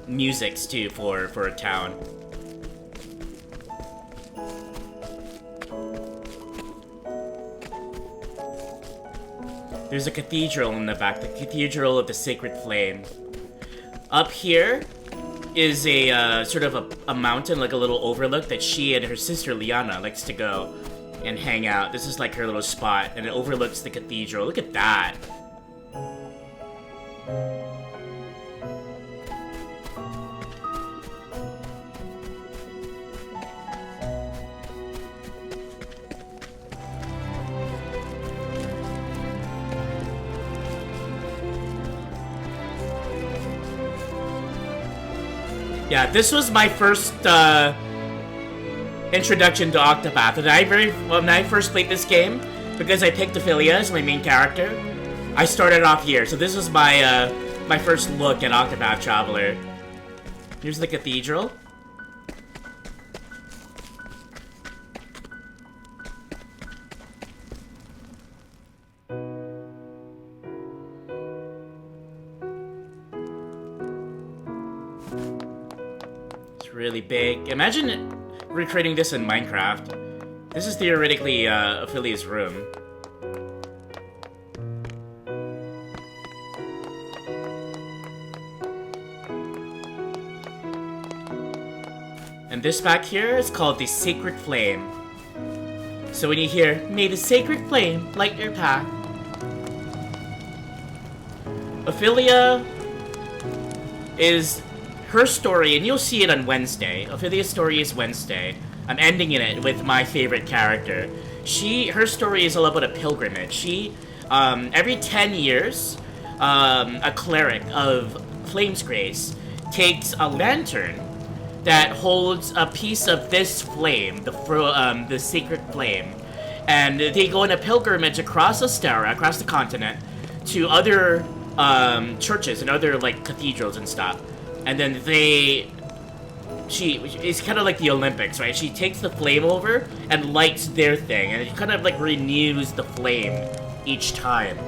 musics too for a town. There's a cathedral in the back, the Cathedral of the Sacred Flame. Up here is a sort of a mountain, like a little overlook that she and her sister Liana likes to go and hang out. This is like her little spot, and it overlooks the cathedral. Look at that. Yeah, this was my first introduction to Octopath. When I first played this game, because I picked Ophelia as my main character, I started off here. So this was my my first look at Octopath Traveler. Here's the cathedral. It's really big. Imagine recreating this in Minecraft. This is theoretically Ophelia's room. And this back here is called the Sacred Flame. So when you hear, "May the Sacred Flame light your path," Ophelia is her story, and you'll see it on Wednesday. Ophelia's story is Wednesday. I'm ending it with my favorite character. Her story is all about a pilgrimage. She, every 10 years, a cleric of Flame's Grace takes a lantern that holds a piece of this flame, the sacred flame, and they go on a pilgrimage across Astera, across the continent, to other churches and other like cathedrals and stuff, and then it's kind of like the Olympics, right? She takes the flame over and lights their thing, and it kind of like renews the flame each time.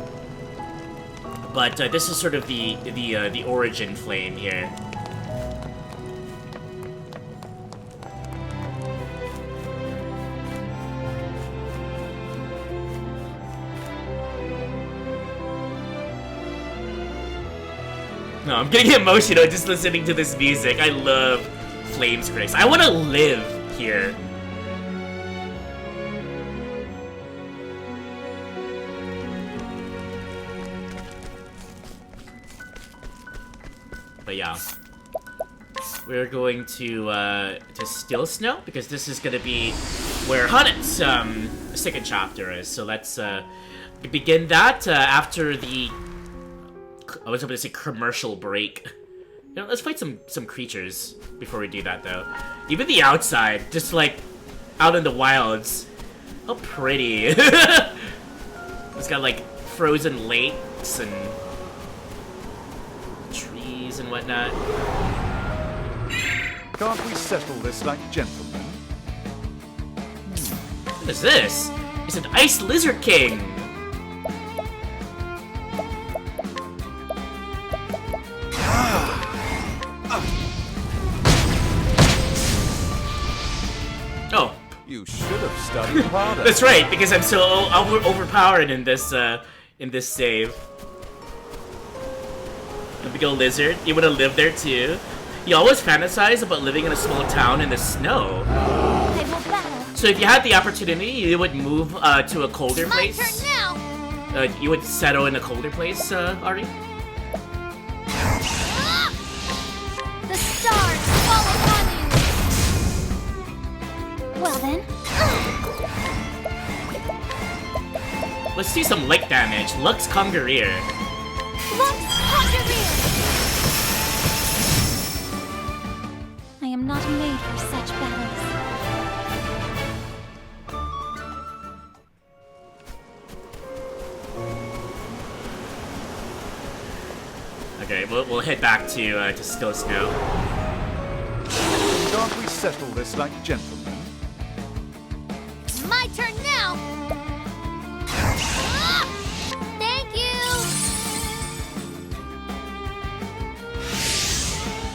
But this is sort of the origin flame here. No, I'm getting emotional just listening to this music. I love Flame's Grace. I want to live here. But yeah, we're going to Still Snow because this is gonna be where Hunnit's second chapter is. So let's begin that after the. I was hoping to say commercial break. You know, let's fight some creatures before we do that, though. Even the outside, just like out in the wilds. How pretty. It's got like frozen lakes and trees and whatnot. Can't we settle this like gentlemen? What is this? It's an Ice Lizard King. Oh. You should have studied harder. That's right, because I'm so overpowered in this save. A big old lizard. You wanna live there too? You always fantasize about living in a small town in the snow. I will battle. So if you had the opportunity, you would move to a colder My place. turn now. You would settle in a colder place, Ari? The stars fall upon you. Well then. Let's do some lick damage. Lux Congerir. Lux Congerir. I am not made for such battles. Okay, we'll head back to Still Snow. Can't we settle this like gentlemen? My turn now. Thank you.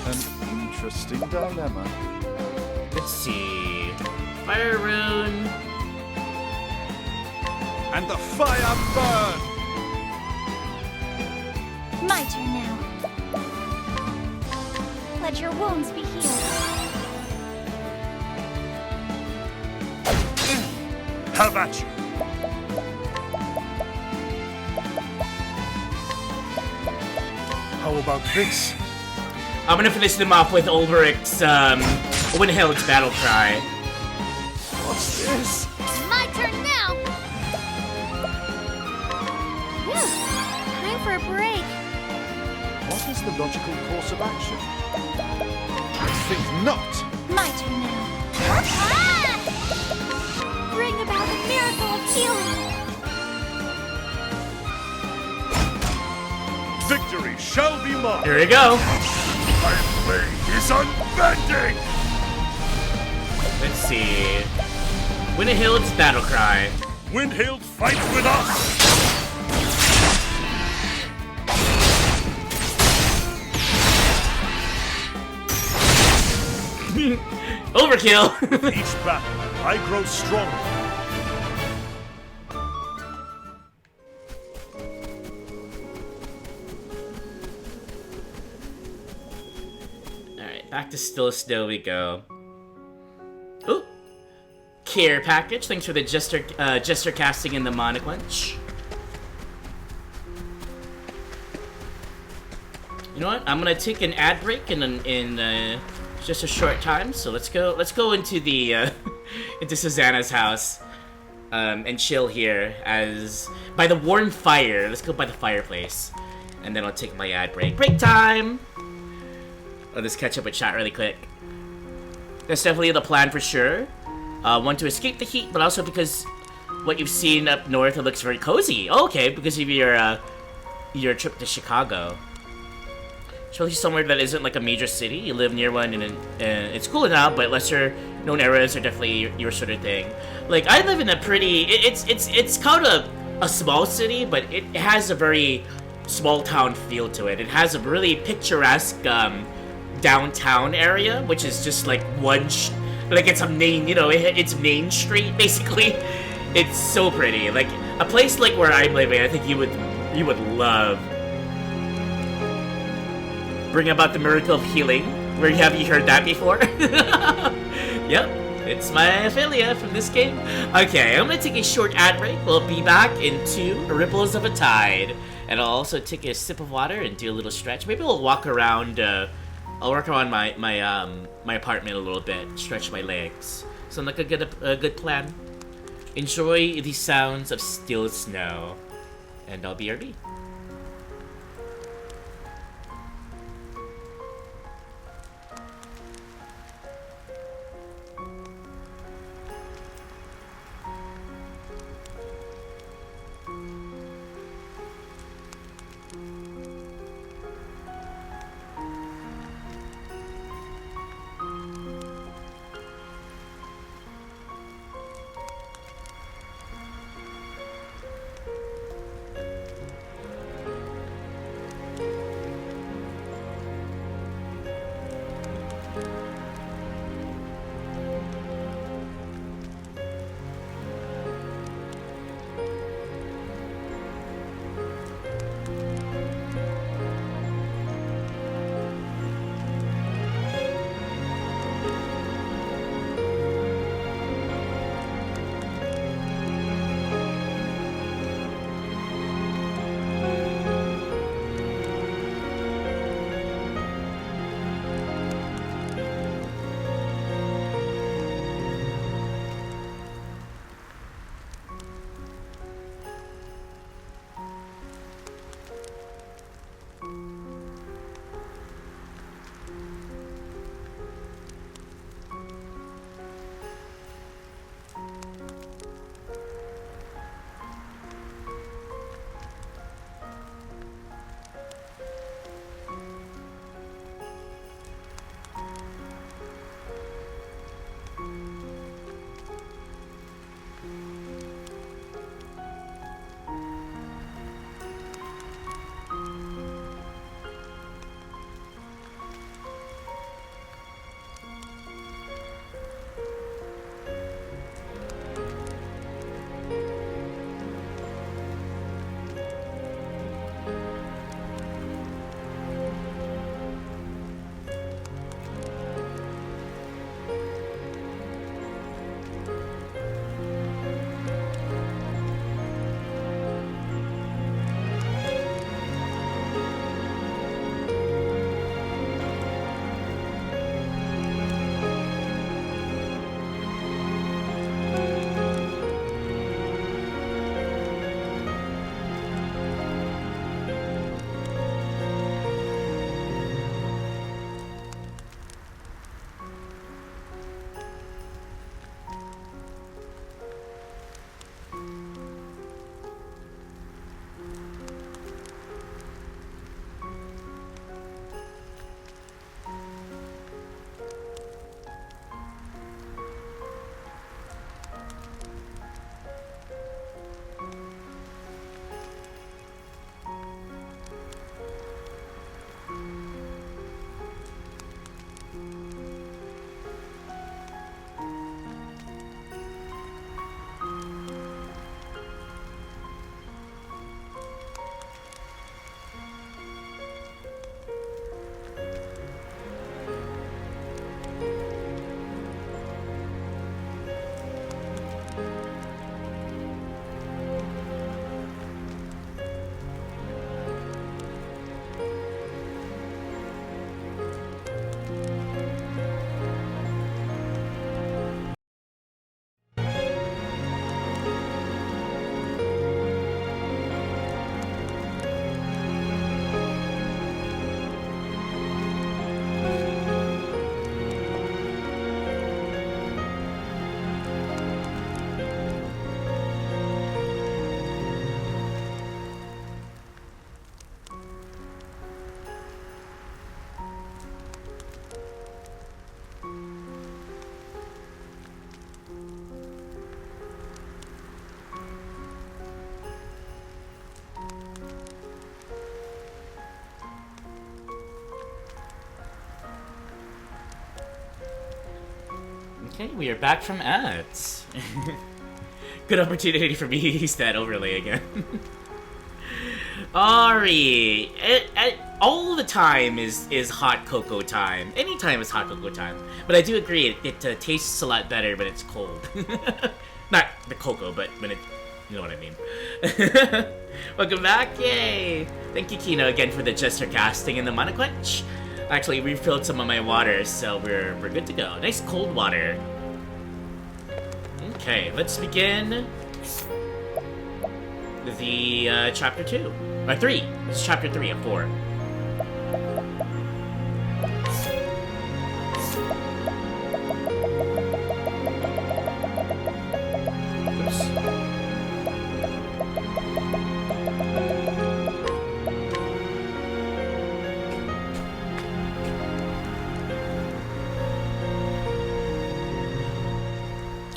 An interesting dilemma. Let's see. Fire Rune. And the fire burn! My turn now. Let your wounds be healed. How about you? How about this? I'm gonna finish them off with Ulrich's, Windhild's battle cry. What's this? My turn now. Whew. Time for a break. What is the logical course of action? I think not. My turn now. Ah! Bring about the miracle of healing. shall be mine. Here we go. My blade is unbending. Let's see. Winnehild's battle cry. Windhild fights with us. Overkill. Each battle, I grow stronger. Alright, back to Still Snow we go. Ooh! Care package. Thanks for the jester casting in the Monic Wench. You know what? I'm gonna take an ad break in just a short time. So let's go into the into Susanna's house and chill here as by the warm fire. Let's go by the fireplace, and then I'll take my ad break. Break time. I'll just catch up with chat really quick. That's definitely the plan for sure. One, to escape the heat, but also because what you've seen up north, it looks very cozy. Oh, okay, because of your trip to Chicago. Especially somewhere that isn't like a major city. You live near one, and it's cool enough, but lesser known areas are definitely your sort of thing. Like, I live in a pretty... It's called a small city, but it has a very small town feel to it. It has a really picturesque downtown area, which is just like like it's a main, it's Main Street basically. It's so pretty. Like a place like where I'm living, I think you would love. Bring about the miracle of healing. Have you heard that before? Yep, it's my affiliate from this game. Okay, I'm gonna take a short ad break. We'll be back in 2 Ripples of a Tide, and I'll also take a sip of water and do a little stretch. Maybe we'll walk around. I'll work around my apartment a little bit, stretch my legs. Sound like a good plan. Enjoy the sounds of still snow, and I'll BRB. Okay, we are back from ads. Good opportunity for me to use that overlay again. Ari, all the time is hot cocoa time. Anytime is hot cocoa time. But I do agree, it tastes a lot better when it's cold. Not the cocoa, but when it, you know what I mean. Welcome back, yay! Thank you, Kino, again for the gesture casting and the mana quench. Actually, refilled some of my water, so we're good to go. Nice cold water. Okay, let's begin the chapter 2. Or 3. It's chapter 3 of 4.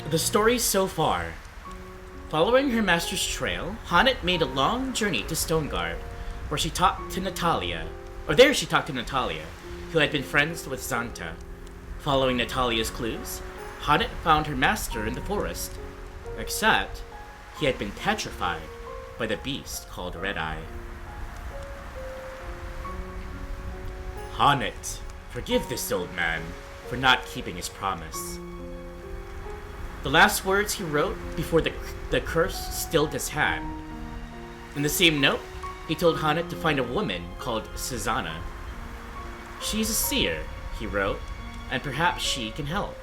The story so far. Following her master's trail, Hanet made a long journey to Stoneguard, where she talked to Natalia, who had been friends with Xanta. Following Natalia's clues, Hanet found her master in the forest, except he had been petrified by the beast called Red Eye. Hanet, forgive this old man for not keeping his promise. The last words he wrote before the curse stilled his hand. In the same note, he told Hanet to find a woman called Susanna. She's a seer, he wrote, and perhaps she can help.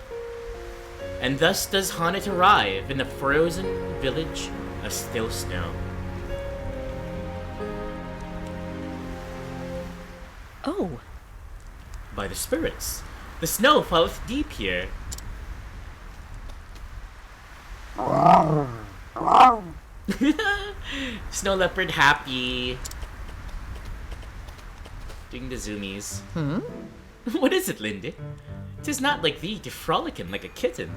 And thus does Hanet arrive in the frozen village of Still Snow. Oh. By the spirits, the snow falleth deep here. Snow leopard happy. Doing the zoomies. Hmm? What is it, Lindy? 'Tis not like thee to frolicken like a kitten.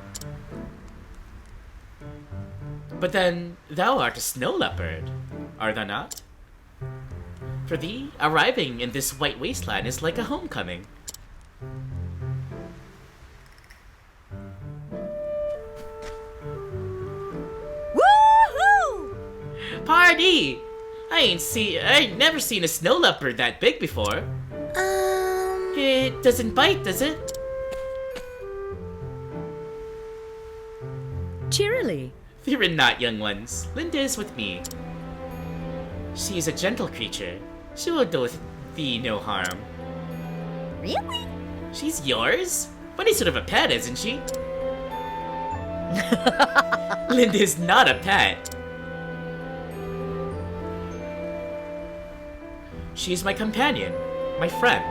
But then, thou art a snow leopard, art thou not? For thee, arriving in this white wasteland is like a homecoming. Party! I ain't never seen a snow leopard that big before. It doesn't bite, does it? Cheerily. Fear not, young ones. Linda is with me. She is a gentle creature. She will do thee no harm. Really? She's yours? Funny sort of a pet, isn't she? Linda is not a pet. She's my companion, my friend.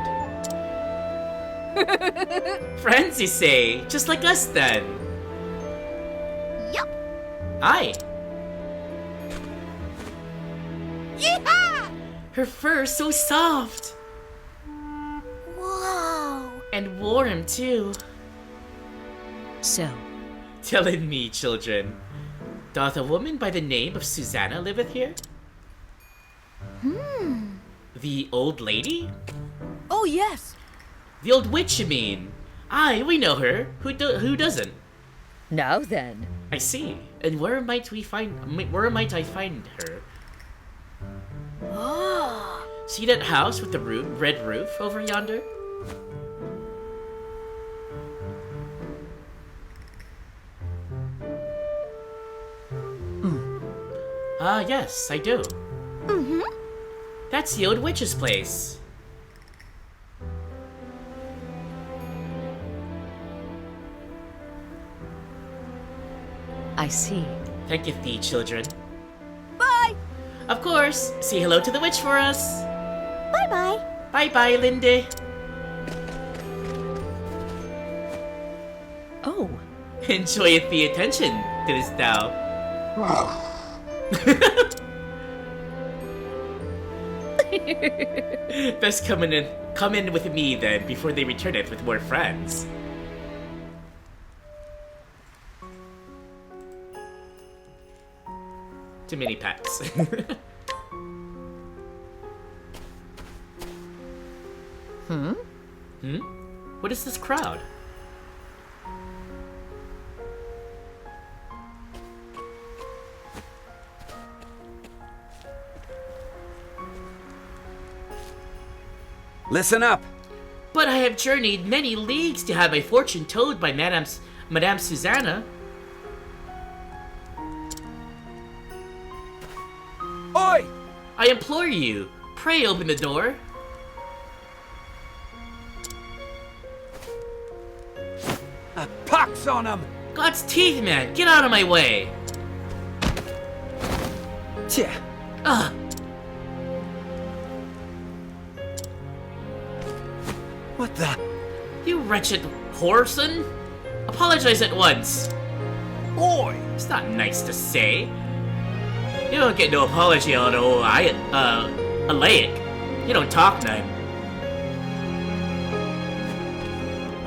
Friends, you say? Just like us, then. Yup. Aye. Yeehaw! Her fur's so soft. Whoa. And warm, too. So, Telling me, children, doth a woman by the name of Susanna liveth here? The old lady? Oh, yes. The old witch, you mean? Aye, we know her. Who doesn't? now then. I see. And where might I find her? Oh. See that house with the red roof over yonder? Ah, yes, I do. Mm-hmm. That's the old witch's place. I see. Thank you, thee, children. Bye. Of course. Say hello to the witch for us. Bye-bye. Bye-bye, Lindy. Oh. Enjoyeth the attention, didst thou? Best come in with me then before they return it with more friends. Too many pets. Hmm? What is this crowd? Listen up. But I have journeyed many leagues to have my fortune told by Madame Susanna. Oi! I implore you, pray open the door. A pox on him! God's teeth, man, get out of my way. Tja. Ugh. What the? You wretched whoreson. Apologize at once. Oi! It's not nice to say. You don't get no apology on a lake. You don't talk none.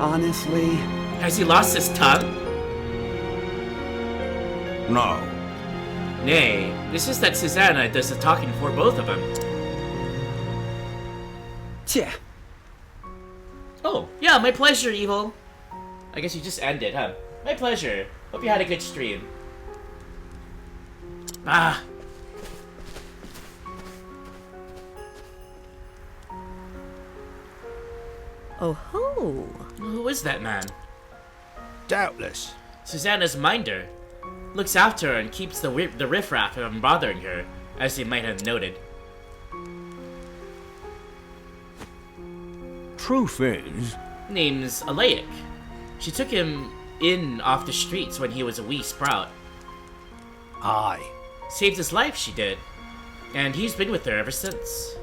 Honestly... Has he lost his tongue? No. Nay, this is that Susanna does the talking for both of them. Tja. Oh, yeah, my pleasure, Evil. I guess you just ended, huh? My pleasure. Hope you had a good stream. Ah. Oh ho! Who is that man? Doubtless. Susanna's minder. Looks after her and keeps the riffraff from bothering her, as you might have noted. Truth is... Name's Alaic. She took him in off the streets when he was a wee sprout. Aye. Saved his life, she did. And he's been with her ever since.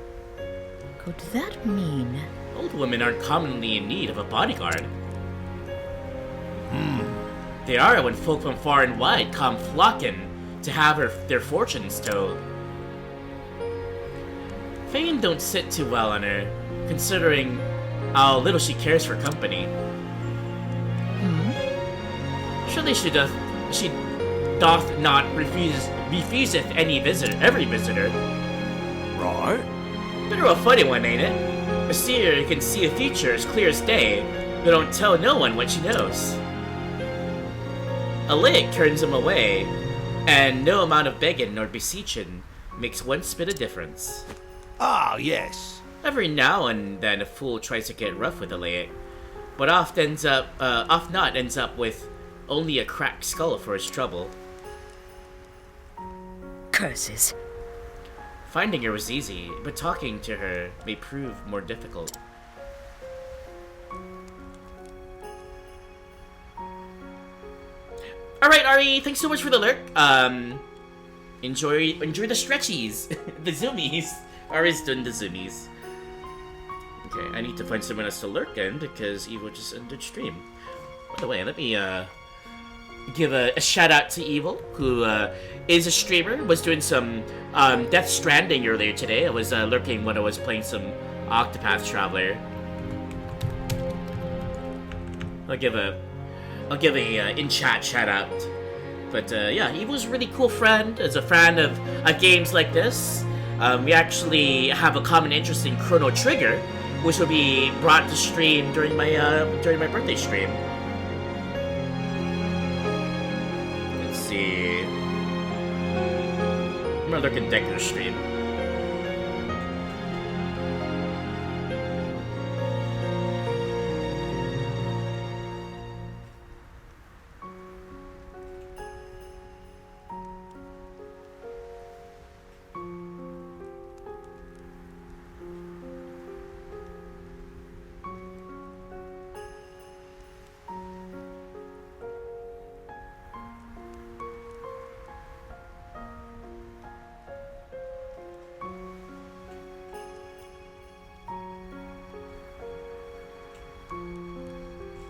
Could that mean? Old women aren't commonly in need of a bodyguard. They are when folk from far and wide come flocking to have their fortunes told. Fame don't sit too well on her, considering how little she cares for company. Surely she doth not refuseth every visitor. Right. Bit of a funny one, ain't it? A seer can see a future as clear as day, but don't tell no one what she knows. A lake turns him away, and no amount of begging nor beseeching makes one spit of difference. Ah, yes. Every now and then a fool tries to get rough with a lake, but oft ends up with only a cracked skull for his trouble. Curses. Finding her was easy, but talking to her may prove more difficult. Alright, Ari, thanks so much for the lurk. Enjoy the stretchies. The zoomies. Ari's doing the zoomies. Okay, I need to find someone else to lurk in because Evil just ended stream. By the way, let me give a shout out to Evil, who is a streamer, was doing some Death Stranding earlier today. I was lurking when I was playing some Octopath Traveler. I'll give a in-chat shout-out. But yeah, he was a really cool friend. As a fan of games like this, we actually have a common interest in Chrono Trigger, which will be brought to stream during my birthday stream. Let's see. I'm gonna look at Decker's stream.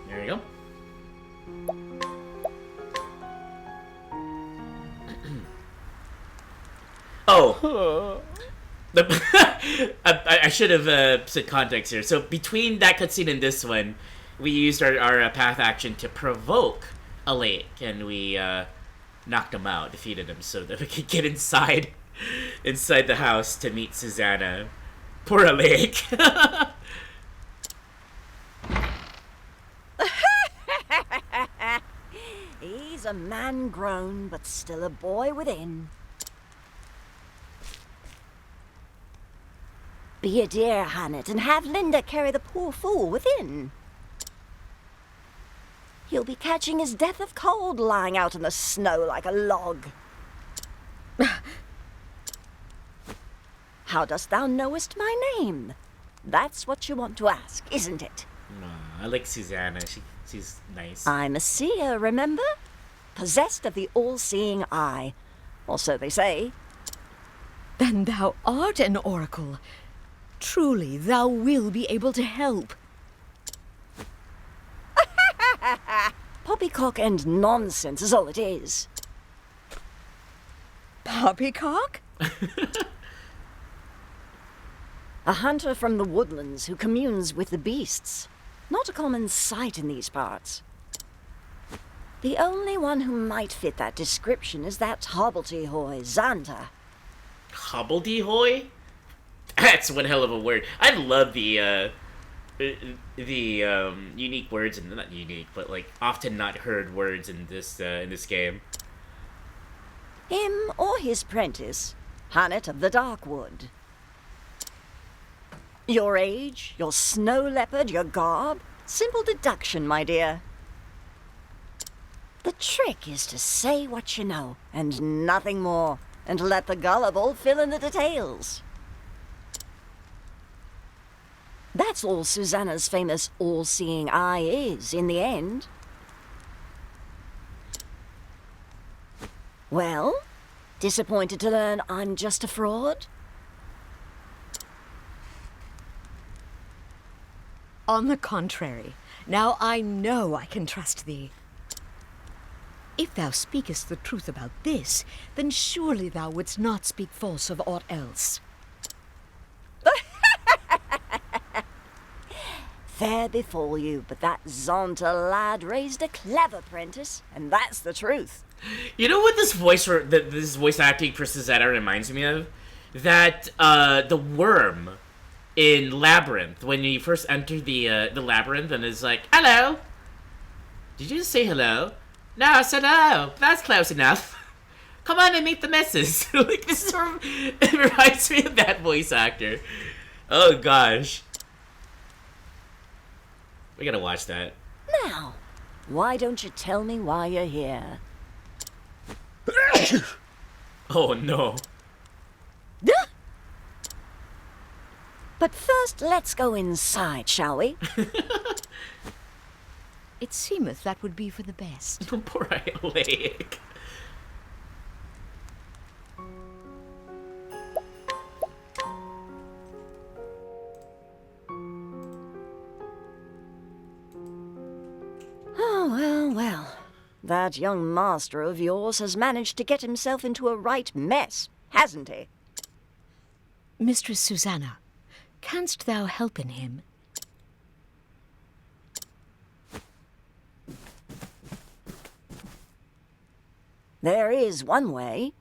There you go. Oh. I should have said context here. So between that cutscene and this one, we used our path action to provoke a lake, and we knocked him out, defeated him, so that we could get inside the house to meet Susanna. Poor lake. He's a man grown, but still a boy within. Be a dear, Hannet, and have Linda carry the poor fool within. He'll be catching his death of cold lying out in the snow like a log. How dost thou knowest my name? That's what you want to ask, isn't it? I like Susanna. She's nice. I'm a seer, remember? Possessed of the all-seeing eye. Or so they say. Then thou art an oracle. Truly, thou will be able to help. Poppycock and nonsense is all it is. Poppycock? A hunter from the woodlands who communes with the beasts. Not a common sight in these parts. The only one who might fit that description is that hobbledehoy, Xanta. Hobbledehoy? That's one hell of a word. I love the unique words, and not unique, but like often not heard words in this game. Him or his prentice, Hannet of the Darkwood. Your age, your snow leopard, your garb. Simple deduction, my dear. The trick is to say what you know, and nothing more, and let the gullible fill in the details. That's all Susanna's famous all-seeing eye is, in the end. Well, disappointed to learn I'm just a fraud? On the contrary, now I know I can trust thee. If thou speakest the truth about this, then surely thou wouldst not speak false of aught else. Fair befall you, but that Xanta lad raised a clever apprentice, and that's the truth. You know what this voice acting for Susanna reminds me of? That the worm in Labyrinth, when you first enter the labyrinth and is like, "Hello." Did you just say hello? No, I said hello. That's close enough. Come on and meet the missus. Like it reminds me of that voice actor. Oh gosh. We gotta watch that. Now, why don't you tell me why you're here? Oh no. But first, let's go inside, shall we? It seemeth that would be for the best. Poor Lake. Oh, well. That young master of yours has managed to get himself into a right mess, hasn't he? Mistress Susanna, canst thou help in him? There is one way.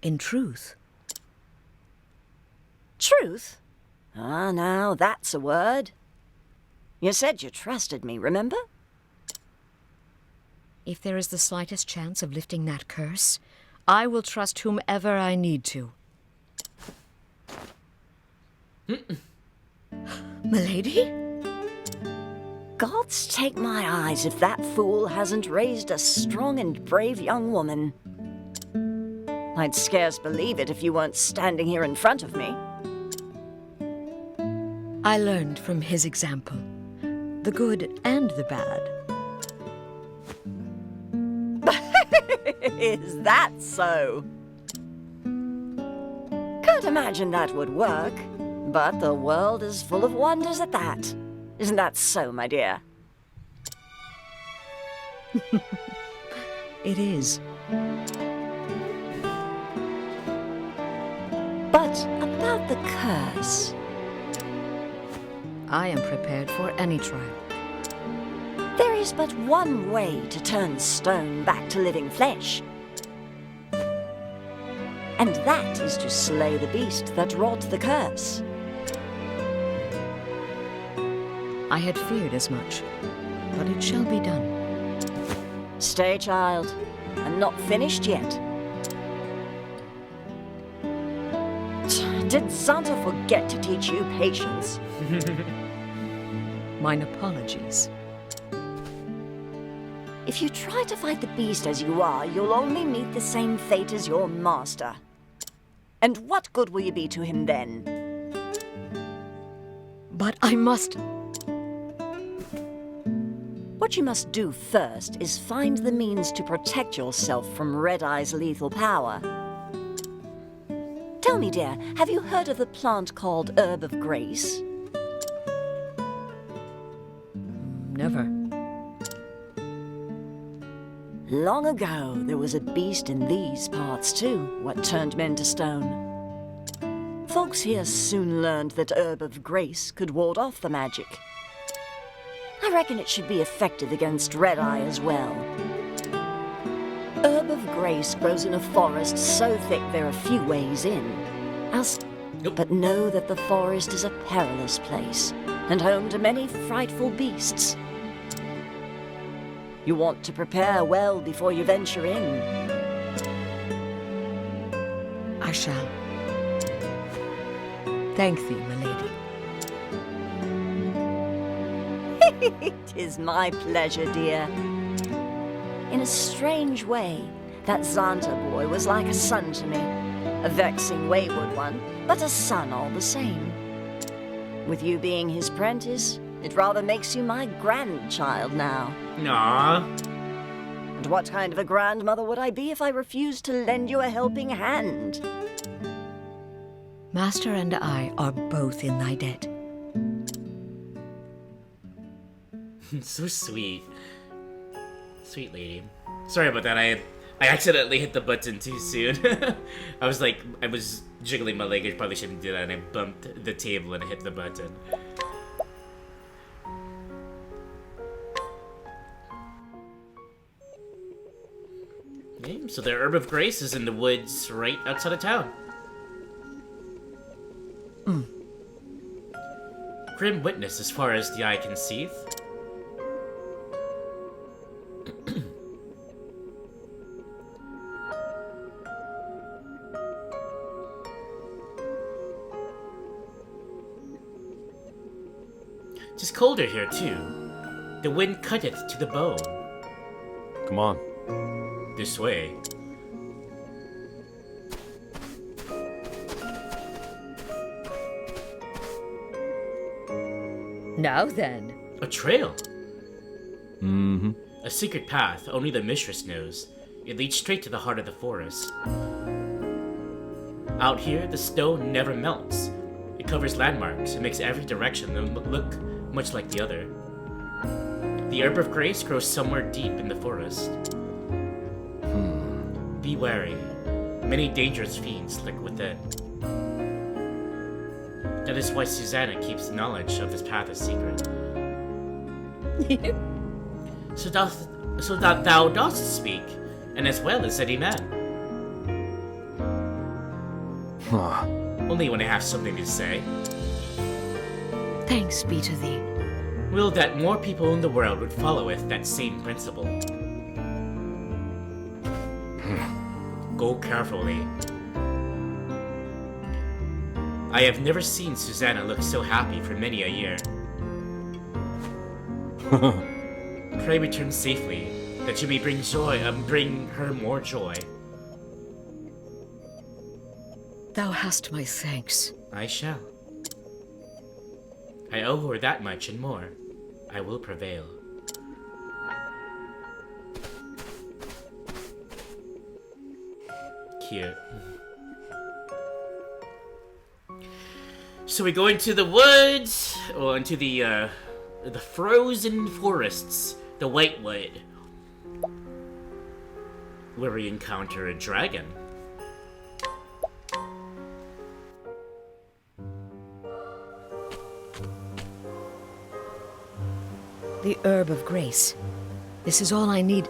In truth? Truth? Ah, now that's a word. You said you trusted me, remember? If there is the slightest chance of lifting that curse, I will trust whomever I need to. Milady? Gods take my eyes if that fool hasn't raised a strong and brave young woman. I'd scarce believe it if you weren't standing here in front of me. I learned from his example, the good and the bad. Is that so? Can't imagine that would work, but the world is full of wonders at that. Isn't that so, my dear? It is. But about the curse... I am prepared for any trial. There is but one way to turn stone back to living flesh. And that is to slay the beast that wrought the curse. I had feared as much, but it shall be done. Stay, child. I'm not finished yet. Did Santa forget to teach you patience? Mine apologies. If you try to fight the beast as you are, you'll only meet the same fate as your master. And what good will you be to him then? But I must... What you must do first is find the means to protect yourself from Red Eye's lethal power. Tell me, dear, have you heard of the plant called Herb of Grace? Never. Long ago, there was a beast in these parts too, what turned men to stone. Folks here soon learned that Herb of Grace could ward off the magic. I reckon it should be effective against Red Eye as well. Herb of Grace grows in a forest so thick there are few ways in. But know that the forest is a perilous place, and home to many frightful beasts. You want to prepare well before you venture in. I shall. Thank thee, my lady. It is my pleasure, dear. In a strange way, that Xanta boy was like a son to me. A vexing, wayward one, but a son all the same. With you being his prentice, it rather makes you my grandchild now. Aww. And what kind of a grandmother would I be if I refused to lend you a helping hand? Master and I are both in thy debt. So sweet. Sweet lady. Sorry about that, I accidentally hit the button too soon. I was jiggling my leg, I probably shouldn't do that, and I bumped the table and hit the button. Okay, so the Herb of Grace is in the woods right outside of town. Grim witness as far as the eye can see. It's colder here, too. The wind cutteth to the bone. Come on. This way. Now then. A trail. Mm-hmm. A secret path only the mistress knows. It leads straight to the heart of the forest. Out here, the snow never melts. It covers landmarks and makes every direction look much like the other. The Herb of Grace grows somewhere deep in the forest. Be wary. Many dangerous fiends lurk within. That is why Susanna keeps knowledge of this path a secret. so that thou dost speak, and as well as any man. Only when I have something to say. Thanks be to thee. Will that more people in the world would followeth that same principle. Go carefully. I have never seen Susanna look so happy for many a year. Pray return safely, that you may bring her more joy. Thou hast my thanks. I shall. I owe her that much and more. I will prevail. Cute. So we go into the woods, or into the frozen forests, the Whitewood, where we encounter a dragon. The Herb of Grace. This is all I need.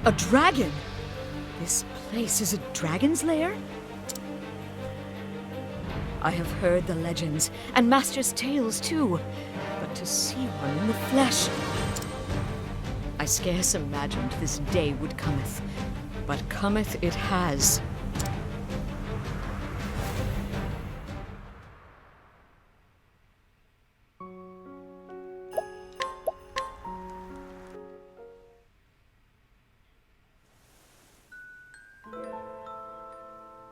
A dragon? This place is a dragon's lair? I have heard the legends, and Master's tales too, but to see one in the flesh. I scarce imagined this day would cometh, but cometh it has.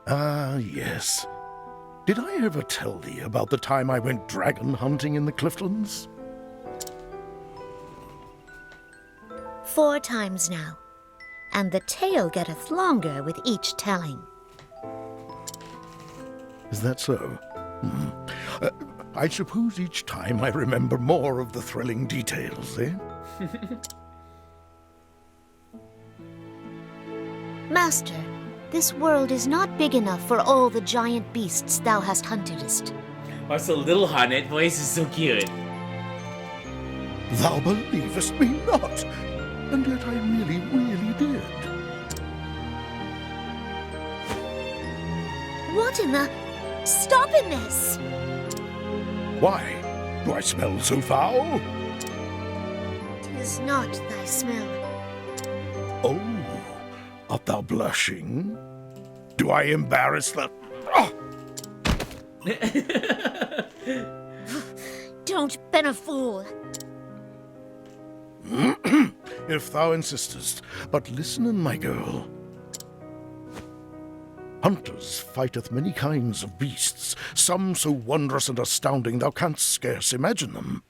Ah, yes. Did I ever tell thee about the time I went dragon hunting in the Cliftlands? 4 times now, and the tale getteth longer with each telling. Is that so? I suppose each time I remember more of the thrilling details, eh? Master, this world is not big enough for all the giant beasts thou hast huntedest. Also, little Haunted voice is so cute. Thou believest me not, and yet I really, really did. What in the... Stopping this! Why? Do I smell so foul? 'Tis not thy smell. Oh, art thou blushing? Do I embarrass the... Oh! Don't ben a fool. If thou insistest, but listen, my girl. Hunters fighteth many kinds of beasts, some so wondrous and astounding thou canst scarce imagine them.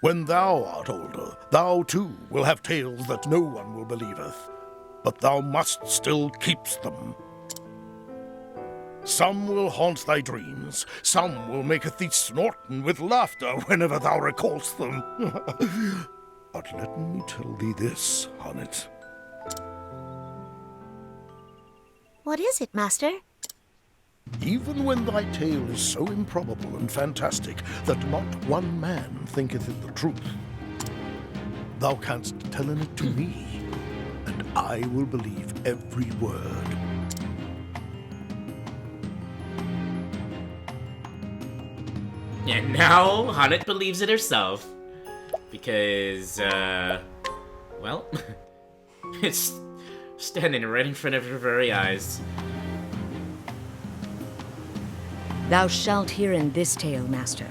When thou art older, thou too will have tales that no one will believeth, but thou must still keep them. Some will haunt thy dreams, some will maketh thee snorten with laughter whenever thou recallst them. But let me tell thee this, Honnet. What is it, master? Even when thy tale is so improbable and fantastic that not one man thinketh it the truth, thou canst tell it to me, and I will believe every word. And now Haunted believes it herself. Because, well, it's standing right in front of her very eyes. Thou shalt hear in this tale, master,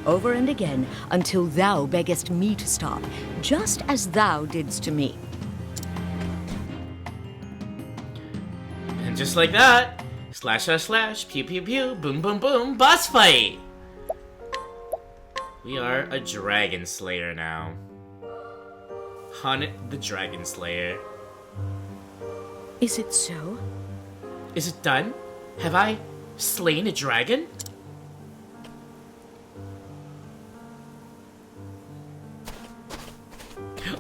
over and again, until thou beggest me to stop, just as thou didst to me. And just like that, slash slash slash, pew pew pew, boom boom boom, boss fight! We are a dragon slayer now. Haunted the Dragon Slayer. Is it so? Is it done? Have I slain a dragon?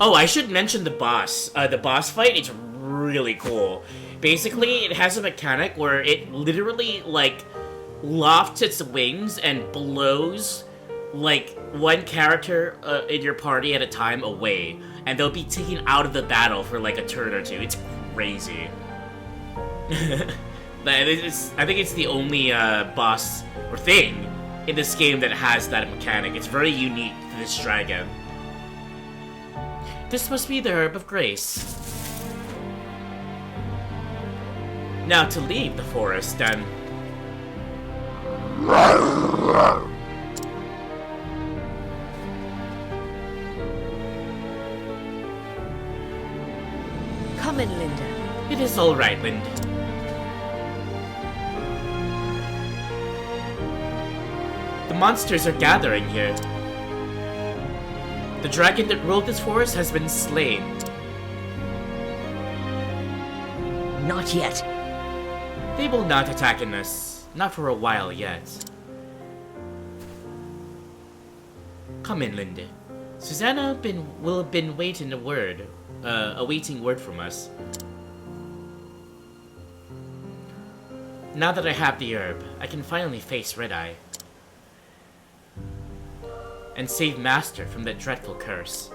Oh, I should mention the boss. The boss fight is really cool. Basically, it has a mechanic where it literally, like, lofts its wings and blows, like, one character in your party at a time away. And they'll be taken out of the battle for, like, a turn or two. It's crazy. I think it's the only boss or thing in this game that has that mechanic. It's very unique to this dragon. This must be the Herb of Grace. Now to leave the forest, then. Come in, Linda. It is all right, Linda. The monsters are gathering here. The dragon that ruled this forest has been slain. Not yet. They will not attack us. Not for a while yet. Come in, Linda. Susanna will have been waiting awaiting word from us. Now that I have the herb, I can finally face Red Eye. And save Master from that dreadful curse.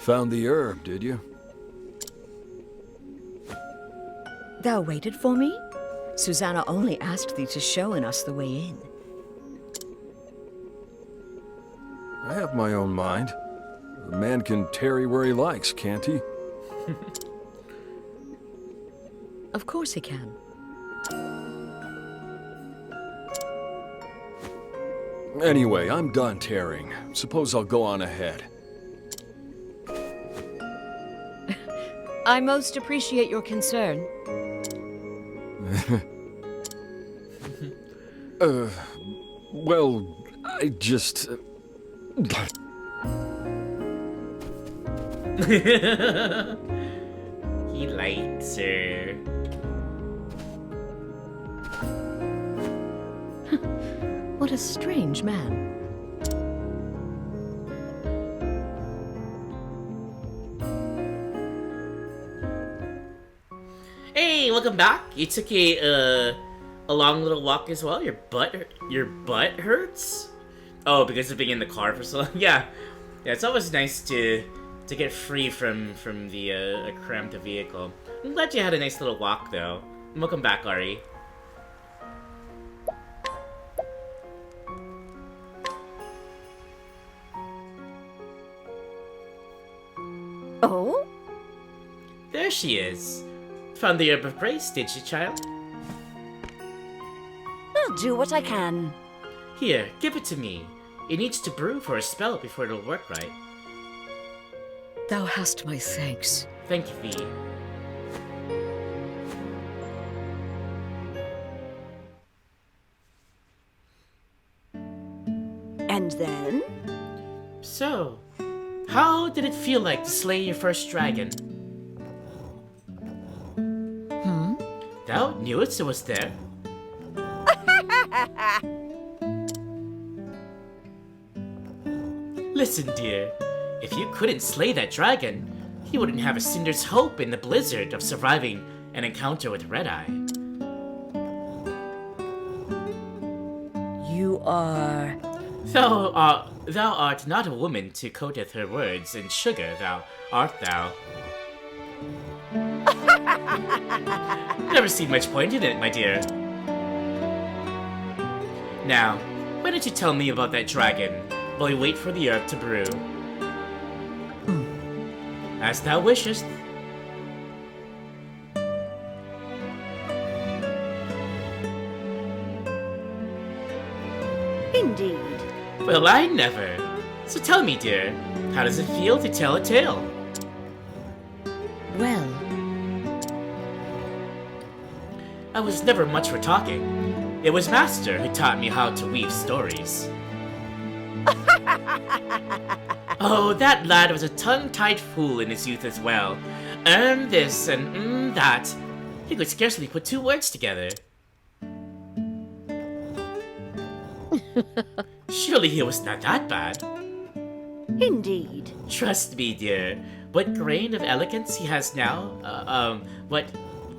Found the herb, did you? Thou waited for me? Susanna only asked thee to show us the way in. I have my own mind. A man can tarry where he likes, can't he? Of course he can. Anyway, I'm done tarrying. Suppose I'll go on ahead. I most appreciate your concern. Well, I just... He likes her. What a strange man. Hey, welcome back. You took a long little walk as well. Your butt hurts? Oh, because of being in the car for so long. Yeah, it's always nice to get free from the cramped vehicle. I'm glad you had a nice little walk though. Welcome back, Ari. Oh? There she is. Found the herb of praise, did you, child? I'll do what I can. Here, give it to me. It needs to brew for a spell before it'll work right. Thou hast my thanks. Thank you, Fee. And then? So, how did it feel like to slay your first dragon? Thou knew it was there. Listen, dear. If you couldn't slay that dragon, you wouldn't have a cinder's hope in the blizzard of surviving an encounter with Red Eye. You are... Thou art not a woman to quoteth her words, and sugar art thou. Never seen much point in it, my dear. Now, why don't you tell me about that dragon while we wait for the herb to brew? As thou wishest. Indeed. Well, I never. So tell me, dear, how does it feel to tell a tale? Well... I was never much for talking. It was Master who taught me how to weave stories. Oh, that lad was a tongue-tied fool in his youth as well. This and that. He could scarcely put two words together. Surely he was not that bad. Indeed. Trust me, dear. What grain of elegance he has now, what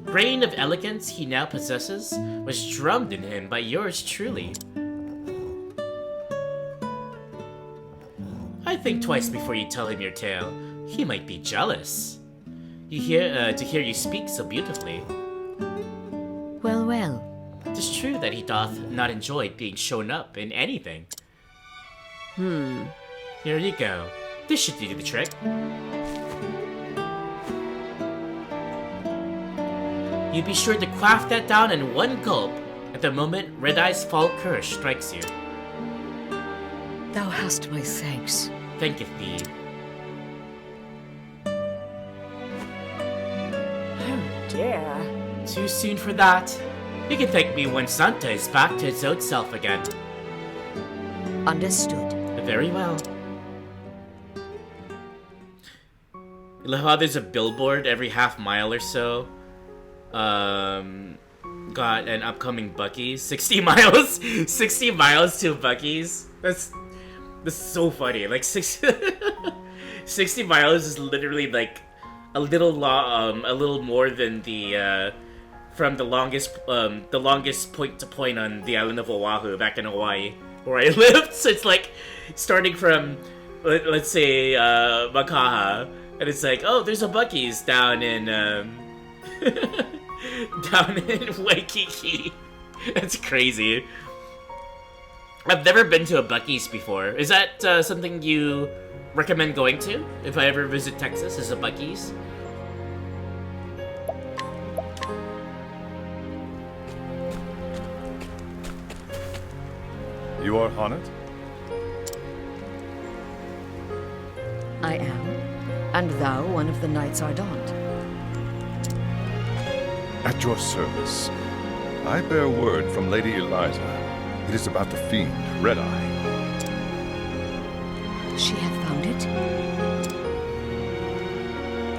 grain of elegance he now possesses was drummed in him by yours truly. I think twice before you tell him your tale. He might be jealous. To hear you speak so beautifully. Well, well. 'Tis true that he doth not enjoy being shown up in anything. Here you go. This should do the trick. You be sure to quaff that down in one gulp at the moment Red Eye's fall curse strikes you. Thou hast my thanks. Thank you, Thee. Oh dear. Too soon for that. You can thank me when Santa is back to his old self again. Understood. Very well. You love how there's a billboard every half mile or so. Got an upcoming Buc-ee's. 60 miles! 60 miles to Buc-ee's. That's so funny. Like 60 miles is literally like a little more than the from the longest point to point on the island of Oahu back in Hawaii where I lived. So it's like starting from let's say Makaha, and it's like, oh, there's a Bucky's down in down in Waikiki. That's crazy. I've never been to a Bucky's before. Is that something you recommend going to if I ever visit Texas? Is a Bucky's? You are Haunted? I am, and thou one of the Knights Ardent. At your service. I bear word from Lady Eliza. It is about the fiend, Red Eye. She hath found it?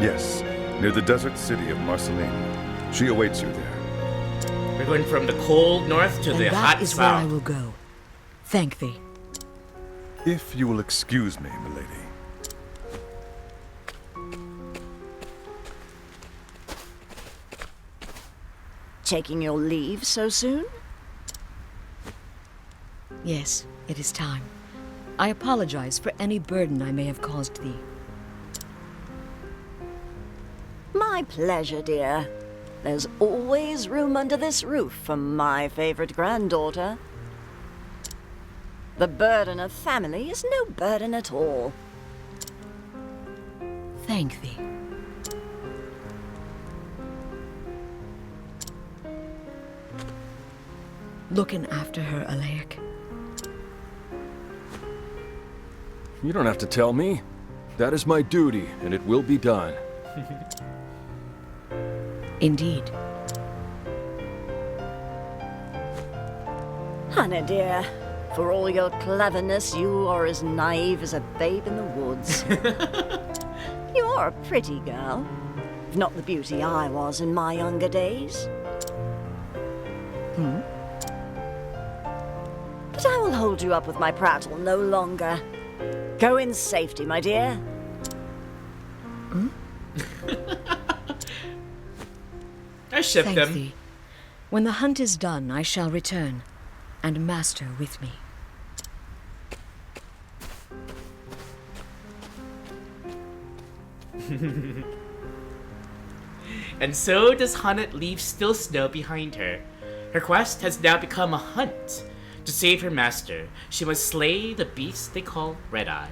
Yes, near the desert city of Marceline. She awaits you there. We're going from the cold north to the hot that is where I south. will go. Thank thee. If you will excuse me, milady. Taking your leave so soon? Yes, it is time. I apologize for any burden I may have caused thee. My pleasure, dear. There's always room under this roof for my favorite granddaughter. The burden of family is no burden at all. Thank thee. Looking after her, Alaic. You don't have to tell me. That is my duty, and it will be done. Indeed. Honey, dear, for all your cleverness, you are as naive as a babe in the woods. You are a pretty girl, if not the beauty I was in my younger days. But I will hold you up with my prattle no longer. Go in safety, my dear. I ship Thank them. thee. When the hunt is done, I shall return, and master with me. And so does Haunted leave still snow behind her. Her quest has now become a hunt. To save her master, she must slay the beast they call Red Eye.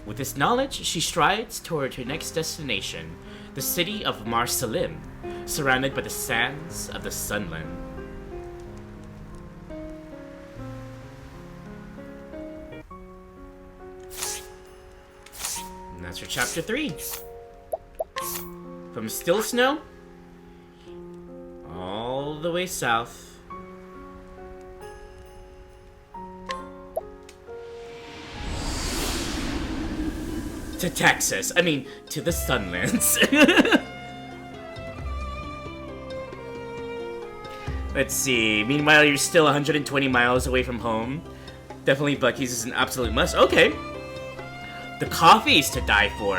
With this knowledge, she strides toward her next destination, the city of Marcelim, surrounded by the sands of the Sunland. And that's for chapter 3. From still snow all the way south to Texas. I mean, to the Sunlands. Let's see. Meanwhile, you're still 120 miles away from home. Definitely Bucky's is an absolute must. Okay. The coffee's to die for.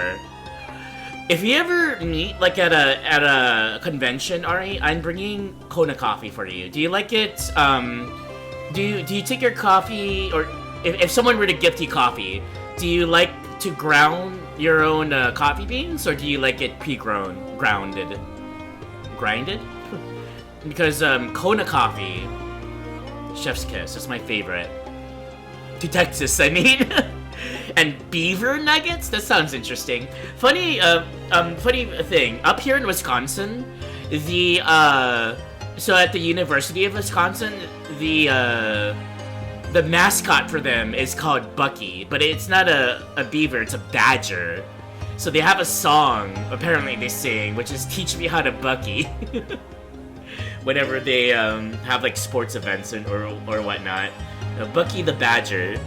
If you ever meet, like, at a convention, Ari, I'm bringing Kona coffee for you. Do you like it, do you take your coffee, or if someone were to gift you coffee, do you like to ground your own coffee beans, or do you like it grounded? Because Kona coffee, chef's kiss, is my favorite. To Texas, I mean. And beaver nuggets? That sounds interesting. Funny thing. Up here in Wisconsin, so at the University of Wisconsin, the mascot for them is called Bucky, but it's not a beaver, it's a badger. So they have a song, apparently they sing, which is "Teach Me How to Bucky." Whenever they have like sports events or whatnot. Bucky the Badger.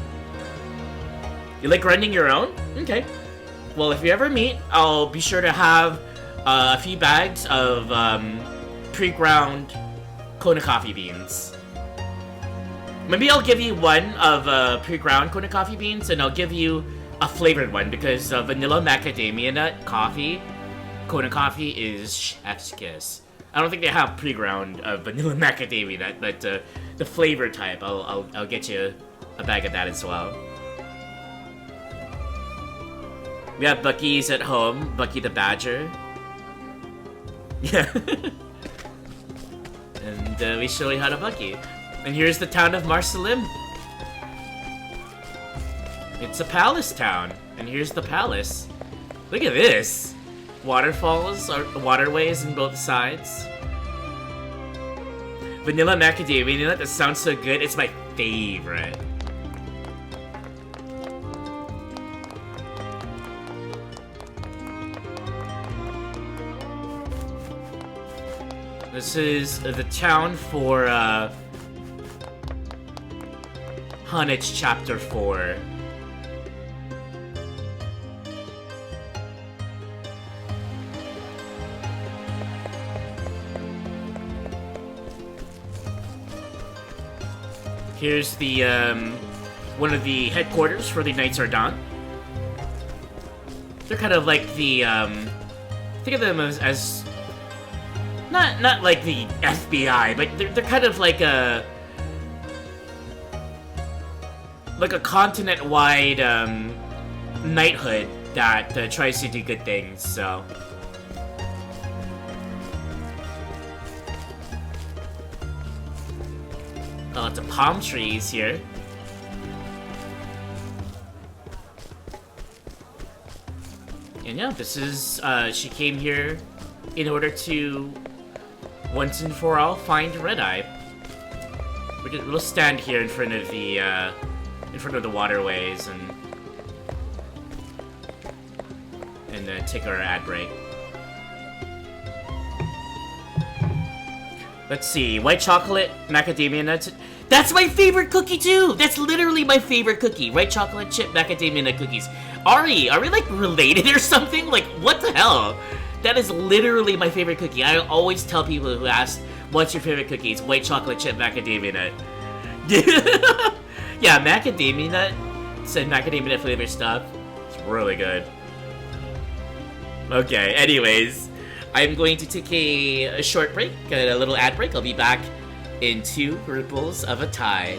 You like grinding your own? Okay. Well, if you ever meet, I'll be sure to have a few bags of pre-ground Kona coffee beans. Maybe I'll give you one of pre-ground Kona coffee beans, and I'll give you a flavored one, because vanilla macadamia nut coffee, Kona coffee, is chef's kiss. I don't think they have pre-ground vanilla macadamia nut, but the flavor type, I'll get you a bag of that as well. We have Bucky's at home, Bucky the Badger. Yeah. And we show you how to Bucky. And here's the town of Marcelim. It's a palace town. And here's the palace. Look at this. Waterfalls, or waterways on both sides. Vanilla macadamia nut, that sounds so good. It's my favorite. This is the town for Hunich Chapter 4. Here's the one of the headquarters for the Knights Ardent. They're kind of like the think of them as not like the FBI, but they're kind of like a continent-wide knighthood that tries to do good things. So. Lots of palm trees here. And yeah, this is, she came here in order to, once and for all, find Red-Eye. We'll stand here in front of the waterways and take our ad break. Let's see, white chocolate, macadamia nuts. That's my favorite cookie too! That's literally my favorite cookie. White chocolate chip macadamia nut cookies. Ari, are we like related or something? Like, what the hell? That is literally my favorite cookie. I always tell people who ask, what's your favorite cookie? It's white chocolate chip macadamia nut. Yeah, macadamia nut, said macadamia nut flavored stuff. It's really good. Okay, anyways. I'm going to take a short break, a little ad break. I'll be back in 2 ripples of a tide.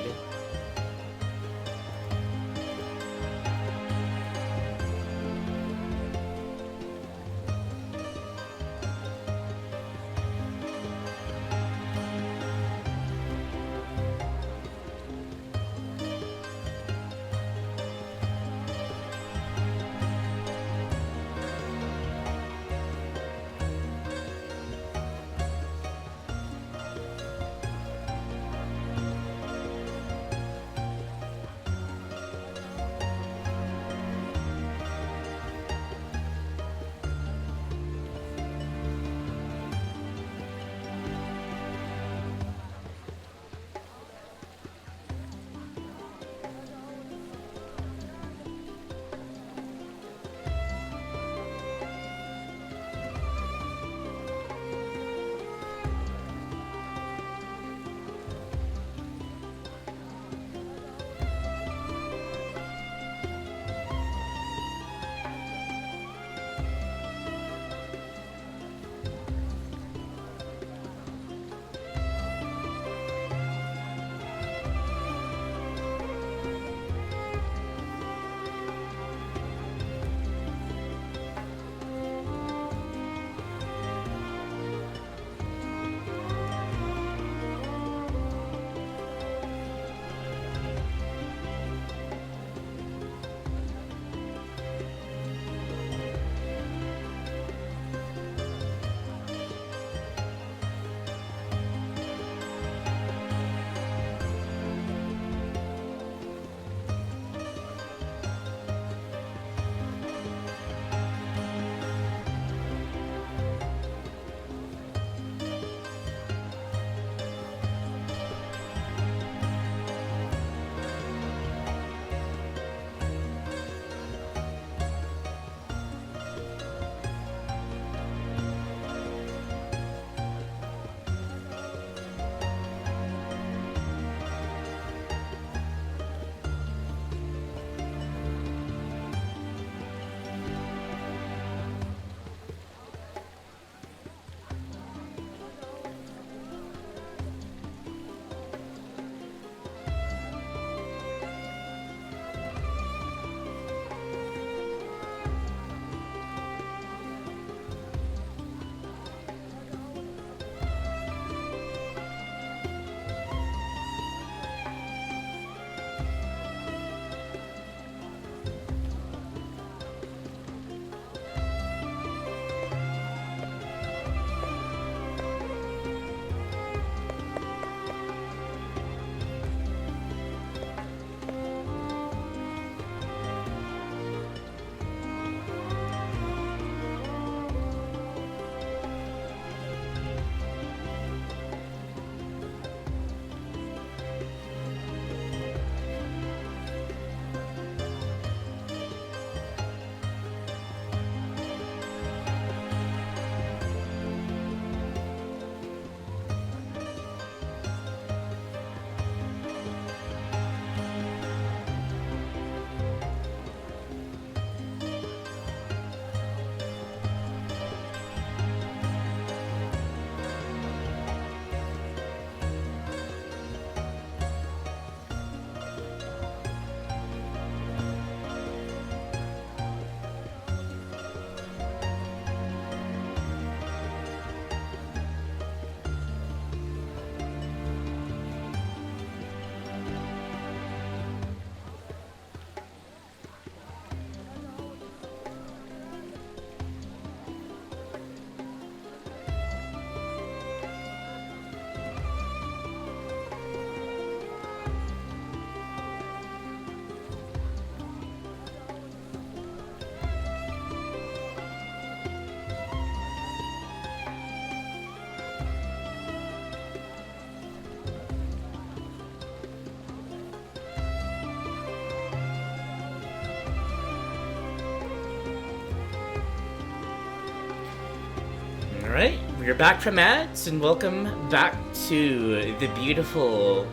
we're back from ads, and welcome back to the beautiful,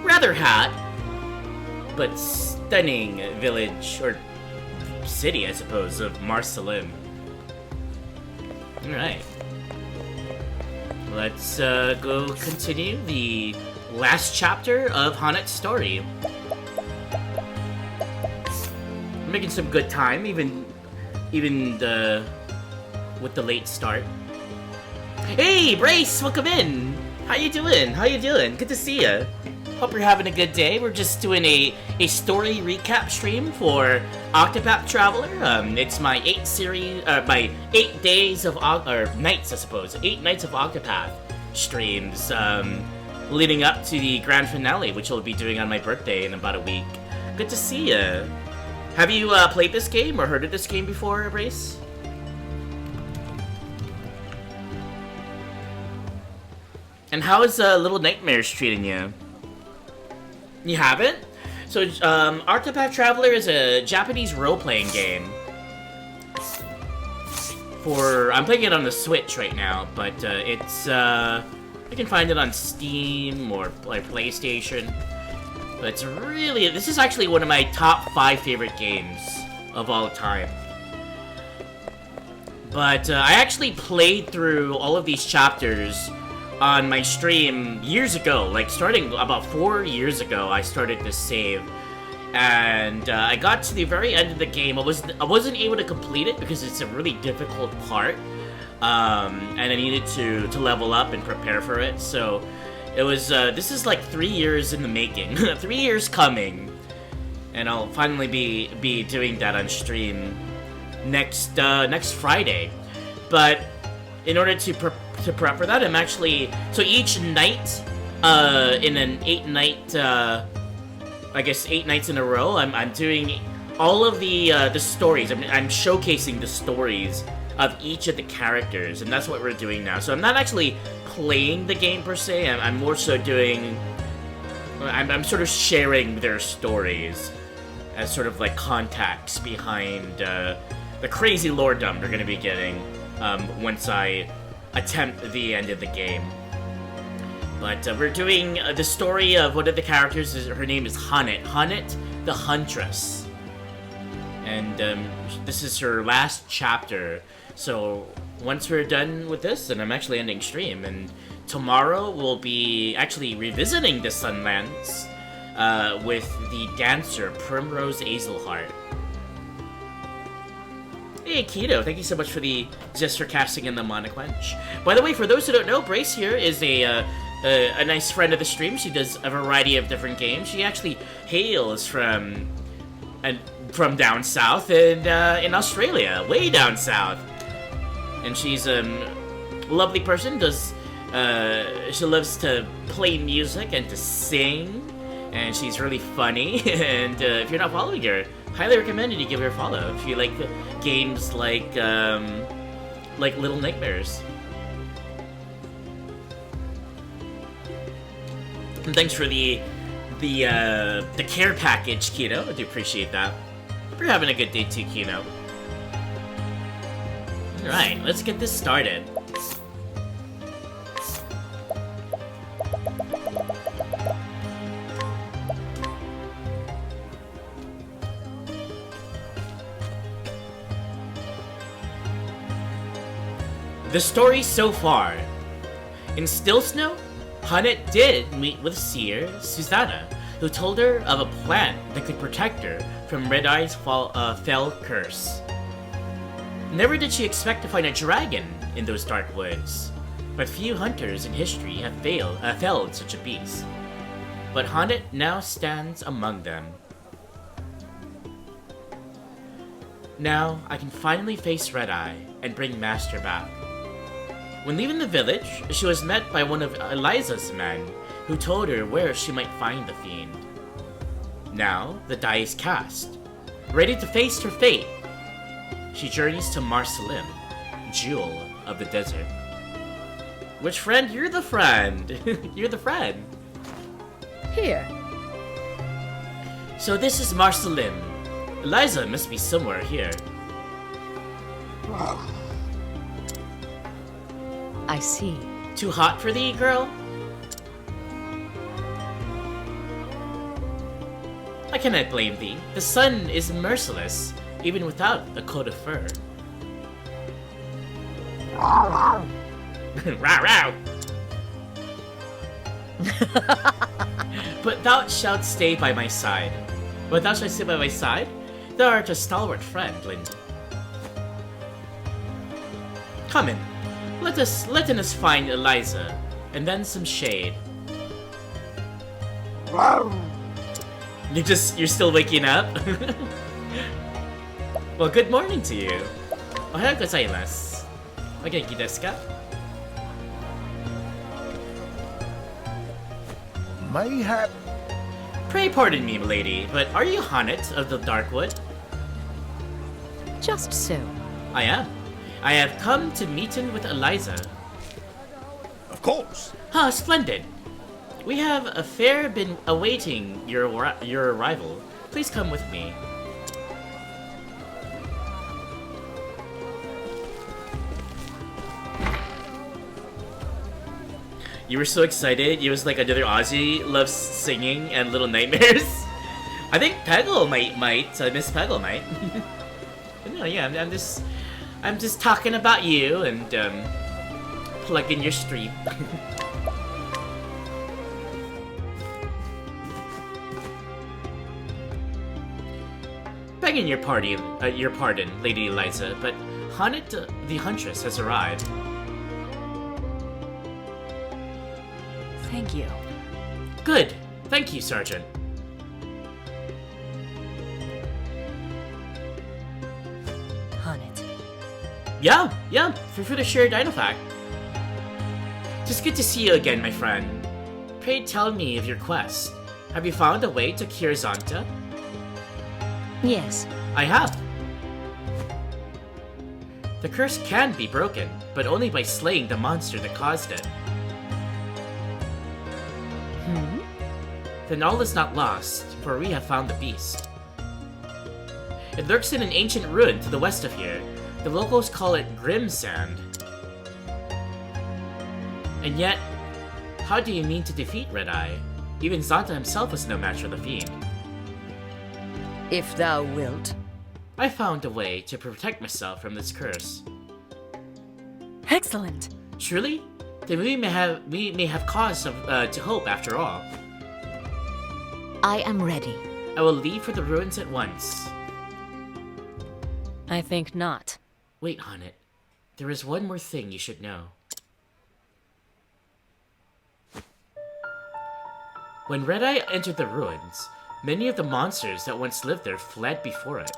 rather hot, but stunning village, or city, I suppose, of Marcelim. Alright. Let's go continue the last chapter of H'aanit's story. We're making some good time, even with the late start. Hey, Brace, welcome in. How you doing? Good to see you. Hope you're having a good day. We're just doing a story recap stream for Octopath Traveler. It's my 8 days of nights, I suppose. 8 Nights of Octopath streams, leading up to the grand finale, which I'll be doing on my birthday in about a week. Good to see you. Have you played this game or heard of this game before, Brace? And how is Little Nightmares treating you? You haven't? So, Octopath Traveler is a Japanese role-playing game. I'm playing it on the Switch right now, but it's, you can find it on Steam or PlayStation. But it's really, this is actually one of my top 5 favorite games of all time. But I actually played through all of these chapters on my stream years ago, like starting about 4 years ago. I started this save, and I got to the very end of the game. I wasn't able to complete it because it's a really difficult part, and I needed to level up and prepare for it. So it was this is like 3 years in the making, 3 years coming, and I'll finally be doing that on stream next Friday. But in order to prep for that, I'm actually, so each night, in an 8-night, I guess 8 nights in a row, I'm doing all of the stories. I'm showcasing the stories of each of the characters, and that's what we're doing now. So I'm not actually playing the game per se. I'm more so doing, I'm sort of sharing their stories as sort of like context behind the crazy loredom they're going to be getting once I attempt the end of the game. But we're doing the story of one of the characters. Her name is H'aanit the Huntress, and this is her last chapter. So once we're done with this, then I'm actually ending stream, and tomorrow we'll be actually revisiting the Sunlands with the dancer Primrose Azelheart. Hey, Keto, thank you so much for the gesture casting in the Monoquench. By the way, for those who don't know, Brace here is a nice friend of the stream. She does a variety of different games. She actually hails from down south in Australia, way down south. And she's a lovely person. She loves to play music and to sing, and she's really funny. And if you're not following her, highly recommended you give her a follow if you like games like Little Nightmares. And thanks for the care package, Kino. I do appreciate that. Hope you're having a good day too, Kino. Alright, let's get this started. The story so far. In Stillsnow, H'aanit did meet with seer Susanna, who told her of a plant that could protect her from Red Eye's fell curse. Never did she expect to find a dragon in those dark woods, but few hunters in history have felled such a beast. But H'aanit now stands among them. Now I can finally face Red Eye and bring Master back. When leaving the village, she was met by one of Eliza's men, who told her where she might find the fiend. Now, the die is cast. Ready to face her fate, she journeys to Marcelim, Jewel of the Desert. Which friend? You're the friend! You're the friend! Here. So this is Marcelim. Eliza must be somewhere here. I see. Too hot for thee, girl? I cannot blame thee. The sun is merciless, even without a coat of fur. Row row! But thou shalt stay by my side. But thou shalt stay by my side? Thou art a stalwart friend, Lindy. Come in. Let us find Eliza, and then some shade. You're still waking up? Well, good morning to you. Ohayou gozaimasu. O genki desu ka? Mayhap. Pray pardon me, milady, but are you Hanet of the Darkwood? Just so. I am. I have come to meetin' with Eliza. Of course. Ah, splendid. We have a fair been awaiting your arrival. Please come with me. You were so excited. It was like another Aussie loves singing and Little Nightmares. I think Peggle might. Miss Peggle might. No, yeah, I'm just talking about you and plugging your stream. Begging your pardon, Lady Eliza, but Hanet the Huntress has arrived. Thank you. Good. Thank you, Sergeant. Hanet. Yeah, for the shared dino fact. Just good to see you again, my friend. Pray tell me of your quest. Have you found a way to cure Zonta? Yes. I have. The curse can be broken, but only by slaying the monster that caused it. Then all is not lost, for we have found the beast. It lurks in an ancient ruin to the west of here. The locals call it Grim Sand. And yet, how do you mean to defeat Red Eye? Even Zonta himself was no match for the fiend. If thou wilt. I found a way to protect myself from this curse. Excellent. Truly? Then we may have cause to hope after all. I am ready. I will leave for the ruins at once. I think not. Wait, Hanet. There is one more thing you should know. When Red Eye entered the ruins, many of the monsters that once lived there fled before it.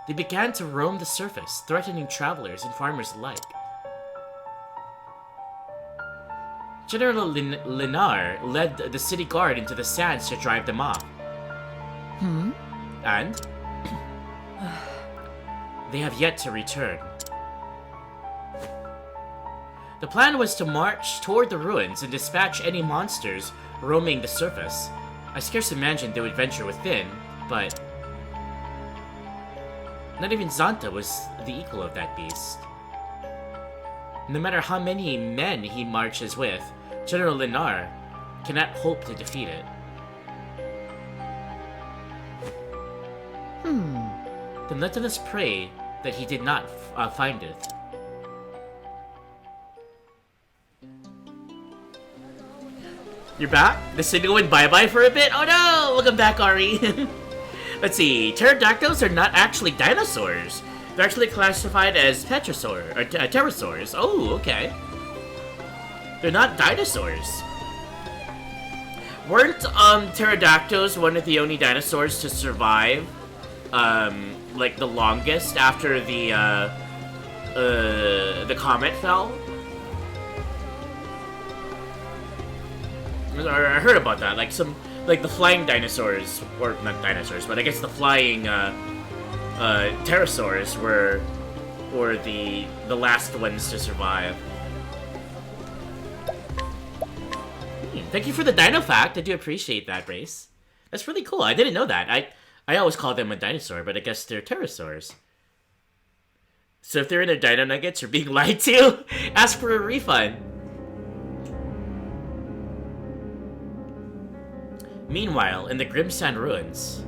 They began to roam the surface, threatening travelers and farmers alike. General Linar led the city guard into the sands to drive them off. And? They have yet to return. The plan was to march toward the ruins and dispatch any monsters roaming the surface. I scarce imagined they would venture within, but not even Zonta was the equal of that beast. No matter how many men he marches with, General Linar cannot hope to defeat it. Then let us pray that he did not find it. You're back? The signal went bye-bye for a bit? Oh no! Welcome back, Ari. Let's see. Pterodactyls are not actually dinosaurs. They're actually classified as pterosaurs. Oh, okay. They're not dinosaurs. Weren't pterodactyls one of the only dinosaurs to survive, like the longest after the comet fell? I heard about that. Like the flying dinosaurs, or not dinosaurs, but I guess the flying pterosaurs were the last ones to survive. Thank you for the dino fact. I do appreciate that, Brace. That's really cool. I didn't know that. I always called them a dinosaur, but I guess they're pterosaurs. So if they're in their dino nuggets or being lied to, ask for a refund. Meanwhile, in the Grimsand ruins.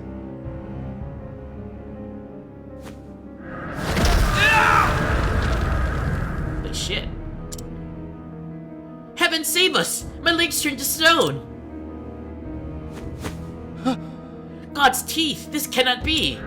Holy shit. Heaven save us! My legs turned to stone! God's teeth! This cannot be!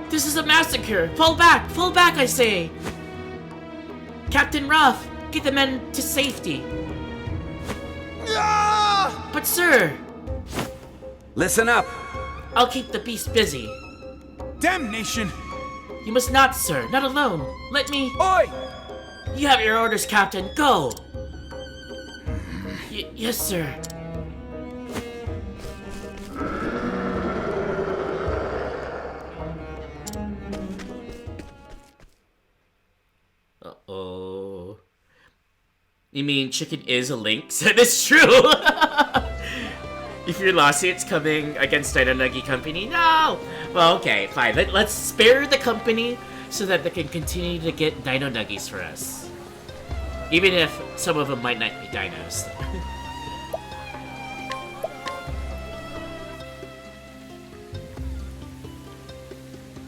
This is a massacre! Fall back, I say! Captain Ruff, get the men to safety. But sir! Listen up! I'll keep the beast busy. Damnation! You must not, sir. Not alone. Let me... Oi! You have your orders, Captain. Go! Yes, sir. Uh-oh. You mean chicken is a lynx? That is true! If your lawsuit's coming against Dino Nugget Company, no! Well, okay, fine. Let's spare the company so that they can continue to get Dino Nuggies for us. Even if some of them might not be dinos.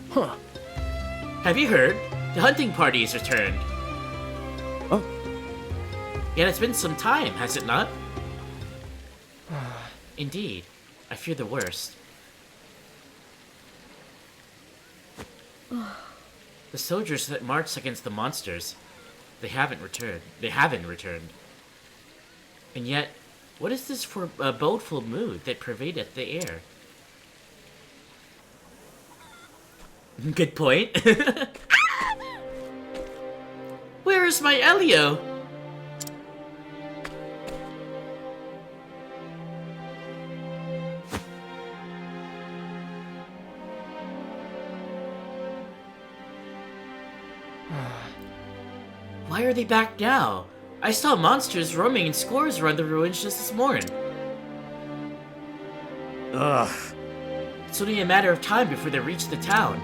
Huh. Have you heard? The hunting party has returned. Oh. Yeah, it's been some time, has it not? Indeed. I fear the worst. The soldiers that marched against the monsters, they haven't returned. And yet, what is this for a bodeful mood that pervadeth the air? Good point. Where is my Elio? Why are they back now? I saw monsters roaming in scores around the ruins just this morning. Ugh. It's only a matter of time before they reach the town.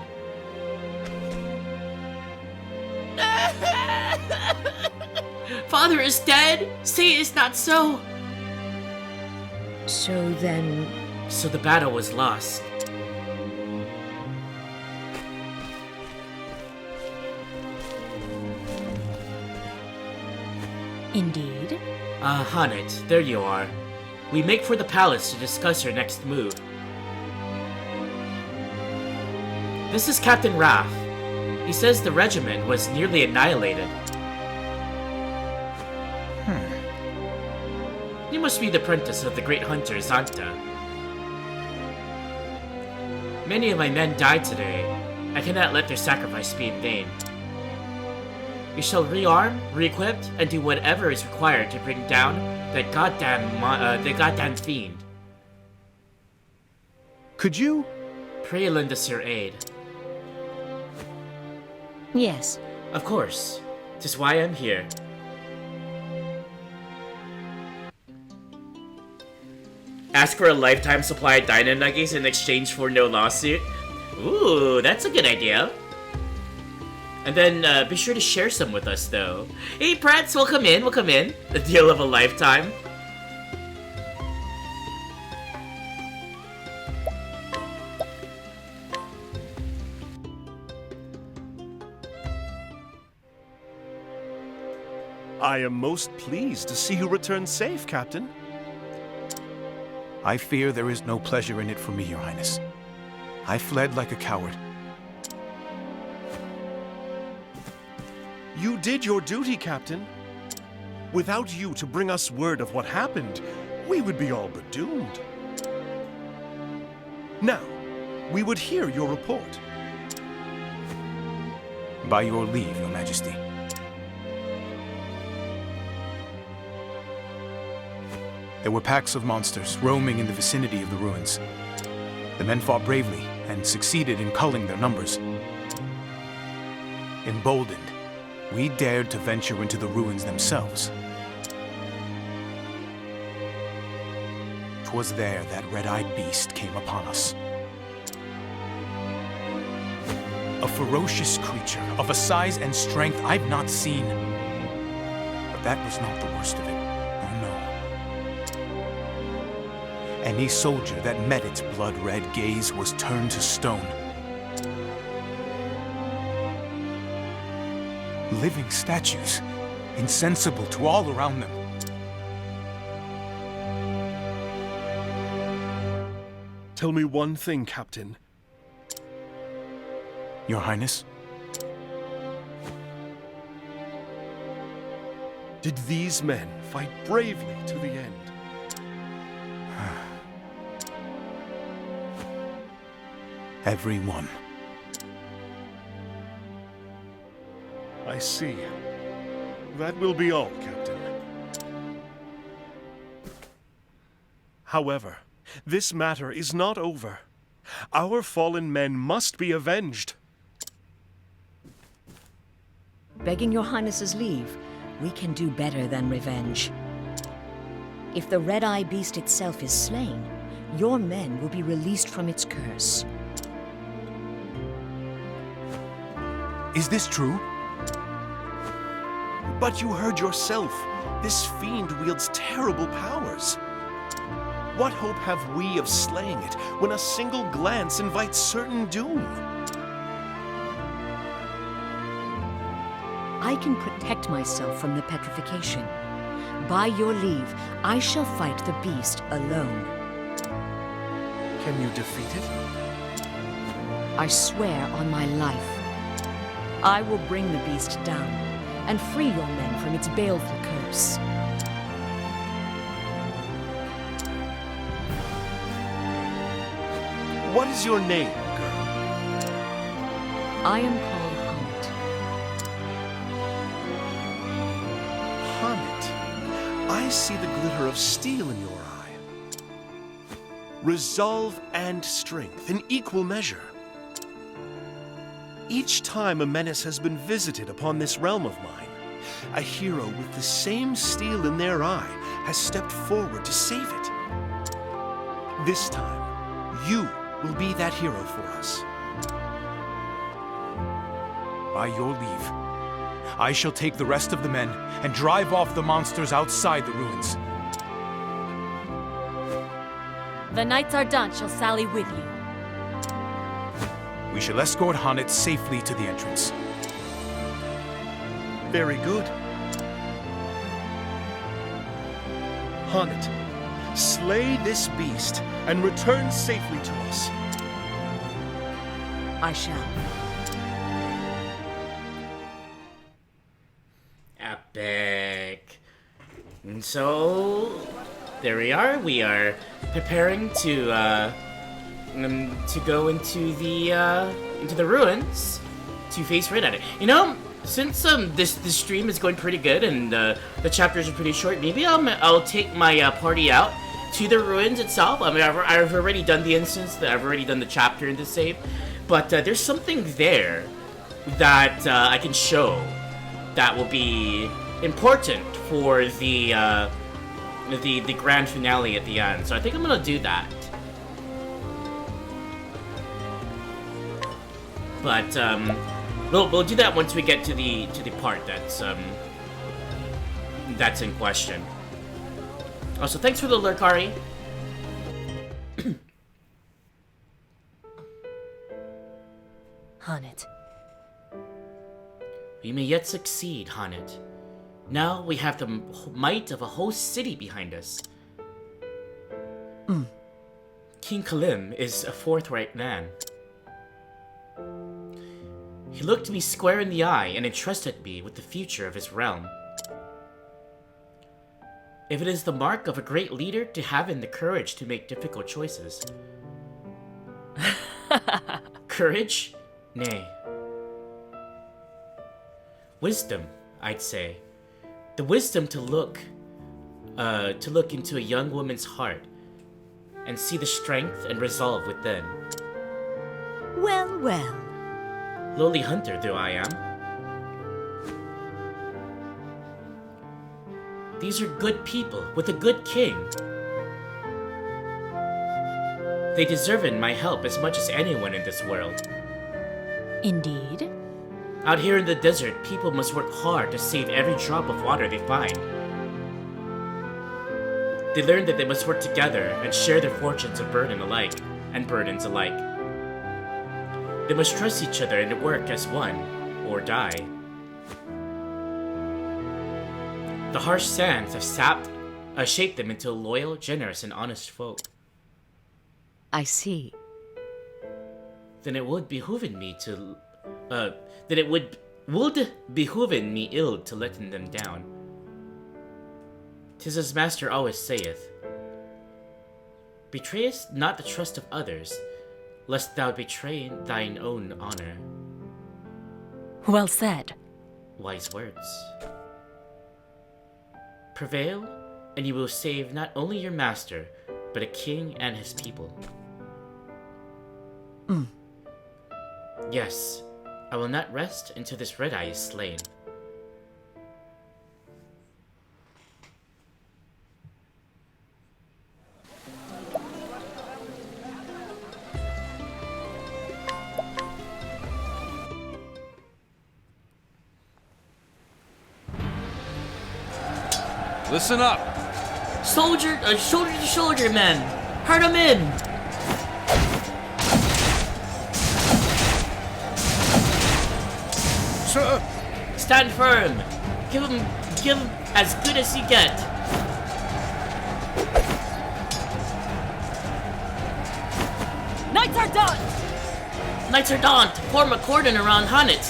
Father is dead? Say it is not so. So then... So the battle was lost. Indeed. Hannet, there you are. We make for the palace to discuss your next move. This is Captain Raff. He says the regiment was nearly annihilated. You must be the apprentice of the great hunter Zanta. Many of my men died today. I cannot let their sacrifice be in vain. We shall rearm, re-equip, and do whatever is required to bring down that the goddamn fiend. Could you? Pray lend us your aid. Yes. Of course. 'Tis why I'm here. Ask for a lifetime supply of Dino Nuggies in exchange for no lawsuit. Ooh, that's a good idea. And then be sure to share some with us, though. Hey, Prats, welcome in. The deal of a lifetime. I am most pleased to see you return safe, Captain. I fear there is no pleasure in it for me, Your Highness. I fled like a coward. You did your duty, Captain. Without you to bring us word of what happened, we would be all but doomed. Now, we would hear your report. By your leave, Your Majesty. There were packs of monsters roaming in the vicinity of the ruins. The men fought bravely and succeeded in culling their numbers. Emboldened, we dared to venture into the ruins themselves. 'Twas there that red-eyed beast came upon us. A ferocious creature of a size and strength I've not seen. But that was not the worst of it. Oh no. Any soldier that met its blood-red gaze was turned to stone. Living statues, insensible to all around them. Tell me one thing, Captain. Your Highness? Did these men fight bravely to the end? Every one. I see. That will be all, Captain. However, this matter is not over. Our fallen men must be avenged. Begging your Highness's leave, we can do better than revenge. If the red-eye beast itself is slain, your men will be released from its curse. Is this true? But you heard yourself. This fiend wields terrible powers. What hope have we of slaying it when a single glance invites certain doom? I can protect myself from the petrification. By your leave, I shall fight the beast alone. Can you defeat it? I swear on my life. I will bring the beast down and free your men from its baleful curse. What is your name, girl? I am called Hamlet. Hamlet, I see the glitter of steel in your eye. Resolve and strength in equal measure. Each time a menace has been visited upon this realm of mine, a hero with the same steel in their eye has stepped forward to save it. This time, you will be that hero for us. By your leave, I shall take the rest of the men and drive off the monsters outside the ruins. The Knights Ardent shall sally with you. We shall escort Hannet safely to the entrance. Very good. Hannet, slay this beast and return safely to us. I shall. Epic. And so, there we are. We are preparing to go into the ruins to face Red at it. You know, since this stream is going pretty good and the chapters are pretty short, maybe I'll take my party out to the ruins itself. I mean, I've already done the instance, I've already done the chapter in the save, but there's something there that I can show that will be important for the grand finale at the end. So I think I'm gonna do that. But we'll do that once we get to the part that's in question. Also, thanks for the lurk, Ari. Hannet. We may yet succeed, Hannet. Now we have the might of a whole city behind us. King Kalim is a forthright man. He looked me square in the eye and entrusted me with the future of his realm. If it is the mark of a great leader to have the courage to make difficult choices. Courage? Nay. Wisdom, I'd say. The wisdom to look into a young woman's heart and see the strength and resolve within. Well, well. Lowly hunter though I am, These are good people with a good king. They deserve my help as much as anyone in this world. Indeed. Out here in the desert, people must work hard to save every drop of water they find. They learn that they must work together and share their fortunes of burdens alike. They must trust each other and work as one, or die. The harsh sands have shaped them into loyal, generous, and honest folk. I see. Then it would behooven me ill to let them down. 'Tis as Master always saith, betrayest not the trust of others, lest thou betray thine own honor. Well said. Wise words. Prevail, and you will save not only your master, but a king and his people. Yes, I will not rest until this red eye is slain. Listen up! Shoulder to shoulder, men! Herd 'em in! Sir! Stand firm! Give him as good as you get! Knights are done! Knights are done! Form a cordon around Hanit!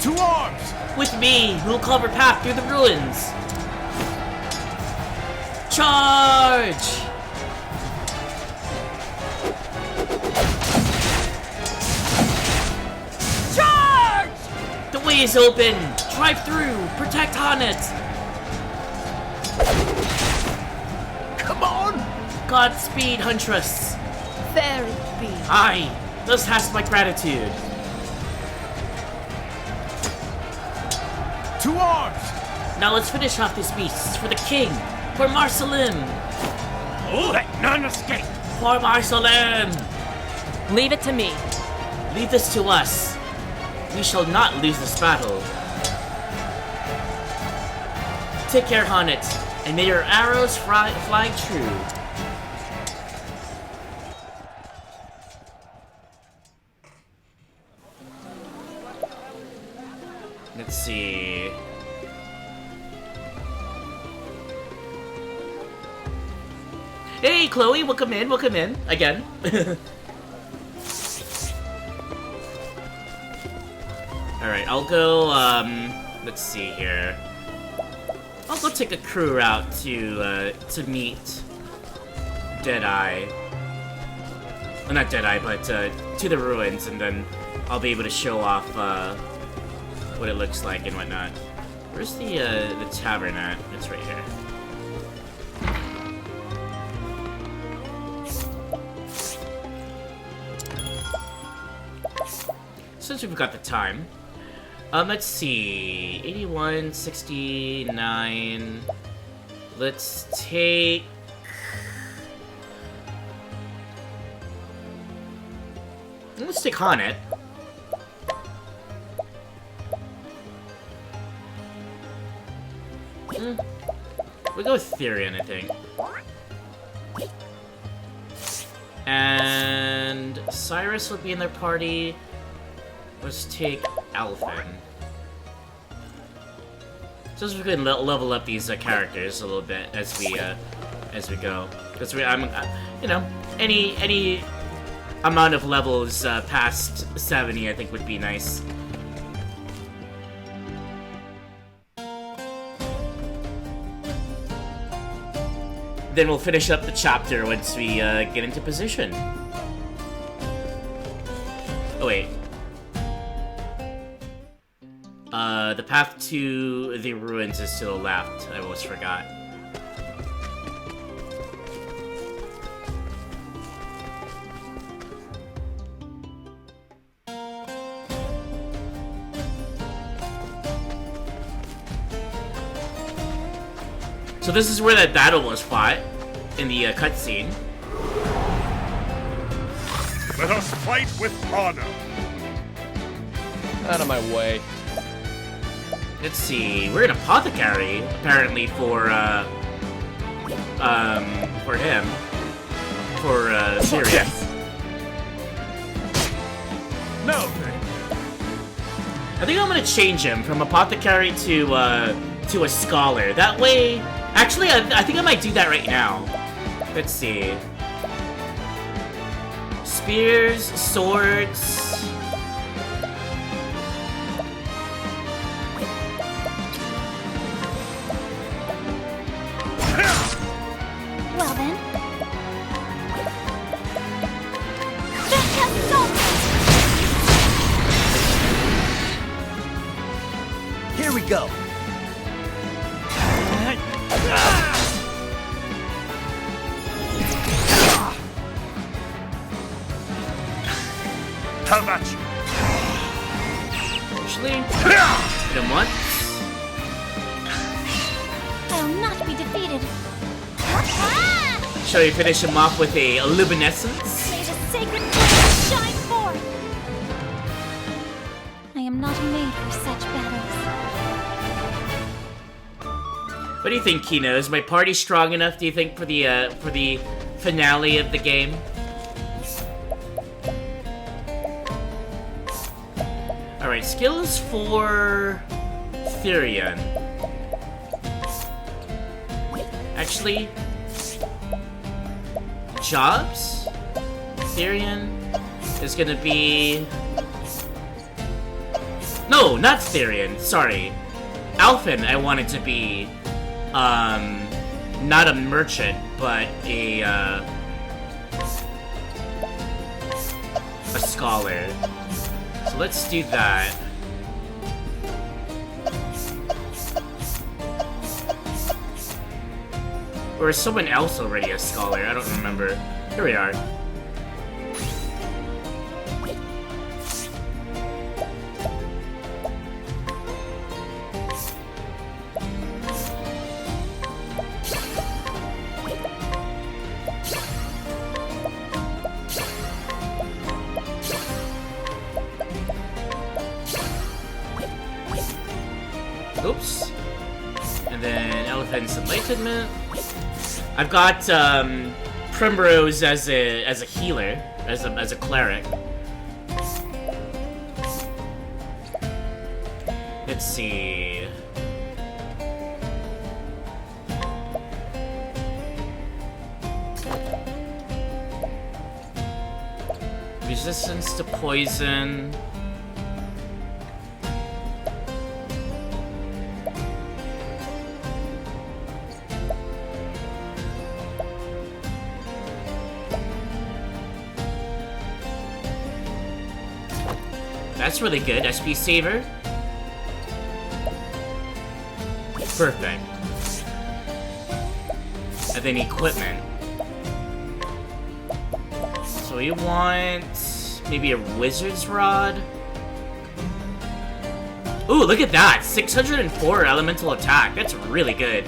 To arms! With me, we'll cover path through the ruins! Charge! Charge! The way is open! Drive through! Protect Hanit! Come on! Godspeed, Huntress! Very be. Aye, thus hast my gratitude. To arms! Now let's finish off these beasts for the king, for Marcelim! Let none escape! For Marcelim! Leave it to me. Leave this to us. We shall not lose this battle. Take care, Hanit, and may your arrows fly true. Let's see. Hey, Chloe, welcome in, again. Alright, I'll go, let's see here. I'll go take a crew route to meet Deadeye. Well, not Deadeye, but, to the ruins, and then I'll be able to show off, what it looks like and whatnot. Where's the tavern at? It's right here. Since we've got the time, let's see, 81, 69, let's take... Let's take Hanit. We'll go with Therion, I think. And Cyrus will be in their party. Let's take Alphen. So we can level up these characters a little bit as we go. Because you know, any amount of levels past 70, I think would be nice. Then we'll finish up the chapter once we get into position. Oh wait. The path to the ruins is to the left. I almost forgot. So this is where that battle was fought in the cutscene. Let us fight with honor. Out of my way. Let's see. We're an apothecary, apparently, for him. For, Syria. No. I think I'm gonna change him from apothecary to a scholar. That way... Actually, I think I might do that right now. Let's see. Spears, swords... Well then. Here we go. How about you? Actually, hit him once. I'll not be defeated. Shall we finish him off with a luminescence? May the sacred flame shine forth. I am not made for such battles. What do you think, Kino? Is my party strong enough, do you think, for the finale of the game? Alright, skills for Therion. Actually, jobs? Therion is gonna be... No, not Therion, sorry. Alphen I wanted to be, not a merchant, but a scholar. So let's do that. Or is someone else already a scholar? I don't remember. Here we are. Oops. And then Elephant's Enlightenment. I've got Primrose as a healer, as a cleric. Let's see. Resistance to poison. That's really good. SP Saver. Perfect. And then equipment. So we want maybe a Wizard's Rod. Ooh, look at that! 604 elemental attack. That's really good.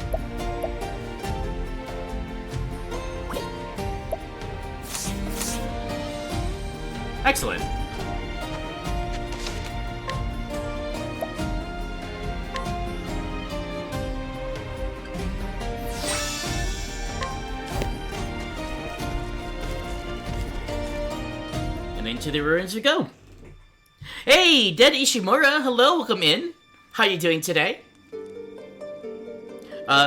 Excellent. Into the ruins we go. Hey, Dead Ishimura, hello, welcome in. How you doing today?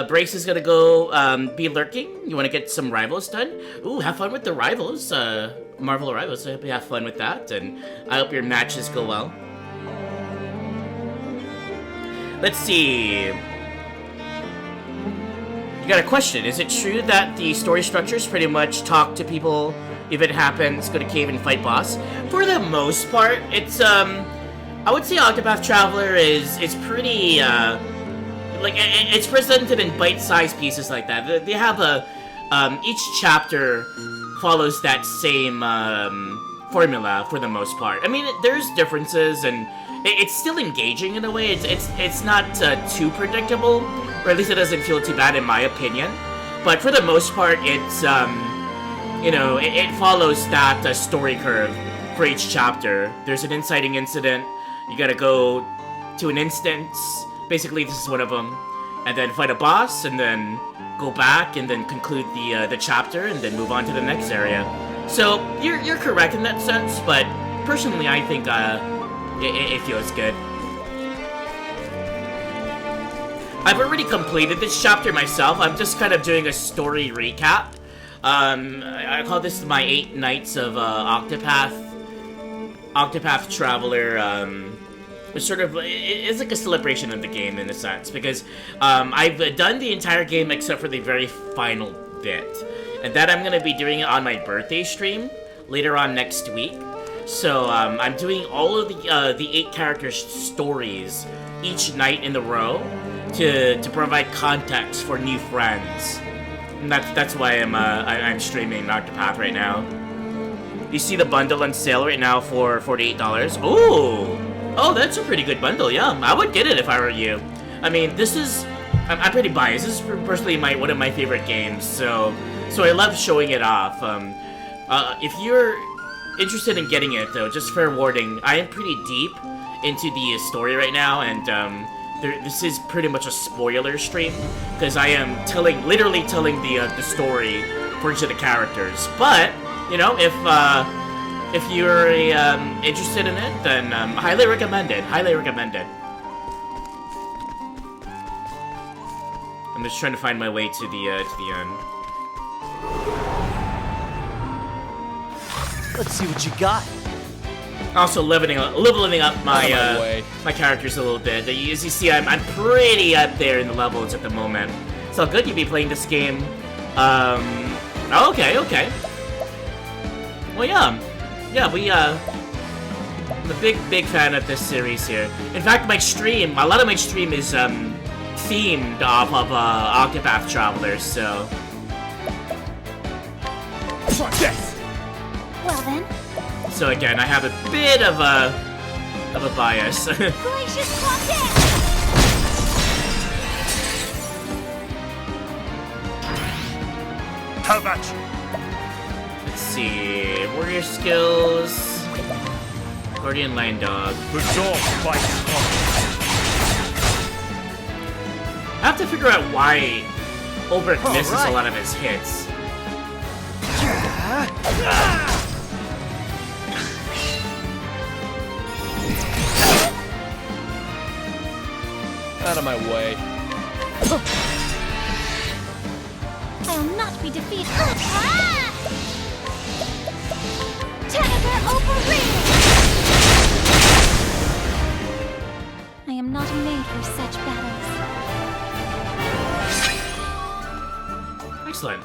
Brace is gonna go be lurking. You want to get some rivals done? Ooh, have fun with the rivals, Marvel rivals. I hope you have fun with that, and I hope your matches go well. Let's see. You got a question. Is it true that the story structures pretty much talk to people? If it happens, go to cave and fight boss. For the most part, it's I would say Octopath Traveler is pretty like it's presented in bite-sized pieces like that. They have a each chapter follows that same formula for the most part. I mean, there's differences and it's still engaging in a way. It's not too predictable, or at least it doesn't feel too bad in my opinion. But for the most part, it's you know, it follows that story curve for each chapter. There's an inciting incident. You gotta go to an instance. Basically, this is one of them, and then fight a boss, and then go back, and then conclude the chapter, and then move on to the next area. So you're correct in that sense, but personally, I think it feels good. I've already completed this chapter myself. I'm just kind of doing a story recap. I call this my 8 Nights of Octopath Traveler. It's sort of, it's like a celebration of the game in a sense, because I've done the entire game except for the very final bit, and that I'm gonna be doing it on my birthday stream later on next week. So I'm doing all of the 8 characters' stories each night in a row to provide context for new friends. And that's why I'm streaming Octopath right now. You see the bundle on sale right now for $48. Oh, that's a pretty good bundle. Yeah, I would get it if I were you. I mean, this is, I'm pretty biased. This is personally one of my favorite games. So I love showing it off. If you're interested in getting it though, just fair warning, I am pretty deep into the story right now, and this is pretty much a spoiler stream, because I am literally telling the story for each of the characters. But you know, if you're interested in it, then highly recommend it. Highly recommend it. I'm just trying to find my way to the end. Let's see what you got. Also leveling up my my characters a little bit. As you see, I'm pretty up there in the levels at the moment. It's all good. You'll be playing this game. Okay. Well, yeah. I'm a big fan of this series here. In fact, a lot of my stream is themed off of Octopath Travelers. So. Well then. So again, I have a bit of a bias. Gracious content! How about you? Let's see, warrior skills, guardian lion dog. The dog bites hard. I have to figure out why Ulbrich misses a lot of his hits. Out of my way. I'll not be defeated. Tanager overrated! I am not made for such battles. Excellent.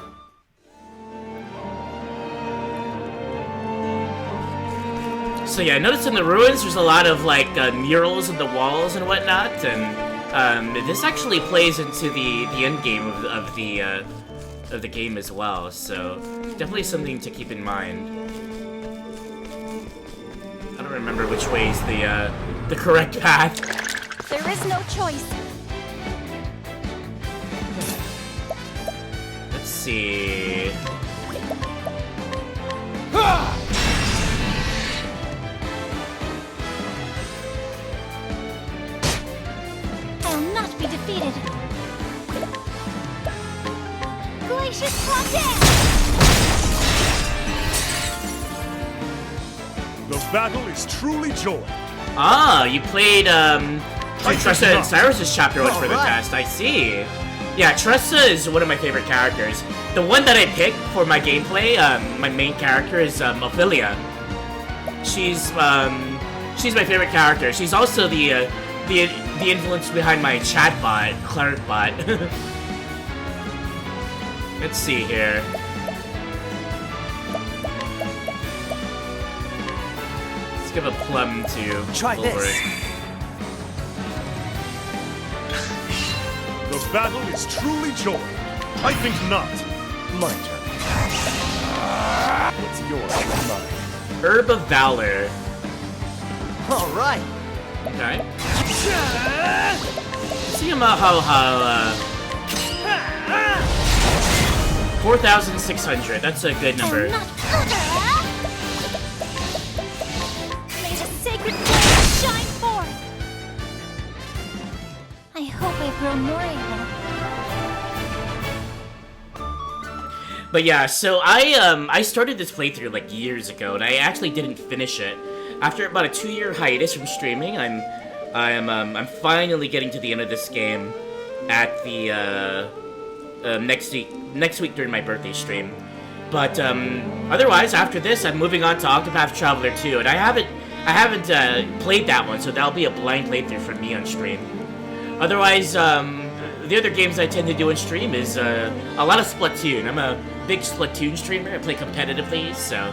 So yeah, I noticed in the ruins there's a lot of like murals in the walls and whatnot, and this actually plays into the end game of the game as well. So definitely something to keep in mind. I don't remember which way is the correct path. There is no choice. Let's see. I'll not be defeated. Gracious content! The battle is truly joy. Ah, you played Tressa and Cyrus's chapter 1 for the test. I see. Yeah, Tressa is one of my favorite characters. The one that I picked for my gameplay, my main character is Ophelia. She's my favorite character. She's also the influence behind my chatbot, Clericbot. Let's see here. Let's give a plum to Try this. The battle is truly joy. I think not. My turn. What's yours is mine. Herb of Valor. All right. Okay. See how 4,600. That's a good number. May the sacred flame shine forth. I hope I've grown more able. But yeah, so I started this playthrough like years ago, and I actually didn't finish it. After about a 2-year hiatus from streaming, I'm finally getting to the end of this game at the next week during my birthday stream. But otherwise, after this, I'm moving on to Octopath Traveler 2, and I haven't played that one, so that'll be a blind playthrough from me on stream. Otherwise, the other games I tend to do on stream is a lot of Splatoon. I'm a big Splatoon streamer. I play competitively, so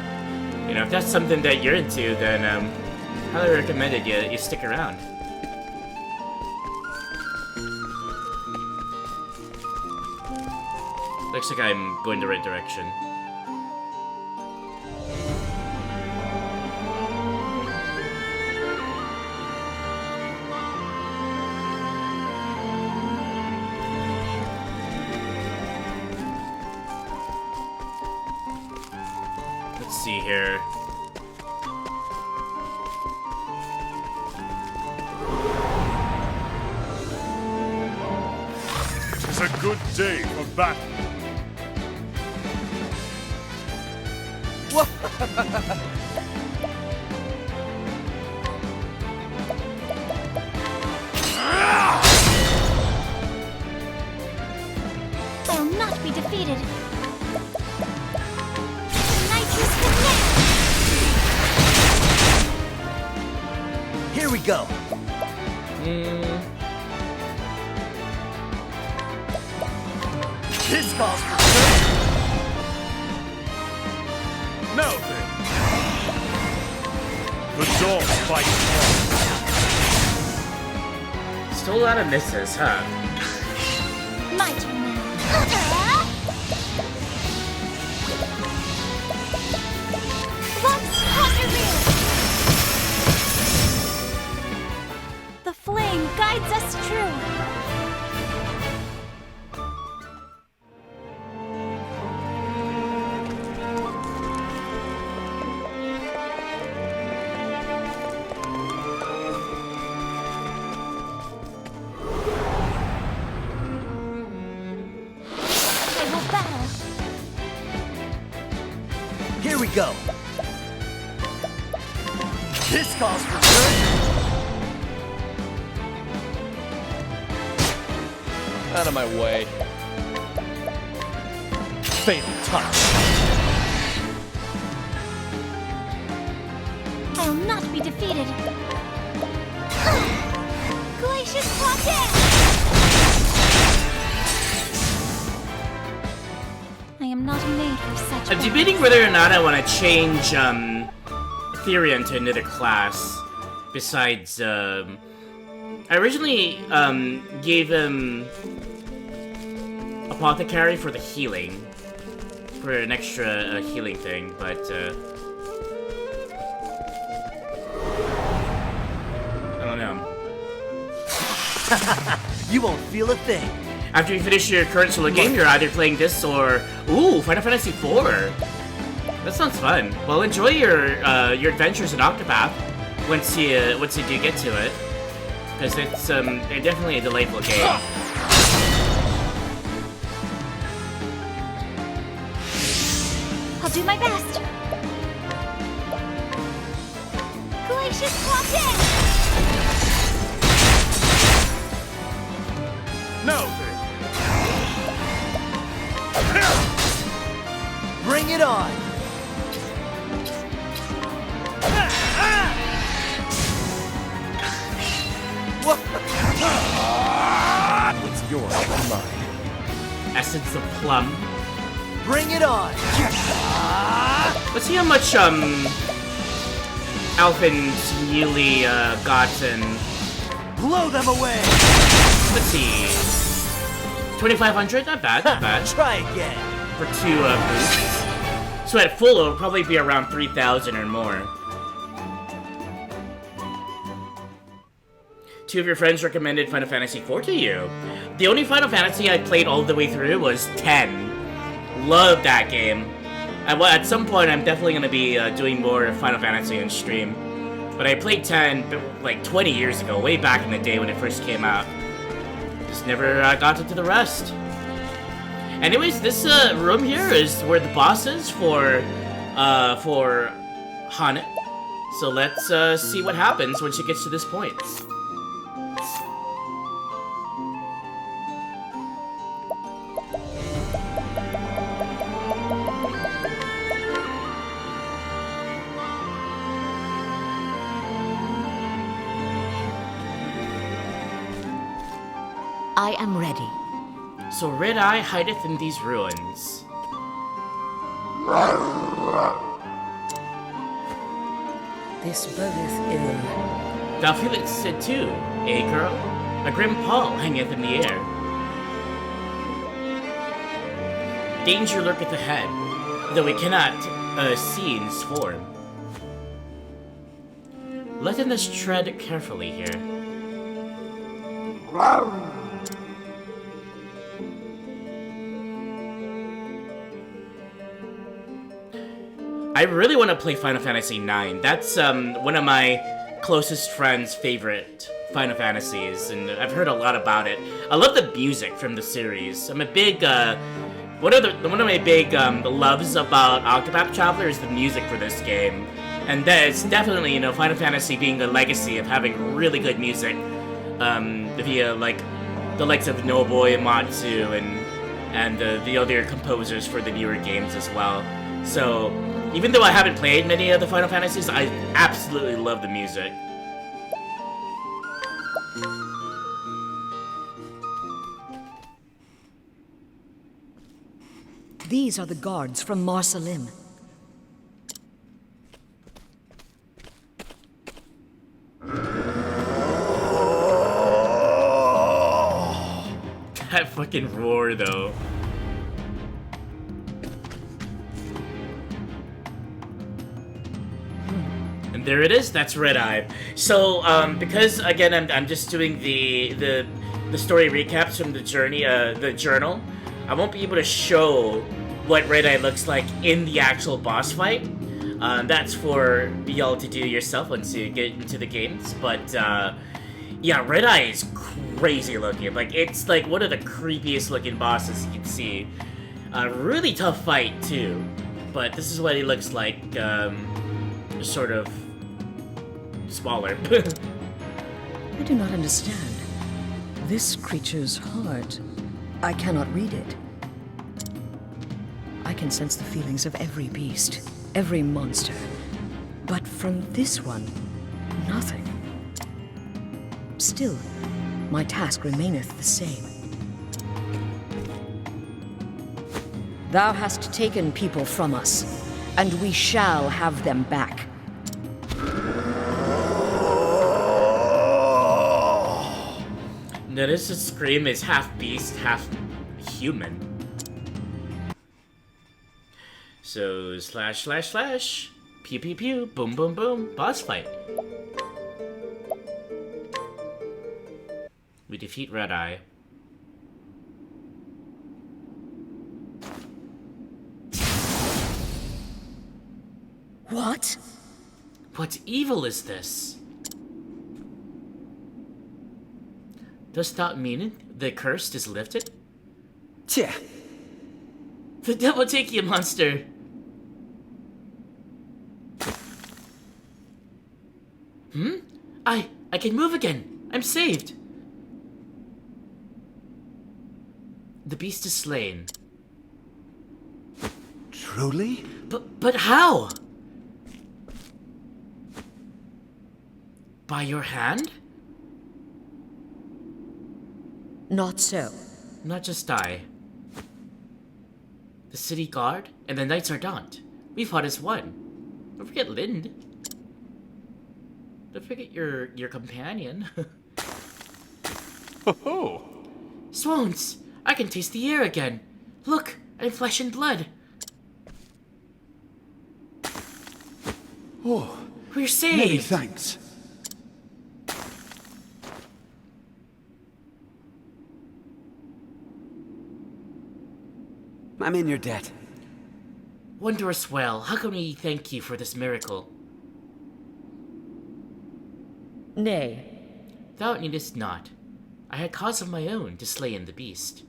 you know, if that's something that you're into, then highly recommended you stick around. Looks like I'm going the right direction. Let's see here. It's a good day for battle. I'll not be defeated. Nitrous connect. Here we go. This calls for Now then. The dog bites hard. Still a lot of misses, huh? My turn now. Once Hunter Reel. The flame guides us true. Here we go. This calls for surgery. Out of my way. Fatal touch. I'll not be defeated. Glacius qotd. I am not made for such. I'm debating whether or not I want to change Therion to another class. Besides, I originally gave him Apothecary for the healing, for an extra healing thing, but I don't know. You won't feel a thing. After you finish your current solo game, you're either playing this or Final Fantasy IV. That sounds fun. Well, enjoy your adventures in Octopath once you do get to it, because it's definitely a delightful game. I'll do my best. Glacius qotd. Now then. Bring it on. What's yours is mine. Essence of Plum. Bring it on. Let's see how much Alphin's newly gotten. Blow them away. Let's see. 2,500? Not bad, not bad. Try again. For 2 boosts. So at full, it'll probably be around 3,000 or more. two of your friends recommended Final Fantasy IV to you. The only Final Fantasy I played all the way through was 10. Loved that game. At some point, I'm definitely going to be doing more Final Fantasy on stream. But I played 10 like 20 years ago, way back in the day when it first came out. Just never got into the rest. Anyways, this room here is where the boss is for Hana. So let's see what happens when she gets to this point. I am ready. So Red Eye hideth in these ruins. This bodeth ill. Thou feelest it too, eh, girl? A grim pall hangeth in the air. Danger lurketh ahead, though we cannot see in its form. Let us tread carefully here. I really want to play Final Fantasy IX. That's one of my closest friends' favorite Final Fantasies, and I've heard a lot about it. I love the music from the series. I'm a big one of my big loves about Octopath Traveler is the music for this game, and it's definitely, you know, Final Fantasy being the legacy of having really good music via like the likes of Nobuo Uematsu and the other composers for the newer games as well. So even though I haven't played many of the Final Fantasies, I absolutely love the music. These are the guards from Marcelim. That fucking roar, though. And there it is. That's Red Eye. So, because again, I'm just doing the story recaps from the journal. I won't be able to show what Red Eye looks like in the actual boss fight. That's for y'all to do yourself once you get into the games. But yeah, Red Eye is crazy looking. Like, it's like one of the creepiest looking bosses you can see. Really tough fight too. But this is what he looks like. Sort of smaller. I do not understand. This creature's heart. I cannot read it. I can sense the feelings of every beast, every monster. But from this one, nothing. Still, my task remaineth the same. Thou hast taken people from us, and we shall have them back. Notice the scream is half beast, half human. So, slash, slash, slash. Pew, pew, pew. Boom, boom, boom. Boss fight. We defeat Red Eye. What? What evil is this? Does that mean the curse is lifted? Tja. The devil take you, monster! I can move again! I'm saved! The beast is slain. Truly? But how? By your hand? Not so. Not just I. The city guard and the Knights Ardent. We fought as one. Don't forget Lind. Don't forget your companion. Ho-ho! Swans! I can taste the air again. Look, I'm flesh and blood. Oh, we're saved. Many thanks. I'm in your debt. Wondrous well, how can we thank you for this miracle? Nay. Thou needest not. I had cause of my own to slay in the beast.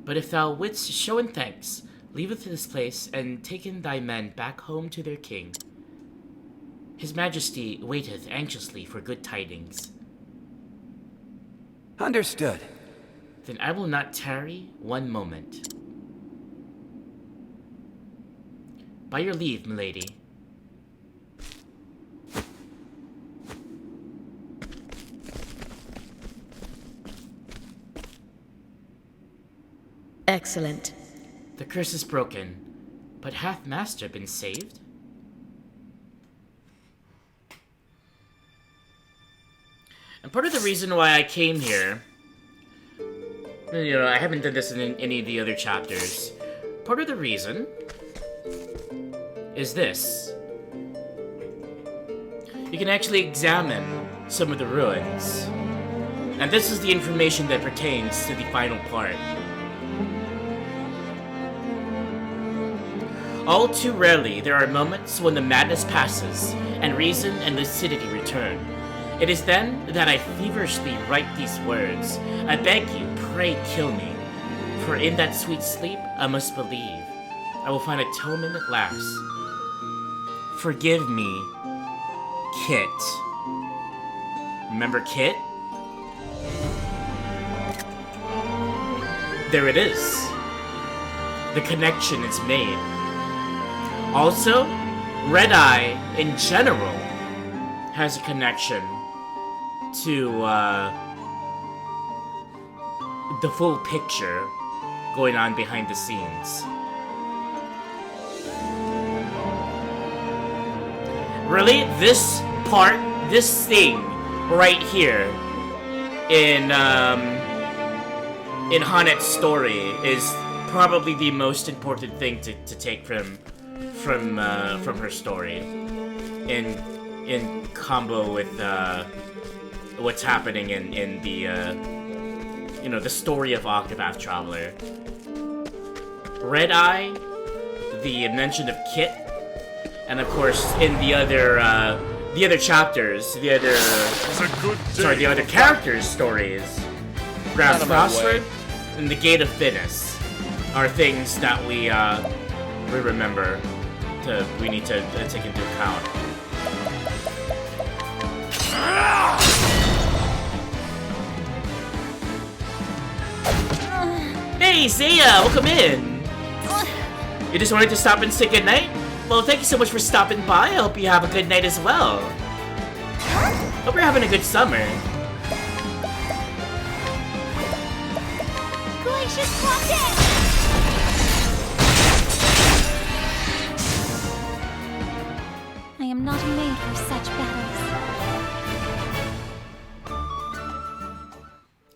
But if thou wouldst show in thanks, leaveth this place, and taken thy men back home to their king. His Majesty waiteth anxiously for good tidings. Understood. Then I will not tarry one moment. By your leave, milady. Excellent. The curse is broken, but hath Master been saved? And part of the reason why I came here, you know, I haven't done this in any of the other chapters. Part of the reason is this. You can actually examine some of the ruins. And this is the information that pertains to the final part. All too rarely, there are moments when the madness passes, and reason and lucidity return. It is then that I feverishly write these words. I beg you, pray kill me. For in that sweet sleep, I must believe. I will find atonement at last. Forgive me, Kit. Remember Kit? There it is. The connection is made. Also, Red Eye, in general, has a connection to the full picture going on behind the scenes. Really, this part, this thing right here in Honnet's story is probably the most important thing to take from her story, in combo with what's happening in the you know, the story of Octopath Traveler. Red Eye, the mention of Kit, and of course in the other chapters, the other characters' stories, Grass Crossroad and the Gate of Thinness are things that we remember. We need to take into account. Hey, Zaya, welcome in. You just wanted to stop and say goodnight? Well, thank you so much for stopping by. I hope you have a good night as well. Hope you're having a good summer. Glacius Crossing! I am not made for such battles.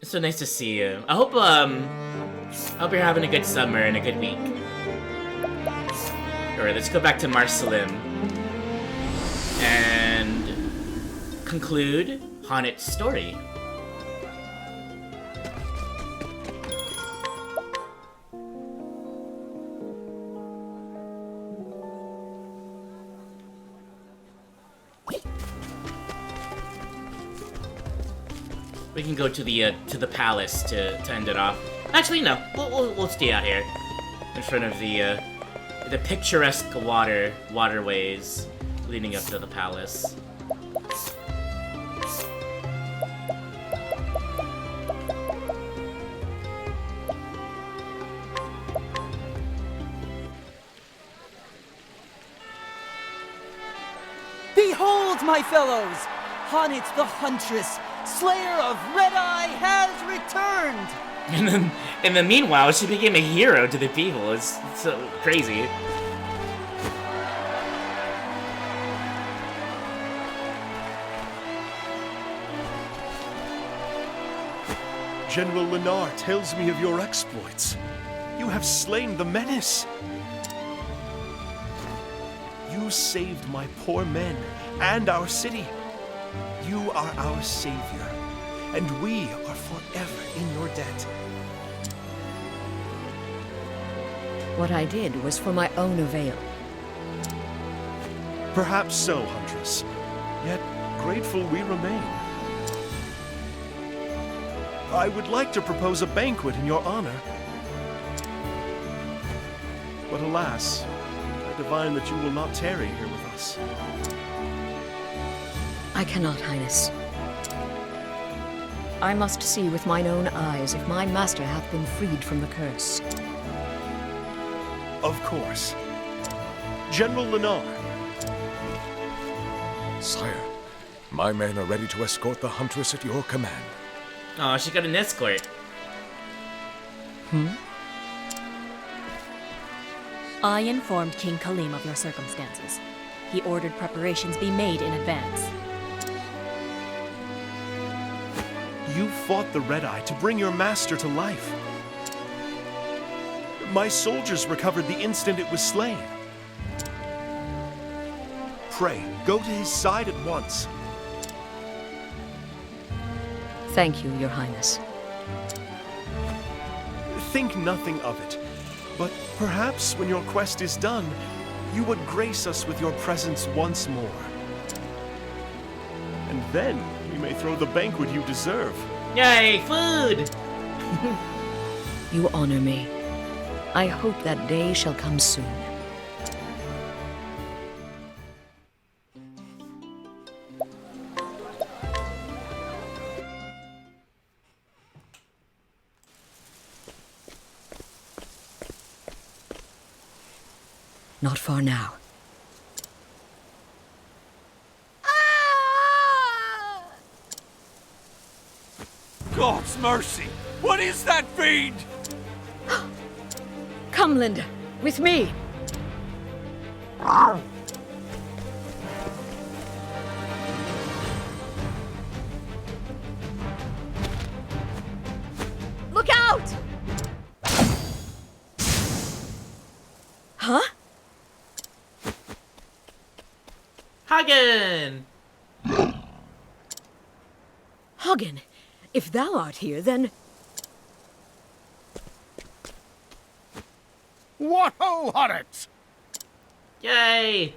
It's so nice to see you. I hope you're having a good summer and a good week. Alright, let's go back to Marcelim and conclude Honnet's story. We can go to the palace to end it off. Actually, no. We'll stay out here in front of the picturesque waterways leading up to the palace. Behold, my fellows! Honnet the Huntress, Slayer of Red Eye, has returned! And then, in the meanwhile, she became a hero to the people. It's so crazy. General Lenar tells me of your exploits. You have slain the menace. You saved my poor men and our city. You are our savior, and we are forever in your debt. What I did was for my own avail. Perhaps so, Huntress. Yet grateful we remain. I would like to propose a banquet in your honor. But alas, I divine that you will not tarry here with us. I cannot, Highness. I must see with mine own eyes if my master hath been freed from the curse. Of course. General Lennar. Sire, my men are ready to escort the Huntress at your command. Oh, she got an escort. I informed King Kalim of your circumstances. He ordered preparations be made in advance. You fought the Red Eye to bring your master to life. My soldiers recovered the instant it was slain. Pray, go to his side at once. Thank you, Your Highness. Think nothing of it. But perhaps when your quest is done, you would grace us with your presence once more. And then we may throw the banquet you deserve. Yay, food! You honor me. I hope that day shall come soon. Not far now. God's mercy! What is that fiend? Come, Linda, with me. Look out! Huh? Hagen! Hagen, if thou art here, then... What ho, Hornet! Yay!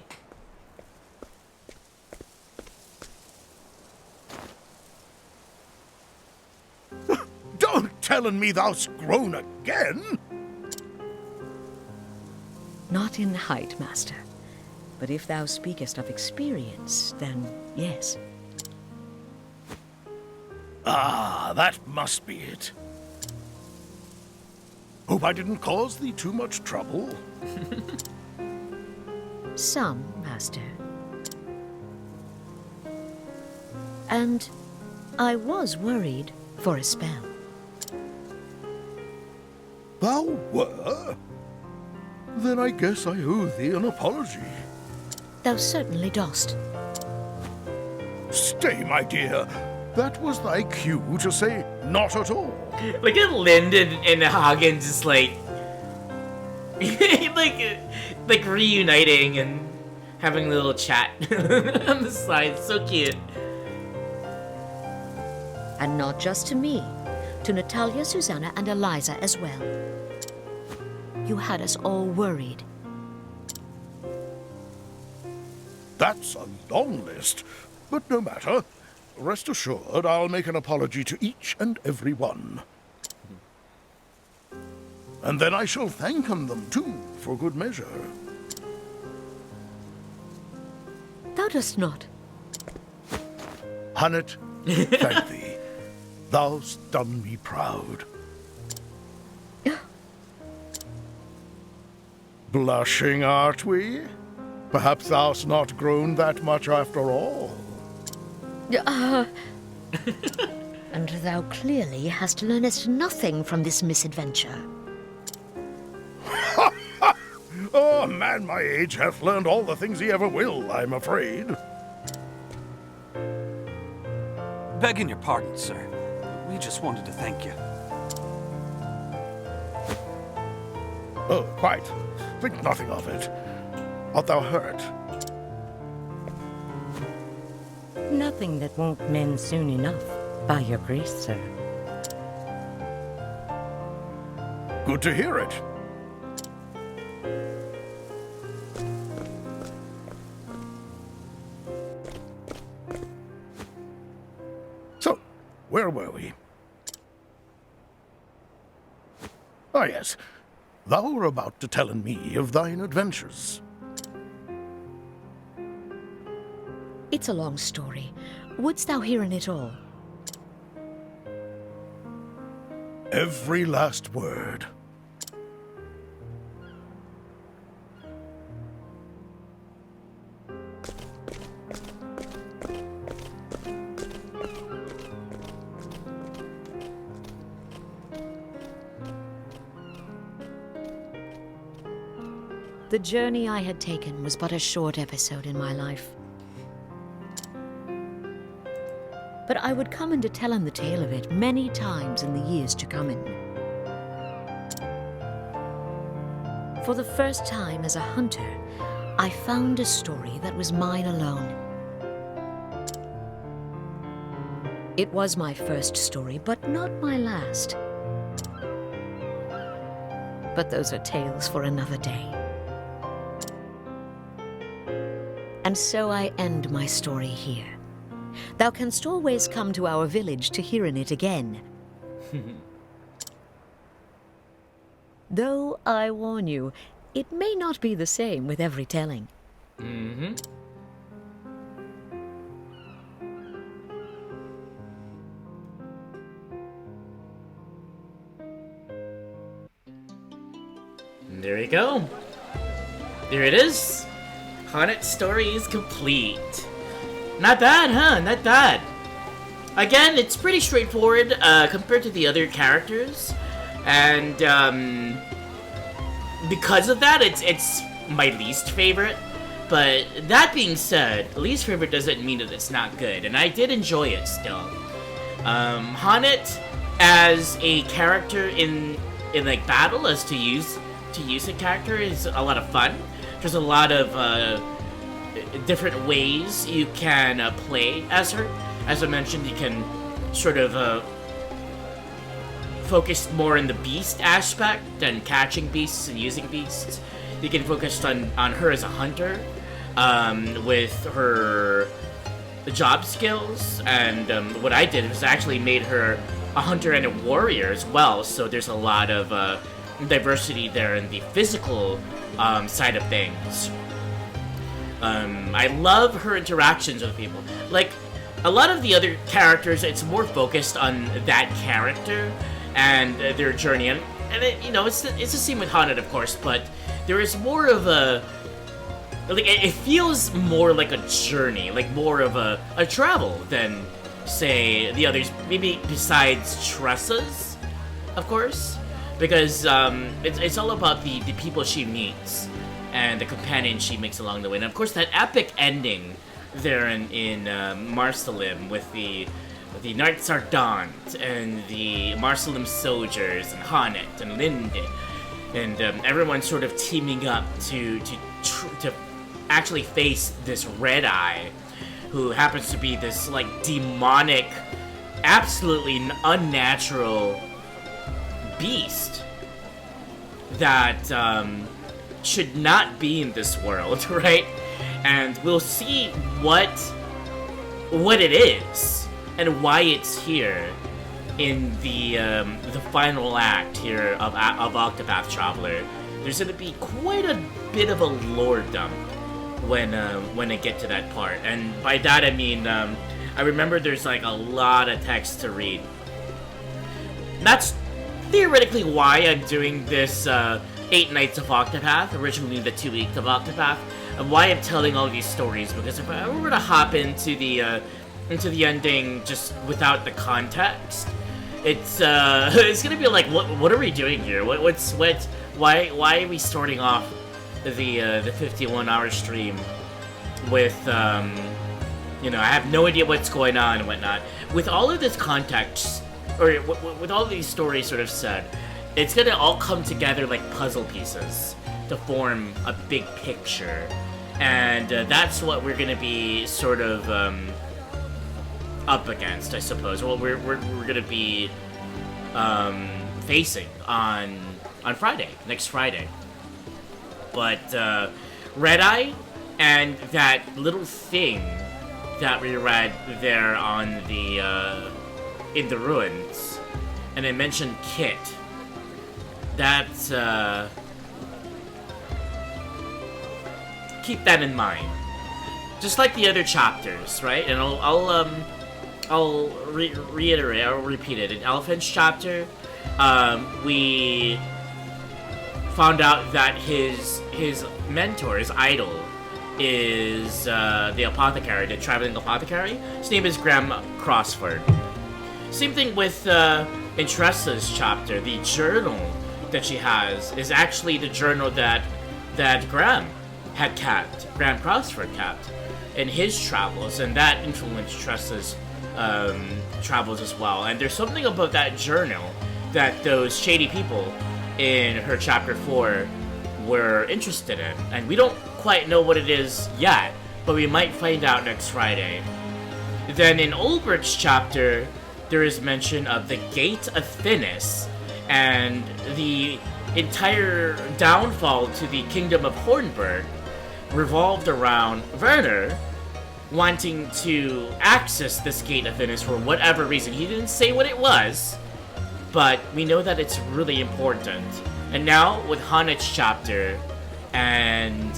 Don't tellin' me thou'st grown again! Not in height, master. But if thou speakest of experience, then yes. Ah, that must be it. Hope I didn't cause thee too much trouble. Some, master. And I was worried for a spell. Thou were? Then I guess I owe thee an apology. Thou certainly dost. Stay, my dear. That was thy cue to say not at all. Look at Lyndon and Hagen just like reuniting and having a little chat on the side. So cute. And not just to me, to Natalia, Susanna, and Eliza as well. You had us all worried. That's a long list, but no matter. Rest assured, I'll make an apology to each and every one. And then I shall thank them, too, for good measure. Thou dost not. Hunnet, thank thee. Thou'st done me proud. Blushing, art we? Perhaps thou'st not grown that much after all. And thou clearly hast learnest nothing from this misadventure. Oh, a man my age hath learned all the things he ever will, I'm afraid. Begging your pardon, sir. We just wanted to thank you. Oh, quite. Think nothing of it. Art thou hurt? Nothing that won't mend soon enough, by your grace, sir. Good to hear it. where were we? Ah, yes. Thou were about to tell me of thine adventures. It's a long story. Wouldst thou hear in it all? Every last word. The journey I had taken was but a short episode in my life. But I would come into telling the tale of it many times in the years to come. For the first time as a hunter, I found a story that was mine alone. It was my first story, but not my last. But those are tales for another day. And so I end my story here. Thou canst always come to our village to hear in it again. Though I warn you, it may not be the same with every telling. Mm-hmm. There you go. There it is. Haunet's story is complete. Not bad, huh? Not bad. Again, it's pretty straightforward compared to the other characters, and because of that, it's my least favorite. But that being said, least favorite doesn't mean that it's not good, and I did enjoy it still. Hanet as a character in like battle, as to use a character, is a lot of fun. There's a lot of different ways you can play as her. As I mentioned, you can sort of focus more on the beast aspect than catching beasts and using beasts. You can focus on her as a hunter with her job skills, and what I did was actually made her a hunter and a warrior as well, so there's a lot of diversity there in the physical side of things. I love her interactions with people. Like, a lot of the other characters, it's more focused on that character and their journey. And it, you know, it's the same with Haunted, of course, but there is more of a... Like, it feels more like a journey, like more of a travel than, say, the others. Maybe besides Tressa's, of course. Because it's all about the people she meets and the companions she makes along the way. And of course, that epic ending there in Marsalim with the Nights are Dawned and the Marsalim soldiers and Hanet and Linde and everyone sort of teaming up to actually face this Red Eye, who happens to be this like demonic, absolutely unnatural beast that should not be in this world, right? And we'll see what it is and why it's here in the final act here of Octopath Traveler. There's going to be quite a bit of a lore dump when I get to that part, and by that I mean I remember there's like a lot of text to read. That's theoretically why I'm doing this 8 Nights of Octopath, originally the 2 Weeks of Octopath, and why I'm telling all these stories, because if I were to hop into the ending just without the context, it's gonna be like, what are we doing here? Why are we starting off the 51-hour stream with you know, I have no idea what's going on and whatnot. With all of this context, or with all of these stories sort of said, it's gonna all come together like puzzle pieces to form a big picture, and that's what we're gonna be sort of up against, I suppose. Well, we're gonna be facing on Friday, next Friday. But Red Eye and that little thing that we read there on the in the ruins, and I mentioned Kit. That's, keep that in mind. Just like the other chapters, right? And I'll reiterate, I'll repeat it. In Elephant's chapter, we found out that his mentor, his idol, is the apothecary, the traveling apothecary. His name is Graham Crossford. Same thing with in Tressa's chapter. The journal that she has is actually the journal that Graham had kept, Graham Crossford kept in his travels, and that influenced Tressa's travels as well. And there's something about that journal that those shady people in her chapter 4 were interested in, and we don't quite know what it is yet, but we might find out next Friday. Then in Ulbricht's chapter, there is mention of the Gate of Thinis, and the entire downfall to the kingdom of Hornburg revolved around Werner wanting to access this Gate of Thinis for whatever reason. He didn't say what it was, but we know that it's really important. And now with Hanet's chapter and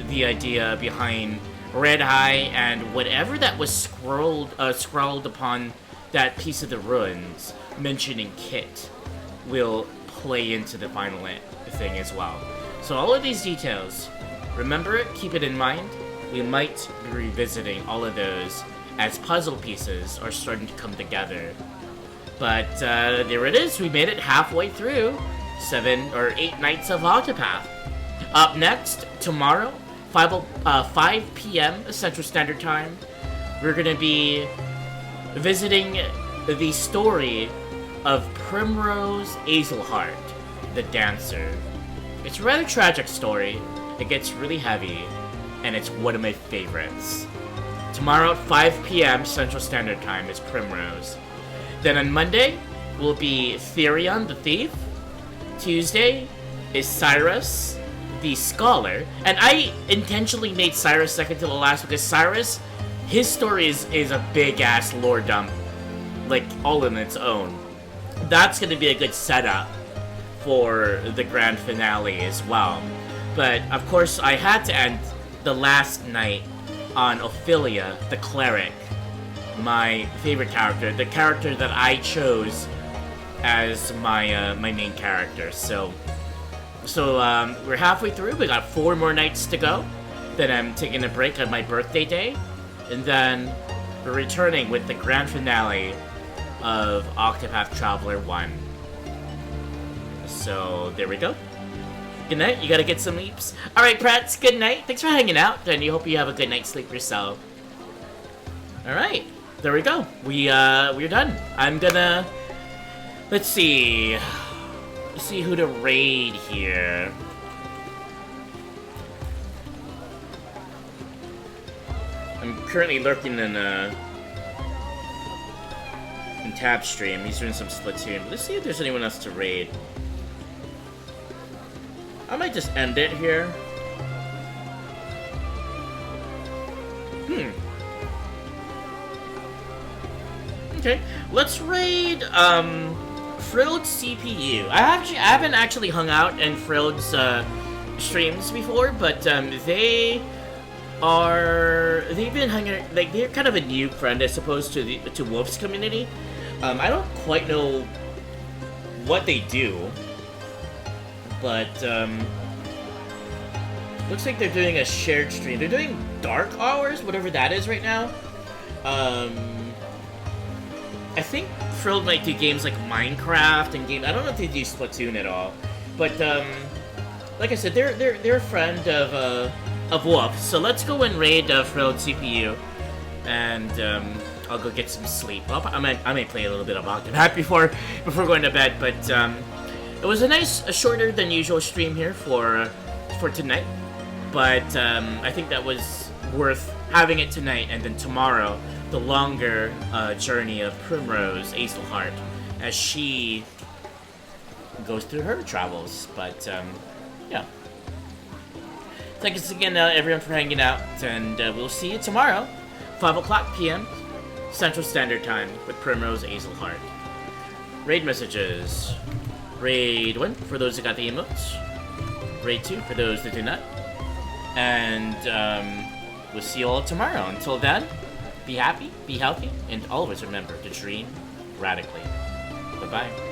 the idea behind Red Eye and whatever that was scrawled upon that piece of the ruins mentioning Kit will play into the final thing as well. So all of these details, remember it, keep it in mind. We might be revisiting all of those as puzzle pieces are starting to come together. But there it is, we made it halfway through 7 or 8 Nights of Octopath. Up next, tomorrow, 5 p.m. Central Standard Time, we're going to be visiting the story of Primrose Azelhart, the dancer. It's a rather tragic story. It gets really heavy, and it's one of my favorites. Tomorrow at 5 p.m. Central Standard Time is Primrose. Then on Monday will be Therion the Thief. Tuesday is Cyrus the Scholar. And I intentionally made Cyrus second to the last because Cyrus, his story is a big-ass lore dump, like all in its own. That's going to be a good setup for the grand finale as well. But of course I had to end the last night on Ophelia the Cleric, my favorite character, the character that I chose as my main character. So we're halfway through. We got 4 more nights to go. Then I'm taking a break on my birthday day, and then we're returning with the grand finale of Octopath Traveler 1. So there we go. Good night. You gotta get some sleeps. All right, Prats. Good night. Thanks for hanging out, and you hope you have a good night's sleep yourself. All right, there we go. We're done. I'm gonna let's see who to raid here. I'm currently lurking in Tab Stream. He's doing some Splatoon. Let's see if there's anyone else to raid. I might just end it here. Okay, let's raid Frill's CPU. I haven't actually hung out in Frill's streams before, but they've been hanging, like, they're kind of a new friend as opposed to Wolf's community. I don't quite know what they do, but looks like they're doing a shared stream. They're doing Dark Hours, whatever that is right now. I think Frill might do games like Minecraft and I don't know if they do Splatoon at all, but like I said, they're a friend of Wolf. So let's go and raid Frill CPU, and I'll go get some sleep. I might play a little bit of Octopath before going to bed, but it was a shorter than usual stream here for tonight, but I think that was worth having it tonight, and then tomorrow the longer journey of Primrose Azelhart as she goes through her travels. But yeah, thanks again everyone for hanging out, and we'll see you tomorrow 5 o'clock p.m. Central Standard Time with Primrose Hazelheart. Raid messages. Raid 1 for those that got the emotes. Raid 2 for those that do not. And we'll see you all tomorrow. Until then, be happy, be healthy, and always remember to dream radically. Bye-bye.